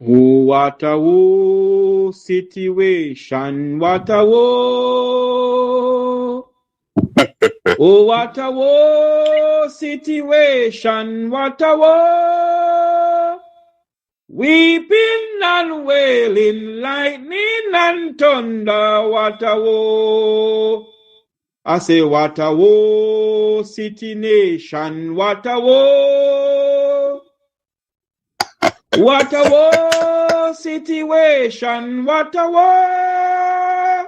Speaker 2: Oh, what a woe situation, what a woe. Oh, what a woe situation, what a woe. Weeping and wailing, lightning and thunder, what a woe. I say, what a woe, city nation, what a woe. What a woe, situation, what a woe.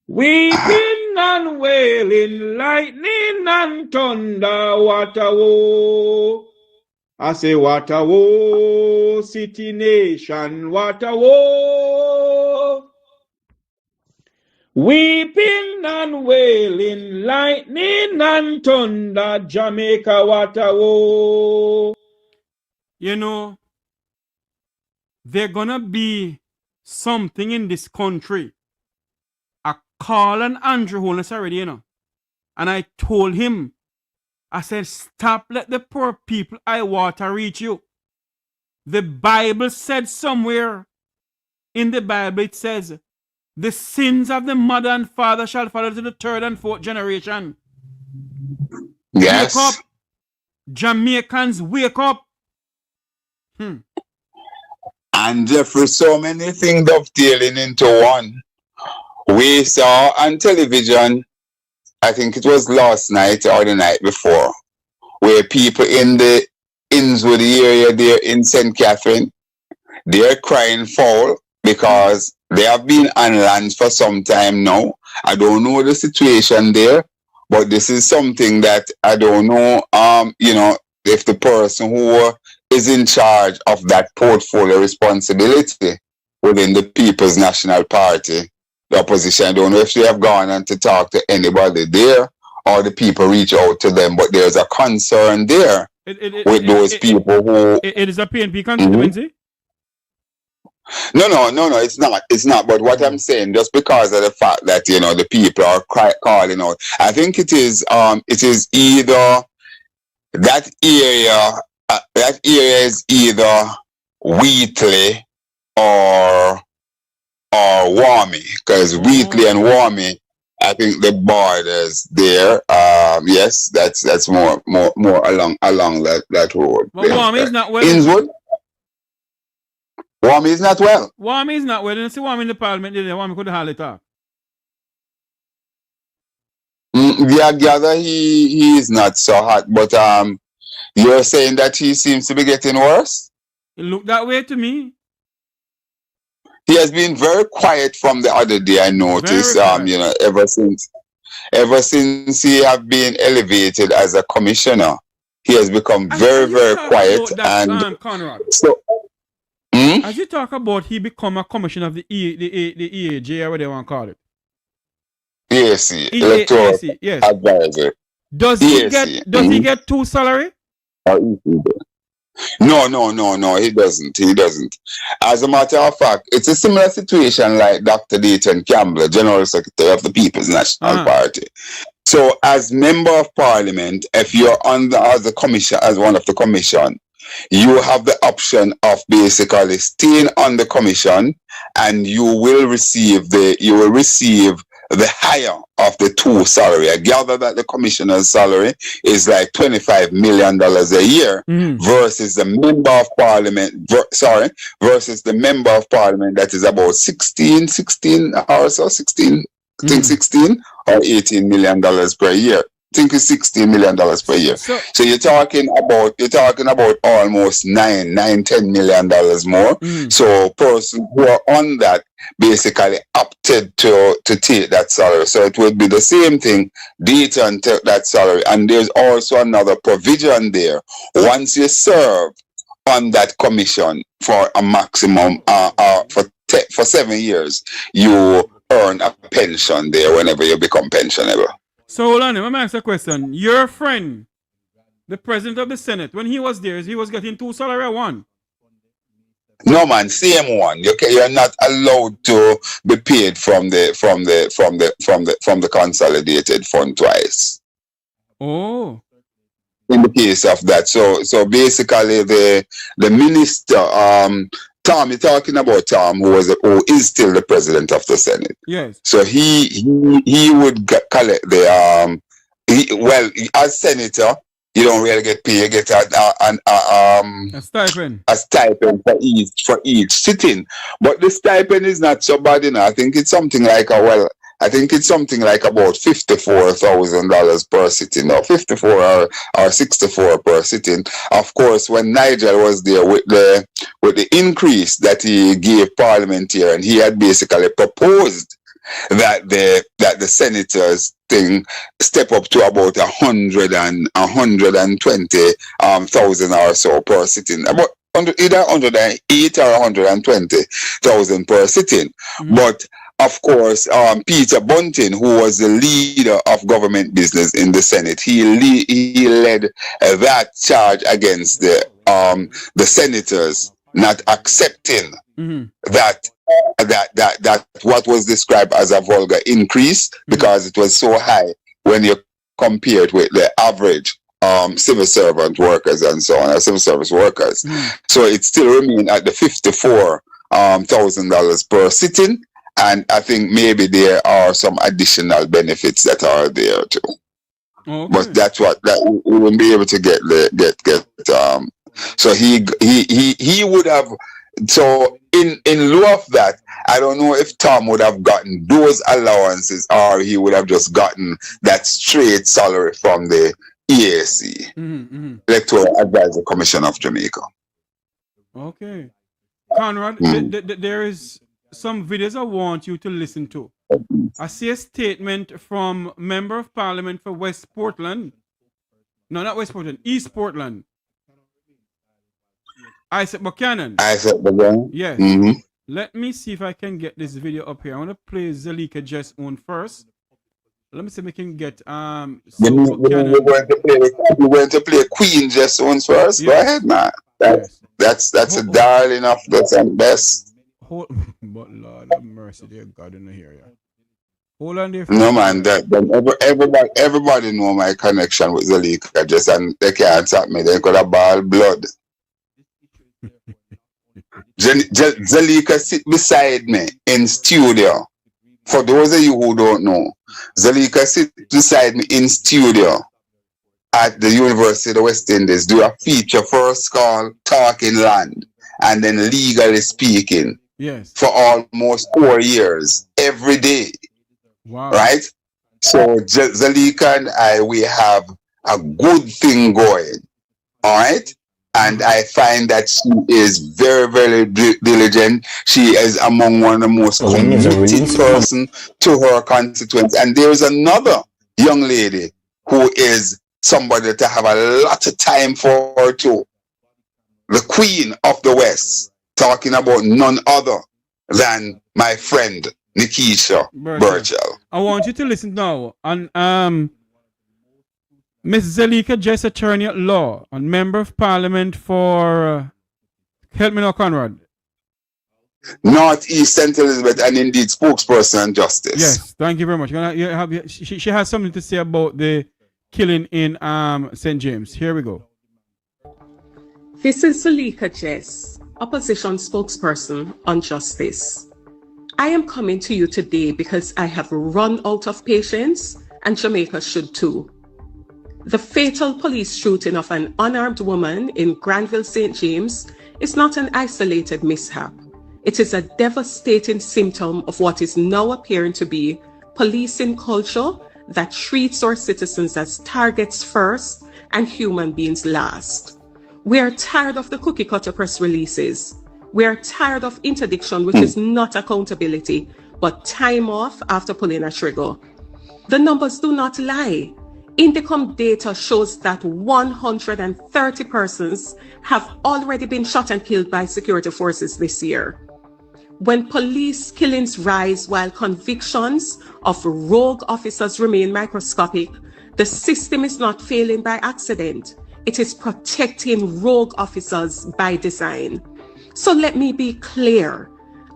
Speaker 2: Weeping and wailing, lightning and thunder, what a woe. I say, what a woe, city nation, what a woe. Weeping and wailing, lightning and thunder, Jamaica, what a woe. You know, there's gonna be something in this country. I called on Andrew Holness already, you know. And I told him, I said, stop, let the poor people I water reach you. The Bible said somewhere, in the Bible it says, the sins of the mother and father shall follow to the third and fourth generation.
Speaker 9: Yes.
Speaker 2: Wake up. Jamaicans, wake up.
Speaker 9: And Jeffrey, so many things dovetailing into one. We saw on television, I think it was last night or the night before, where people in the Innswood area there in St. Catherine, they're crying foul because they have been on land for some time now. I don't know the situation there, but this is something that I don't know, you know, if the person who is in charge of that portfolio responsibility within the People's National Party, the opposition, I don't know if they have gone on to talk to anybody there or the people reach out to them, but there's a concern there with those people who...
Speaker 2: It is a PNP constituency?
Speaker 9: No, it's not. It's not. But what I'm saying, just because of the fact that, you know, the people are calling out, I think it is either that area is either Wheatley or Warmy, because Wheatley and Warmy, I think the borders there. Yes, that's more along that road.
Speaker 2: But Warmy is not well.
Speaker 9: Innswood. Warmy is not well.
Speaker 2: Warmy is not well. You see Warmy in the parliament, Warmy could hardly talk.
Speaker 9: Yeah, I gather he is not so hot, but you're saying that he seems to be getting worse?
Speaker 2: It looked that way to me.
Speaker 9: He has been very quiet from the other day, I noticed, you know, ever since he have been elevated as a commissioner. He has become very quiet. And
Speaker 2: Conrad.
Speaker 9: so
Speaker 2: as you talk about he become a commissioner of the EAJ or whatever they want to call it.
Speaker 9: EAC, Electoral
Speaker 2: yes.
Speaker 9: Advisor.
Speaker 2: Does
Speaker 9: EAC.
Speaker 2: he get 2 salary?
Speaker 9: No, he doesn't. As a matter of fact, it's a similar situation like Dr. Dayton Campbell, General Secretary of the People's National Party. So as member of parliament, if you're as a commission, as one of the commission, you have the option of basically staying on the commission, and you will receive the higher of the 2 salary. I gather that the commissioner's salary is like $25 million a year versus the member of parliament, versus the member of parliament that is about 16 or 16 or $18 million per year. think it's $16 million per year. So you're talking about almost $10 million more. So persons who are on that basically opted to take that salary. So it would be the same thing, data and take that salary. And there's also another provision there. Once you serve on that commission for a maximum for 7 years, you earn a pension there whenever you become pensionable.
Speaker 2: So hold on, let me ask a question. Your friend, the president of the Senate, when he was there, he was getting 2 salaries or 1?
Speaker 9: No man, same one. You're not allowed to be paid from the consolidated fund twice.
Speaker 2: Oh.
Speaker 9: In the case of that, so basically the minister, Tom, you're talking about Tom, who is still the president of the Senate.
Speaker 2: Yes.
Speaker 9: So he would collect the as senator, you don't really get paid. You get a
Speaker 2: stipend.
Speaker 9: A stipend for each sitting, but the stipend is not so bad enough. I think it's something like about $54,000 per sitting, or 54 or 64 per sitting. Of course, when Nigel was there with the increase that he gave Parliament here, and he had basically proposed that the senators thing step up to about 120,000 or so per sitting. About either 108 or 120,000 per sitting, but of course, Peter Bunting, who was the leader of government business in the Senate, he led that charge against the senators not accepting that what was described as a vulgar increase, because it was so high when you compare it with the average civil servant workers and so on, civil service workers. So it still remained at the $54,000 per sitting. And I think maybe there are some additional benefits that are there too. Okay. But that's what we wouldn't be able to get. So he would have. So in lieu of that, I don't know if Tom would have gotten those allowances, or he would have just gotten that straight salary from the EAC, Electoral Advisory Commission of Jamaica.
Speaker 2: Okay, Conrad, there is some videos I want you to listen to. I see a statement from Member of Parliament for West Portland. No, not West Portland, East Portland. Isaac Buchanan. Yes. Let me see if I can get this video up here. I want to play Zalika Jess on first. Let me see if we can get
Speaker 9: we're going to play Queen Jess on first. Yes. Go ahead, man. That's a darling of the best.
Speaker 2: But Lord have mercy, dear God, in the area. Hold on there.
Speaker 9: No man, everybody know my connection with Zalika Jess, and they can't stop me. They could have ball blood. Zalika sit beside me in studio. For those of you who don't know, Zalika sit beside me in studio at the University of the West Indies, do a feature first called Talking Land, and then Legally Speaking.
Speaker 2: Yes.
Speaker 9: For almost 4 years, every day.
Speaker 2: Wow.
Speaker 9: Right? So Zalika and we have a good thing going. All right? And I find that she is very, very diligent. She is among one of the most committed person to her constituents. And there's another young lady who is somebody to have a lot of time for her too. The Queen of the West, talking about none other than my friend Nikisha Burchell.
Speaker 2: I want you to listen now. And Miss Zalika Jess, attorney at law and member of Parliament for help me now, Conrad.
Speaker 9: Northeast St. Elizabeth, and indeed spokesperson on justice.
Speaker 2: Yes, thank you very much. She has something to say about the killing in St. James. Here we go.
Speaker 10: This is Zalika Jess, opposition spokesperson on justice. I am coming to you today because I have run out of patience, and Jamaica should too. The fatal police shooting of an unarmed woman in Granville, St. James is not an isolated mishap. It is a devastating symptom of what is now appearing to be policing culture that treats our citizens as targets first and human beings last. We are tired of the cookie cutter press releases. We are tired of interdiction, which is not accountability, but time off after pulling a trigger. The numbers do not lie. INDECOM data shows that 130 persons have already been shot and killed by security forces this year. When police killings rise while convictions of rogue officers remain microscopic, the system is not failing by accident. It is protecting rogue officers by design. So let me be clear.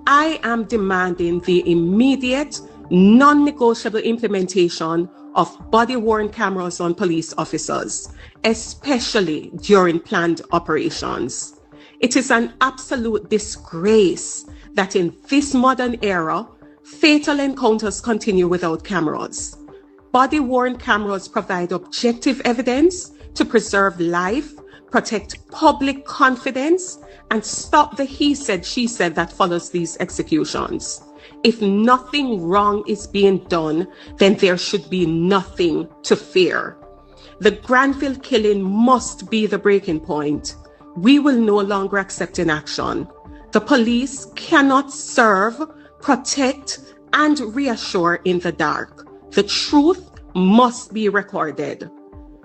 Speaker 10: I am demanding the immediate, non-negotiable implementation of body-worn cameras on police officers, especially during planned operations. It is an absolute disgrace that in this modern era, fatal encounters continue without cameras. Body-worn cameras provide objective evidence to preserve life, protect public confidence, and stop the he said, she said that follows these executions. If nothing wrong is being done, then there should be nothing to fear. The Granville killing must be the breaking point. We will no longer accept inaction. The police cannot serve, protect, and reassure in the dark. The truth must be recorded.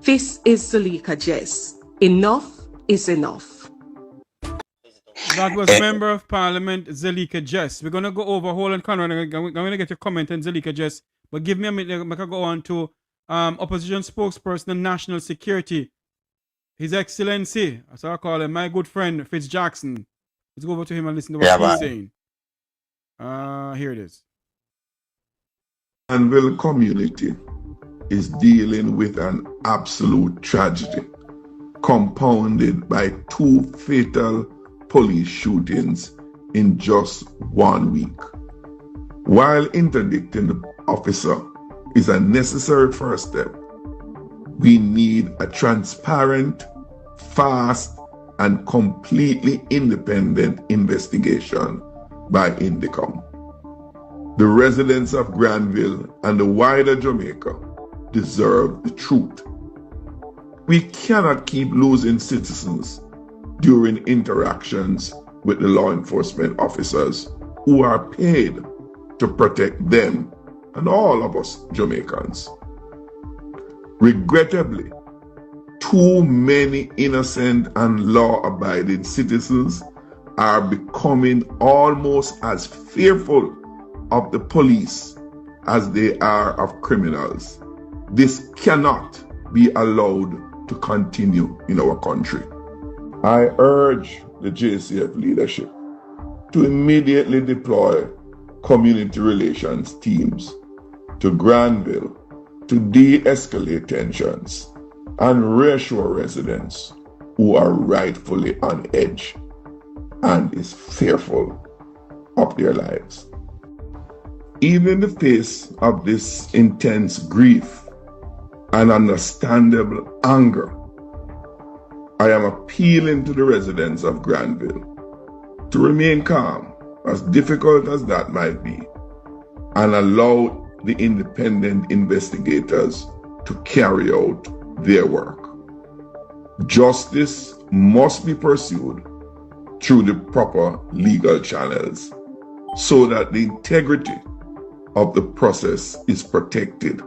Speaker 10: This is Zulika Jess. Enough is enough.
Speaker 2: That was Member of Parliament Zulika Jess. We're going to go over Holland Conrad. I'm going to get your comment on Zulika Jess. But give me a minute. I can go on to opposition spokesperson and national security. His Excellency, as I call him, my good friend Fitz Jackson. Let's go over to him and listen to what he's saying. Here it is.
Speaker 3: Granville community is dealing with an absolute tragedy, compounded by 2 fatal police shootings in just 1 week. While interdicting the officer is a necessary first step, we need a transparent, fast, and completely independent investigation by INDECOM. The residents of Granville and the wider Jamaica deserve the truth. We cannot keep losing citizens during interactions with the law enforcement officers who are paid to protect them and all of us Jamaicans. Regrettably, too many innocent and law-abiding citizens are becoming almost as fearful of the police as they are of criminals. This cannot be allowed to continue in our country. I urge the JCF leadership to immediately deploy community relations teams to Granville to de-escalate tensions and reassure residents who are rightfully on edge and is fearful of their lives. Even in the face of this intense grief and understandable anger, I am appealing to the residents of Granville to remain calm, as difficult as that might be, and allow the independent investigators to carry out their work. Justice must be pursued through the proper legal channels so that the integrity of the process is protected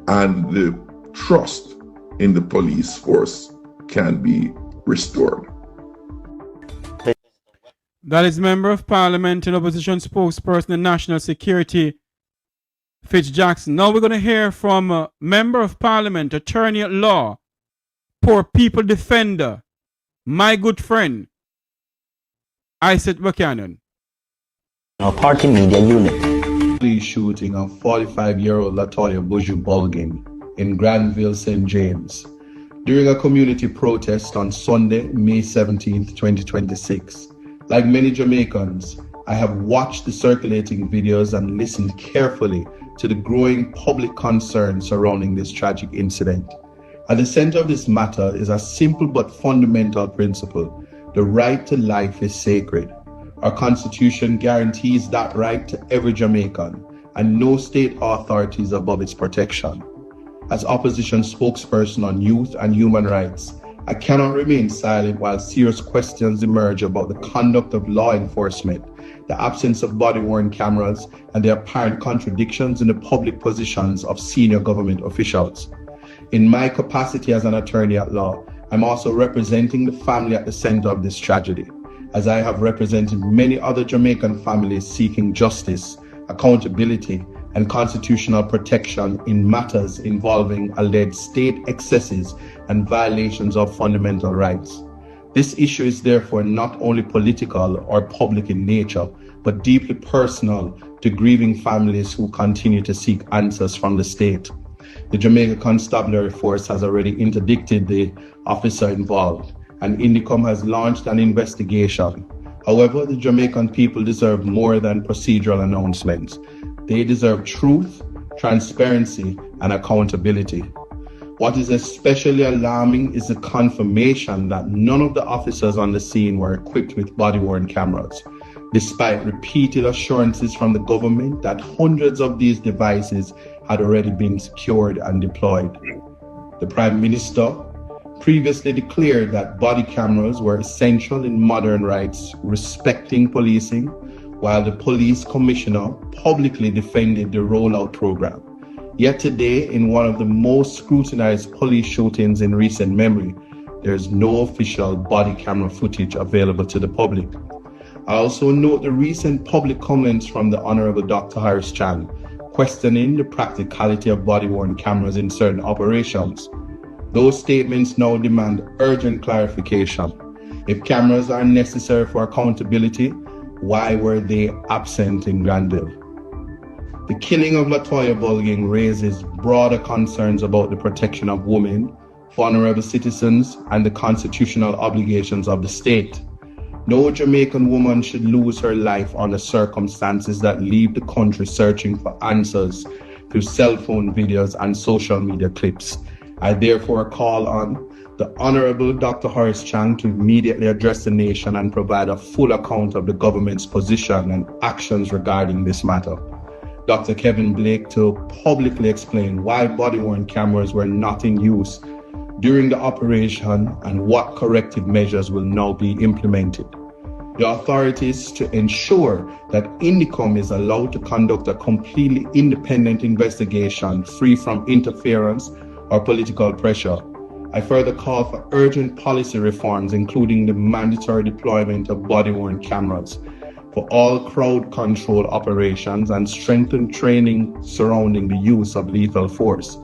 Speaker 3: and the trust in the police force can be restored.
Speaker 2: That is Member of Parliament and Opposition Spokesperson and National Security, Fitz Jackson. Now we're going to hear from Member of Parliament, Attorney at Law, Poor People Defender, my good friend, Isaac Buchanan.
Speaker 11: Our party media unit.
Speaker 12: Police shooting of 45-year-old Latoya Buju Bulgin in Granville, St. James, during a community protest on Sunday, May 17, 2026. Like many Jamaicans, I have watched the circulating videos and listened carefully to the growing public concern surrounding this tragic incident. At the center of this matter is a simple but fundamental principle. The right to life is sacred. Our Constitution guarantees that right to every Jamaican, and no state authority is above its protection. As opposition spokesperson on youth and human rights, I cannot remain silent while serious questions emerge about the conduct of law enforcement, the absence of body-worn cameras, and the apparent contradictions in the public positions of senior government officials. In my capacity as an attorney at law, I'm also representing the family at the center of this tragedy, as I have represented many other Jamaican families seeking justice, accountability, and constitutional protection in matters involving alleged state excesses and violations of fundamental rights. This issue is therefore not only political or public in nature, but deeply personal to grieving families who continue to seek answers from the state. The Jamaica Constabulary Force has already interdicted the officer involved, and INDECOM has launched an investigation. However, the Jamaican people deserve more than procedural announcements. They deserve truth, transparency, and accountability. What is especially alarming is the confirmation that none of the officers on the scene were equipped with body-worn cameras, despite repeated assurances from the government that hundreds of these devices had already been secured and deployed. The Prime Minister previously declared that body cameras were essential in modern rights respecting policing, while the police commissioner publicly defended the rollout program. Yet today, in one of the most scrutinized police shootings in recent memory, there is no official body camera footage available to the public. I also note the recent public comments from the Honorable Dr. Horace Chang, questioning the practicality of body-worn cameras in certain operations. Those statements now demand urgent clarification. If cameras are necessary for accountability, why were they absent in Granville? The killing of Latoya Bulging raises broader concerns about the protection of women, vulnerable citizens, and the constitutional obligations of the state. No Jamaican woman should lose her life under circumstances that leave the country searching for answers through cell phone videos and social media clips. I therefore call on the Honorable Dr. Horace Chang to immediately address the nation and provide a full account of the government's position and actions regarding this matter. Dr. Kevin Blake to publicly explain why body-worn cameras were not in use during the operation and what corrective measures will now be implemented. The authorities to ensure that INDECOM is allowed to conduct a completely independent investigation free from interference or political pressure. I further call for urgent policy reforms, including the mandatory deployment of body-worn cameras for all crowd control operations and strengthened training surrounding the use of lethal force.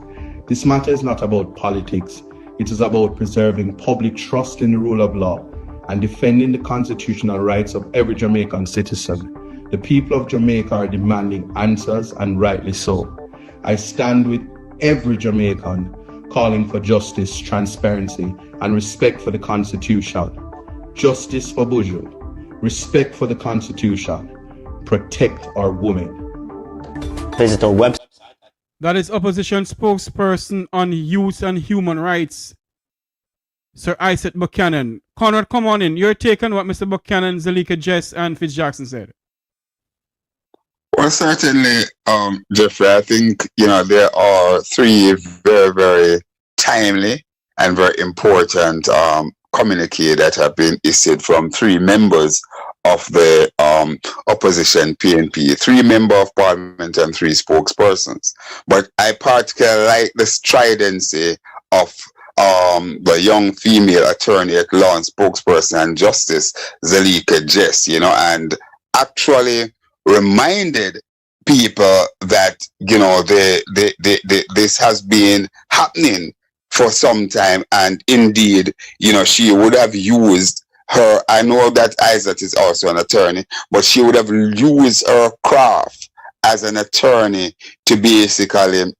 Speaker 12: This matter is not about politics. It is about preserving public trust in the rule of law and defending the constitutional rights of every Jamaican citizen. The people of Jamaica are demanding answers, and rightly so. I stand with every Jamaican calling for justice, transparency, and respect for the Constitution. Justice for Buju, respect for the Constitution, protect our women.
Speaker 11: Visit our website.
Speaker 2: That is opposition spokesperson on youth and human rights, Sir Isaac Buchanan. Conrad, come on in. Your take on what Mr. Buchanan, Zalika Jess, and Fitzjackson said.
Speaker 9: Well, certainly, Jeffrey, I think, there are three very, very timely and very important communiques that have been issued from three members of the opposition PNP, 3 members of parliament and 3 spokespersons. But I particularly like the stridency of the young female attorney at law and spokesperson and justice, Zalika Jess, and actually reminded people that, this has been happening for some time, and indeed, she would have used her, I know that Isaac is also an attorney, but she would have used her craft as an attorney to basically,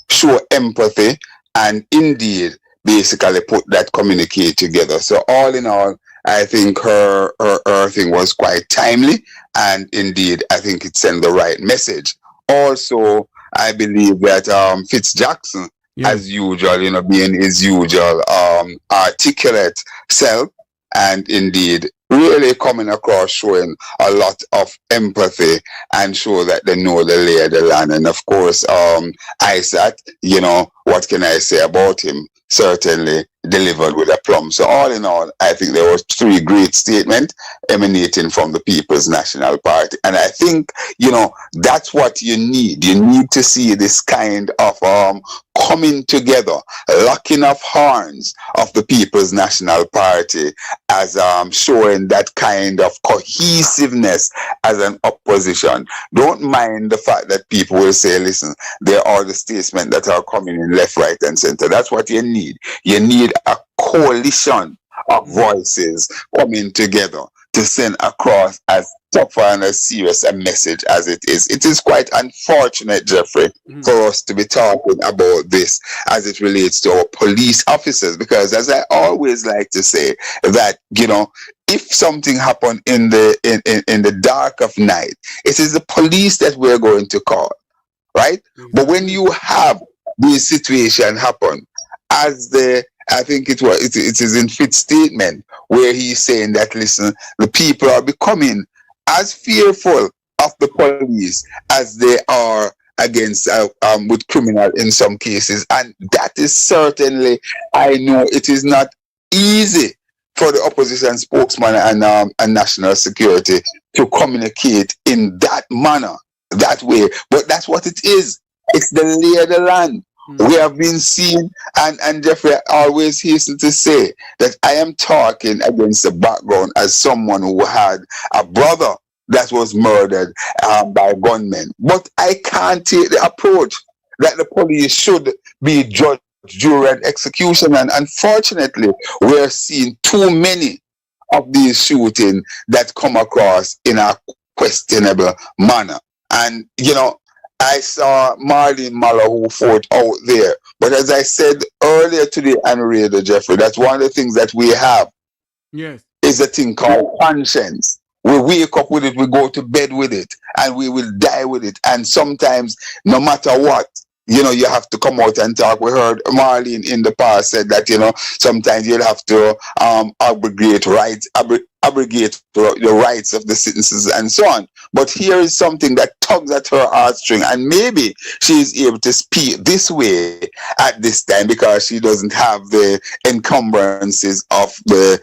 Speaker 9: show empathy and indeed basically put that communique together. So all in all, I think her thing was quite timely, and indeed, I think it sent the right message. Also, I believe that Fitzjackson, as usual, being his usual articulate self, and indeed really coming across showing a lot of empathy and show that they know the lay of the land. And of course, Isaac, you know, what can I say about him? Certainly delivered with aplomb. So all in all, I think there were 3 great statements emanating from the People's National Party. And I think, you know, that's what you need. You need to see this kind of coming together, locking of horns of the People's National Party as showing that kind of cohesiveness as an opposition. Don't mind the fact that people will say, listen, there are the statements that are coming in left, right, and center. That's what you need. You need a coalition of voices coming together to send across as tough and as serious a message as it is. It is quite unfortunate, Jeffrey, for us to be talking about this as it relates to our police officers, because as I always like to say, that, you know, if something happened in the dark of night, it is the police that we're going to call, right? But when you have this situation happen, as I think it is in Fitz's statement where he's saying that, listen, the people are becoming as fearful of the police as they are against with criminal in some cases. And that is certainly, I know it is not easy for the opposition spokesman and national security to communicate in that manner, that way. But that's what it is. It's the lay of the land. We have been seen, and Jeffrey always hasten to say that I am talking against the background as someone who had a brother that was murdered by gunmen. But I can't take the approach that the police should be judged during execution. And unfortunately, we're seeing too many of these shootings that come across in a questionable manner. And, you know, I saw Marlene Malahoo Forte out there. But as I said earlier today on radio, Jeffrey, that's one of the things that we have.
Speaker 2: Yes.
Speaker 9: Is a thing called conscience. We wake up with it, we go to bed with it, and we will die with it. And sometimes, no matter what, you know, you have to come out and talk. We heard Marlene in the past said that, you know, sometimes you'll have to abrogate the rights of the citizens and so on. But here is something that tugs at her heartstring, and maybe she is able to speak this way at this time because she doesn't have the encumbrances of the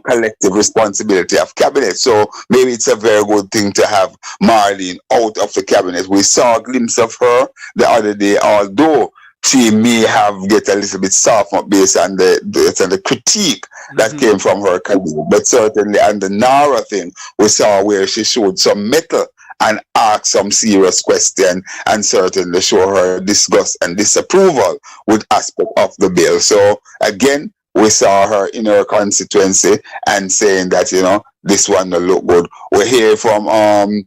Speaker 9: collective responsibility of cabinet. So maybe it's a very good thing to have Marlene out of the cabinet. We saw a glimpse of her the other day, although she may have get a little bit soft based on the critique that came from her colleague. But certainly on the Nara thing, we saw where she showed some mettle and asked some serious question, and certainly show her disgust and disapproval with aspect of the bill. So again, we saw her in her constituency and saying that, you know, this one will look good. We hear from other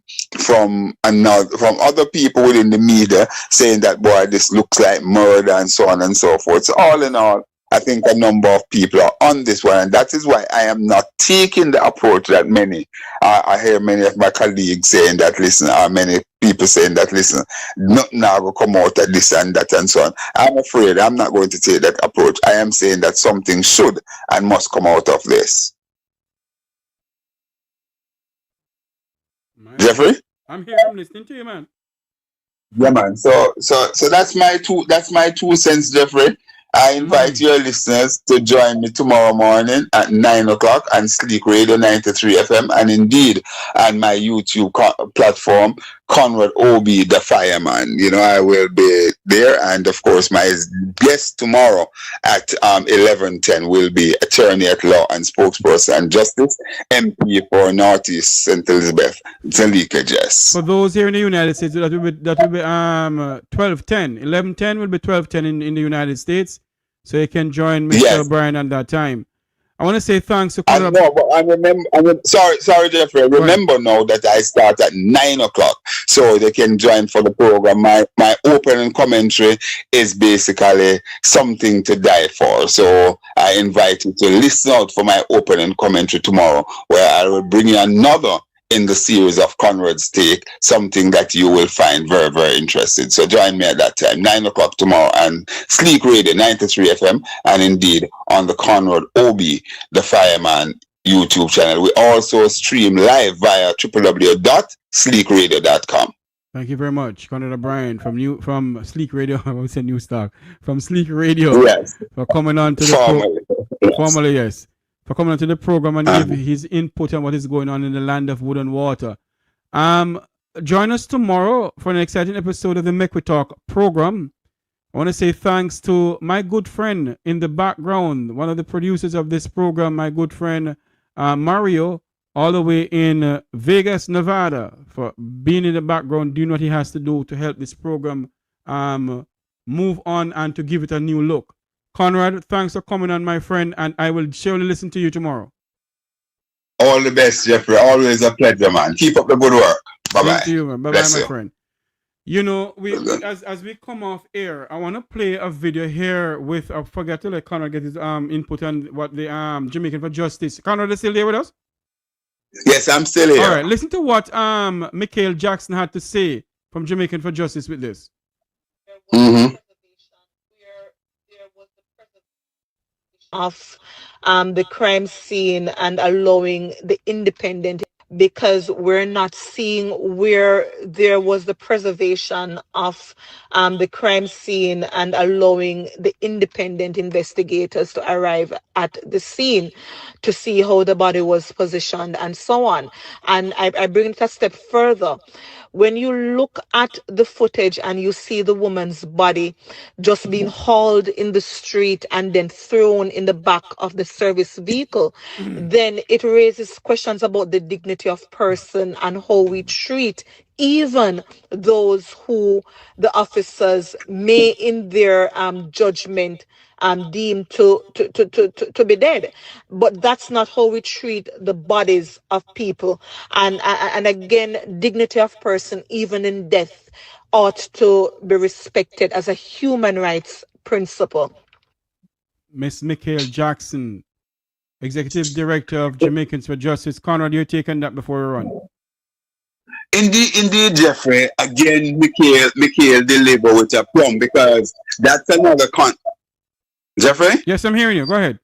Speaker 9: people within the media saying that, boy, this looks like murder and so on and so forth. So all in all, I think a number of people are on this one, and that is why I am not taking the approach that many. I hear many of my colleagues saying that, listen, many people saying that, listen, nothing now will come out of this and that and so on. I'm afraid I'm not going to take that approach. I am saying that something should and must come out of this.
Speaker 2: Man.
Speaker 9: Jeffrey?
Speaker 2: I'm here, I'm listening to you, man.
Speaker 9: Yeah, man. So that's my 2 cents, Jeffrey. I invite your listeners to join me tomorrow morning at 9 o'clock on Sleek Radio 93 FM, and indeed on my YouTube platform, Conrad Obi, the Fireman. You know, I will be there, and of course, my guest tomorrow at 11:10 will be attorney at law and spokesperson and justice, MP for Northeast St. Elizabeth, Zalika Jess.
Speaker 2: For those here in the United States, that will be 12:10. 11:10 will be 12:10 in the United States. So you can join Mr. O'Brien at that time. I want to say thanks to Conrad.
Speaker 9: Sorry, Jeffrey. Remember now that I start at 9 o'clock, so they can join for the program. My opening commentary is basically something to die for. So I invite you to listen out for my opening commentary tomorrow, where I will bring you another in the series of Conrad's Take, something that you will find very, very interesting. So join me at that time, 9 o'clock tomorrow, and Sleek Radio 93 FM, and indeed on the Conrad Obi, the Fireman YouTube channel. We also stream live via www.sleekradio.com.
Speaker 2: Thank you very much, Conrad O'Brien from Sleek Radio. I would say New Stock from Sleek Radio.
Speaker 9: Yes.
Speaker 2: For coming on to the formally, yes, for coming on to the program and give his input on what is going on in the land of wood and water. Join us tomorrow for an exciting episode of the Make We Talk program. I want to say thanks to my good friend in the background, one of the producers of this program, my good friend Mario, all the way in Vegas, Nevada, for being in the background, doing what he has to do to help this program move on and to give it a new look. Conrad, thanks for coming on, my friend, and I will surely listen to you tomorrow.
Speaker 9: All the best, Jeffrey. Always a pleasure, man. Keep up the good work. Bye-bye.
Speaker 2: Thank you, man. Bye-bye, my friend. You know, as we come off air, I want to play a video here with, I forgot to let Conrad get his input on what the Jamaican for Justice. Conrad is still there with us?
Speaker 9: Yes, I'm still here.
Speaker 2: All right, listen to what Michael Jackson had to say from Jamaican for Justice with this.
Speaker 13: Of the crime scene and allowing the independent, because we're not seeing where there was the preservation of the crime scene and allowing the independent investigators to arrive at the scene to see how the body was positioned and so on. And I bring it a step further. When you look at the footage and you see the woman's body just being hauled in the street and then thrown in the back of the service vehicle, then it raises questions about the dignity of person and how we treat even those who the officers may in their judgment deemed to be dead. But that's not how we treat the bodies of people. And again, dignity of person, even in death, ought to be respected as a human rights principle.
Speaker 2: Miss Michael Jackson, Executive Director of Jamaicans for Justice. Conrad, your take on that before we run.
Speaker 9: Indeed, Jeffrey. Again, Michael deliver with a plum, because that's another Jeffrey?
Speaker 2: Yes, I'm hearing you. Go ahead.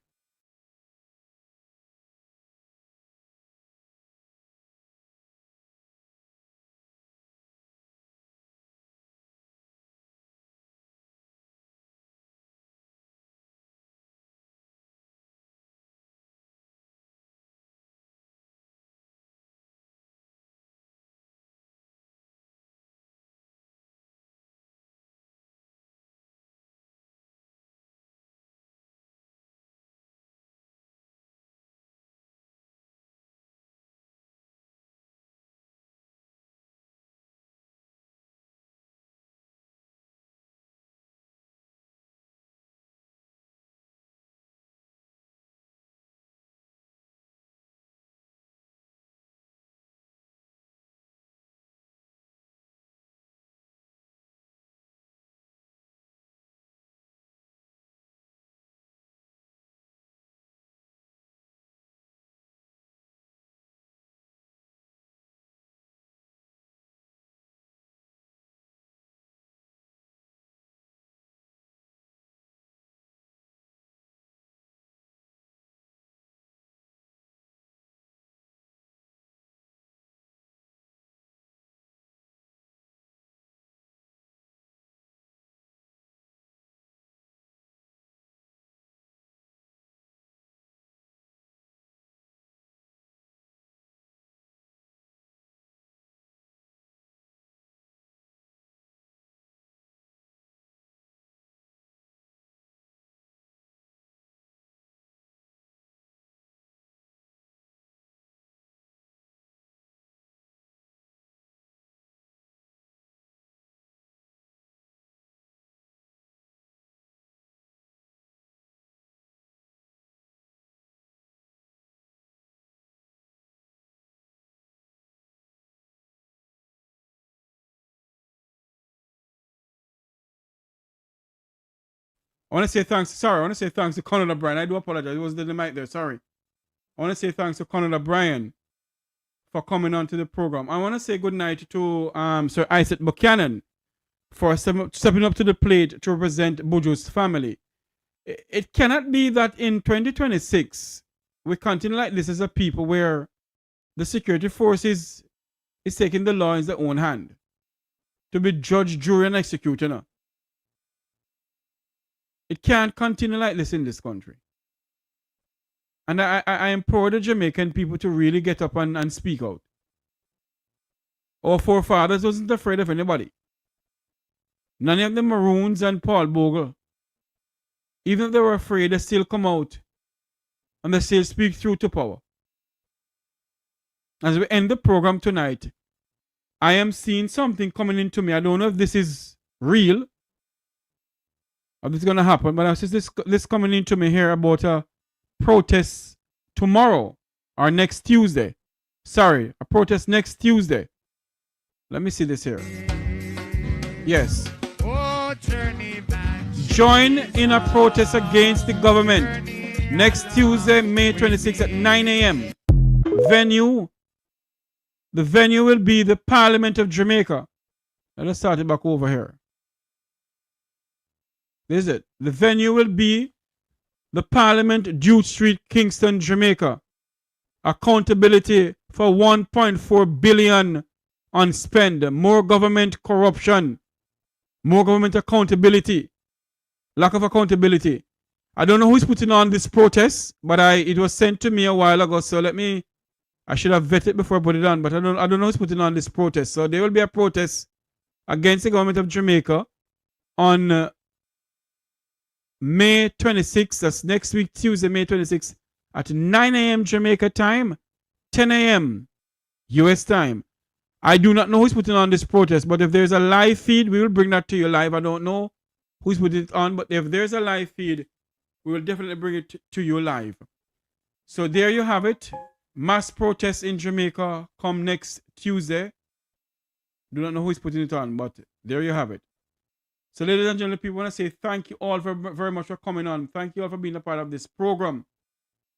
Speaker 2: I want to say thanks. Sorry, I want to say thanks to Conrad O'Brien. I do apologize. It was the mic there. Sorry. I want to say thanks to Conrad O'Brien for coming on to the program. I want to say good night to Sir Isaac Buchanan for stepping up to the plate to represent Buju's family. It cannot be that in 2026 we continue like this as a people where the security forces is taking the law in their own hand to be judge, jury, and executioner. It can't continue like this in this country. And I implore the Jamaican people to really get up and speak out. Our forefathers wasn't afraid of anybody. None of the Maroons and Paul Bogle, even if they were afraid, they still come out and they still speak through to power. As we end the program tonight, I am seeing something coming into me. I don't know if this is real or this is going to happen, but I see this coming into me here about a protest tomorrow or next Tuesday. Sorry, a protest next Tuesday. Let me see this here. Yes. Join in a protest against the government next Tuesday, May 26th at 9 a.m. The venue will be the Parliament of Jamaica. Let us start it back over here. This is it. The venue will be the Parliament, Duke Street, Kingston, Jamaica. Accountability for 1.4 billion on spend. More government corruption. More government accountability. Lack of accountability. I don't know who's putting on this protest, but it was sent to me a while ago, so I should have vetted before I put it on, but I don't know who's putting on this protest. So there will be a protest against the government of Jamaica on May 26th. That's next week, Tuesday, May 26th at 9 a.m. Jamaica time, 10 a.m. US time. I do not know who's putting on this protest, but if there's a live feed, we will bring that to you live. I don't know who's putting it on, but if there's a live feed, we will definitely bring it to you live. So there you have it. Mass protests in Jamaica come next Tuesday. Do not know who is putting it on, but there you have it. So ladies and gentlemen, people, want to say thank you all very much for coming on. Thank you all for being a part of this program.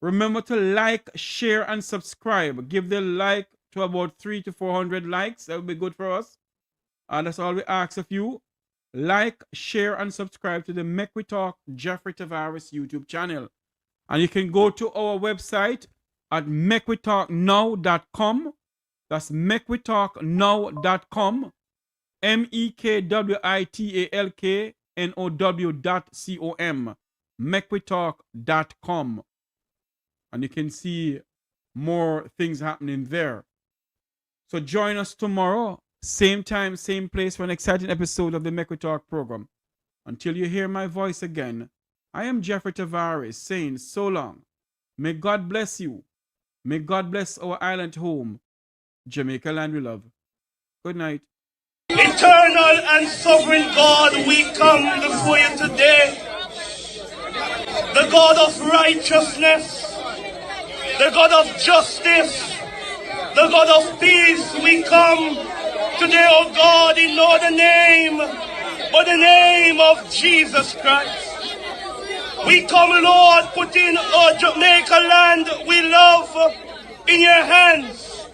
Speaker 2: Remember to like, share, and subscribe. Give the like to about 300 to 400 likes. That would be good for us. And that's all we ask of you. Like, share, and subscribe to the Make We Talk Jeffrey Tavares YouTube channel. And you can go to our website at makewetalknow.com. That's makewetalknow.com. mekwittalknow.com. makewetalk.com. And you can see more things happening there. So join us tomorrow, same time, same place, for an exciting episode of the Make We Talk program. Until you hear my voice again, I am Jeffrey Tavares saying so long. May God bless you. May God bless our island home, Jamaica land we love. Good night.
Speaker 14: Eternal and sovereign God, we come before you today. The God of righteousness, the God of justice, the God of peace, we come today, oh God, in no other name but the name of Jesus Christ. We come, Lord, putting our Jamaica land we love in your hands.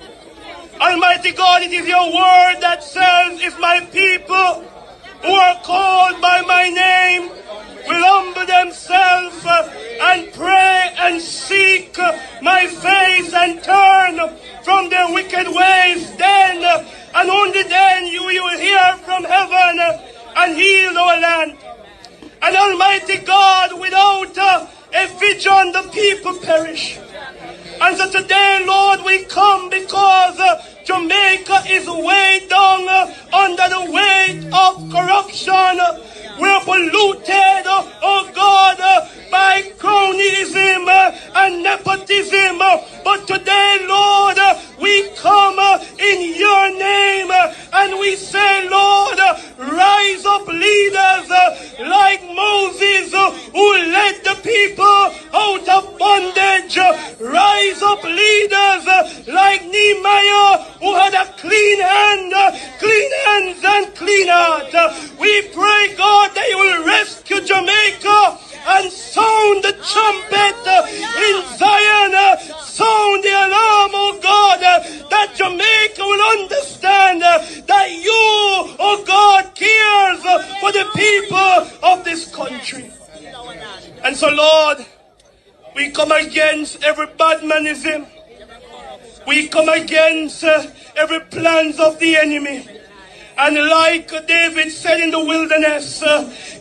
Speaker 14: Almighty God, it is your word that says, if my people who are called by my name will humble themselves and pray and seek my face and turn from their wicked ways, then and only then you will hear from heaven and heal our land. And Almighty God, without a vision, the people perish. And so today, Lord, we come because Jamaica is weighed down under the weight of corruption. We're polluted, oh God, by cronyism and nepotism. But today, Lord, we come in your name and we say, Lord, rise up leaders like Moses who led the people out of bondage. Rise up leaders like Nehemiah who had a clean hand, clean hands and clean heart. We pray, God, that you will rescue Jamaica and sound the trumpet in Zion, sound the alarm, oh God, that Jamaica will understand that you, oh God, cares for the people of this country. And so, Lord, We come against every badmanism. We come against every plans of the enemy. And like David said in the wilderness,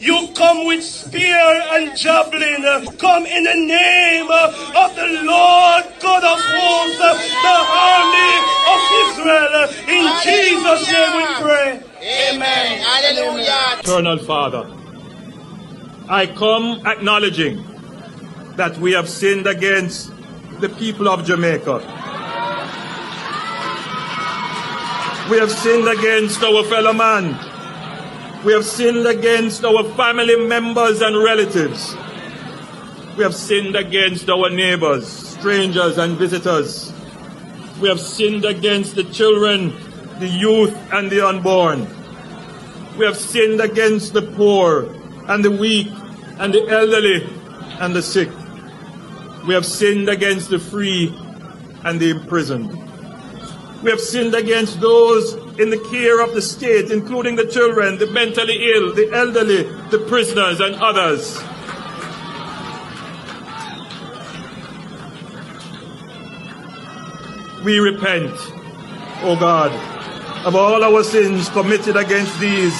Speaker 14: you come with spear and javelin. Come in the name of the Lord God of hosts, the army of Israel. In Jesus' name we pray. Amen. Hallelujah.
Speaker 15: Eternal Father, I come acknowledging that we have sinned against the people of Jamaica. We have sinned against our fellow man. We have sinned against our family members and relatives. We have sinned against our neighbors, strangers and visitors. We have sinned against the children, the youth and the unborn. We have sinned against the poor and the weak and the elderly and the sick. We have sinned against the free and the imprisoned. We have sinned against those in the care of the state, including the children, the mentally ill, the elderly, the prisoners, and others. We repent, O God, of all our sins committed against these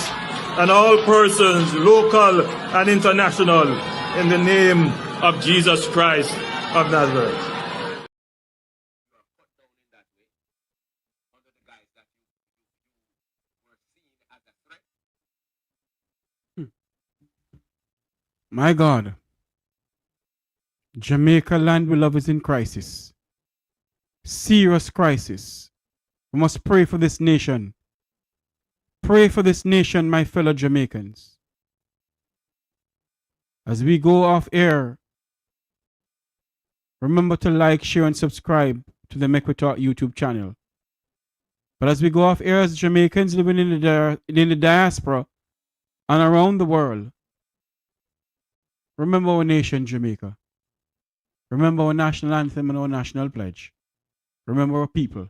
Speaker 15: and all persons, local and international, in the name of Jesus Christ of Nazareth.
Speaker 2: My God, Jamaica land we love is in crisis. Serious crisis. We must pray for this nation. Pray for this nation, my fellow Jamaicans. As we go off air, remember to like, share, and subscribe to the Make We Talk YouTube channel. But as we go off air as Jamaicans living in the diaspora and around the world, remember our nation, Jamaica. Remember our national anthem and our national pledge. Remember our people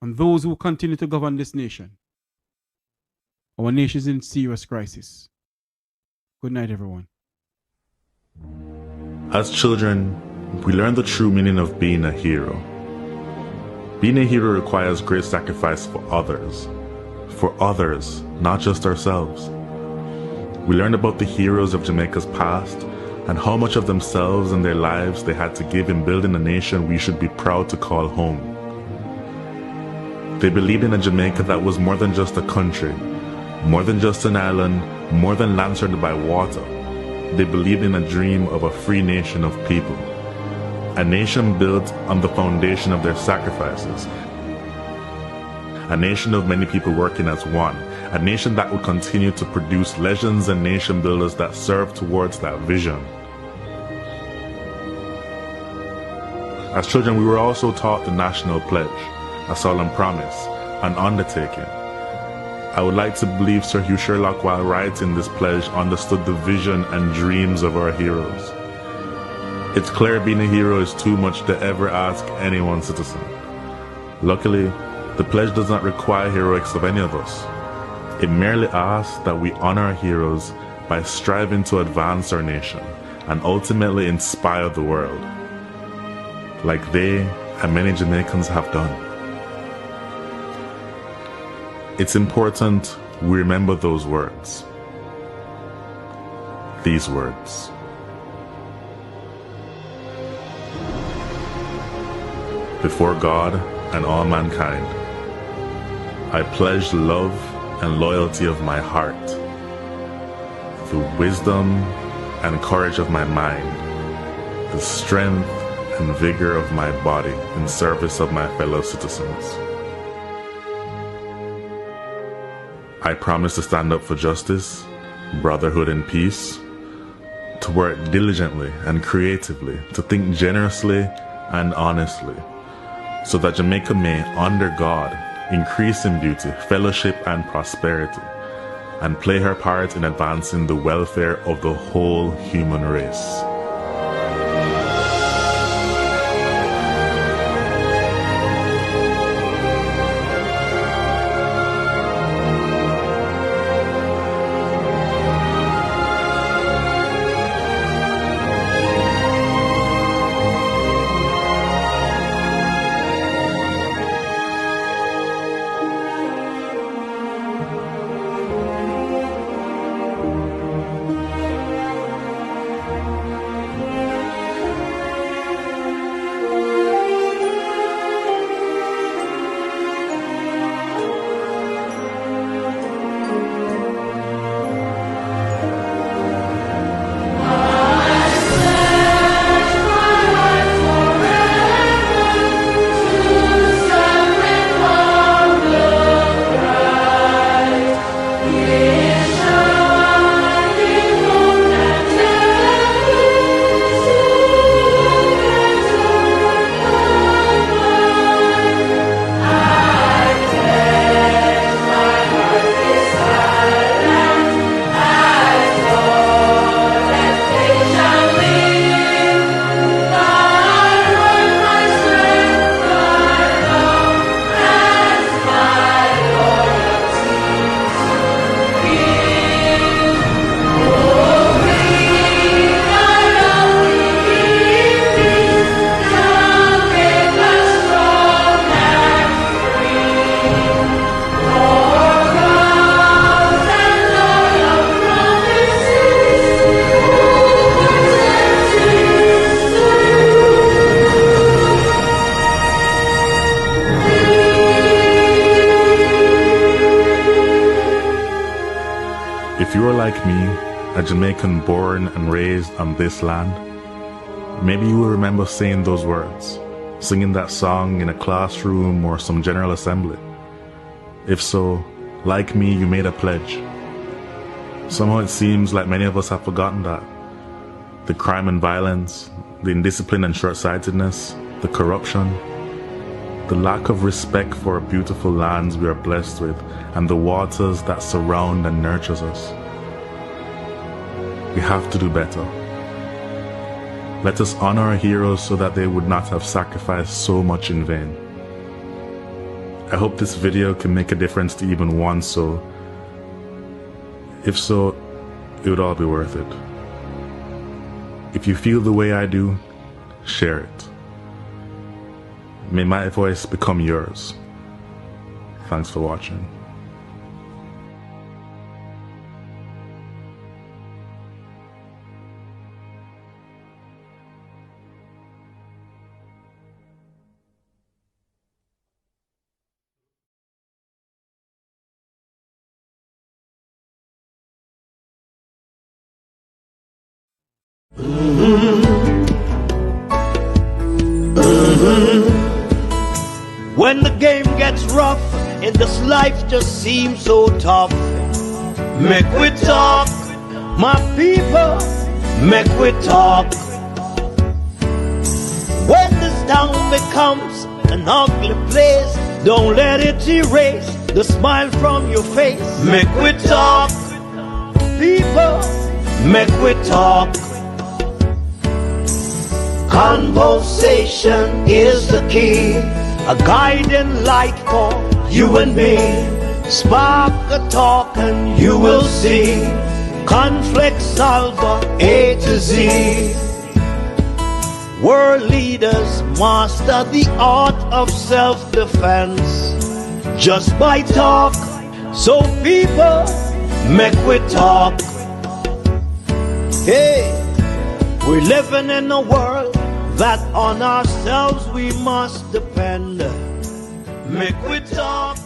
Speaker 2: and those who continue to govern this nation. Our nation is in serious crisis. Good night, everyone.
Speaker 16: As children, we learn the true meaning of being a hero. Being a hero requires great sacrifice for others, not just ourselves. We learned about the heroes of Jamaica's past and how much of themselves and their lives they had to give in building a nation we should be proud to call home. They believed in a Jamaica that was more than just a country, more than just an island, more than land surrounded by water. They believed in a dream of a free nation of people, a nation built on the foundation of their sacrifices, a nation of many people working as one, a nation that would continue to produce legends and nation builders that serve towards that vision. As children, we were also taught the national pledge, a solemn promise, an undertaking. I would like to believe Sir Hugh Sherlock, while writing this pledge, understood the vision and dreams of our heroes. It's clear being a hero is too much to ever ask any one citizen. Luckily, the pledge does not require heroics of any of us. It merely asks that we honor our heroes by striving to advance our nation and ultimately inspire the world, like they and many Jamaicans have done. It's important we remember those words. These words. Before God and all mankind, I pledge love and loyalty of my heart, the wisdom and courage of my mind, the strength and vigor of my body in service of my fellow citizens. I promise to stand up for justice, brotherhood, and peace, to work diligently and creatively, to think generously and honestly, so that Jamaica may, under God, increase in beauty, fellowship, and prosperity, and play her part in advancing the welfare of the whole human race. If you are like me, a Jamaican born and raised on this land, maybe you will remember saying those words, singing that song in a classroom or some general assembly. If so, like me, you made a pledge. Somehow it seems like many of us have forgotten that. The crime and violence, the indiscipline and short-sightedness, the corruption, the lack of respect for beautiful lands we are blessed with, and the waters that surround and nurtures us. We have to do better. Let us honor our heroes so that they would not have sacrificed so much in vain. I hope this video can make a difference to even one soul. If so, it would all be worth it. If you feel the way I do, share it. May my voice become yours. Thanks for watching.
Speaker 17: When the game gets rough and this life just seems so tough, make we talk, my people, make we talk. When this town becomes an ugly place, don't let it erase the smile from your face. Make we talk, people, make we talk. Conversation is the key, a guiding light for you and me. Spark a talk and you will see. Conflict solver A to Z. World leaders master the art of self-defense just by talk. So people, make we talk. Hey, we're living in a world that on ourselves we must depend. Make we talk.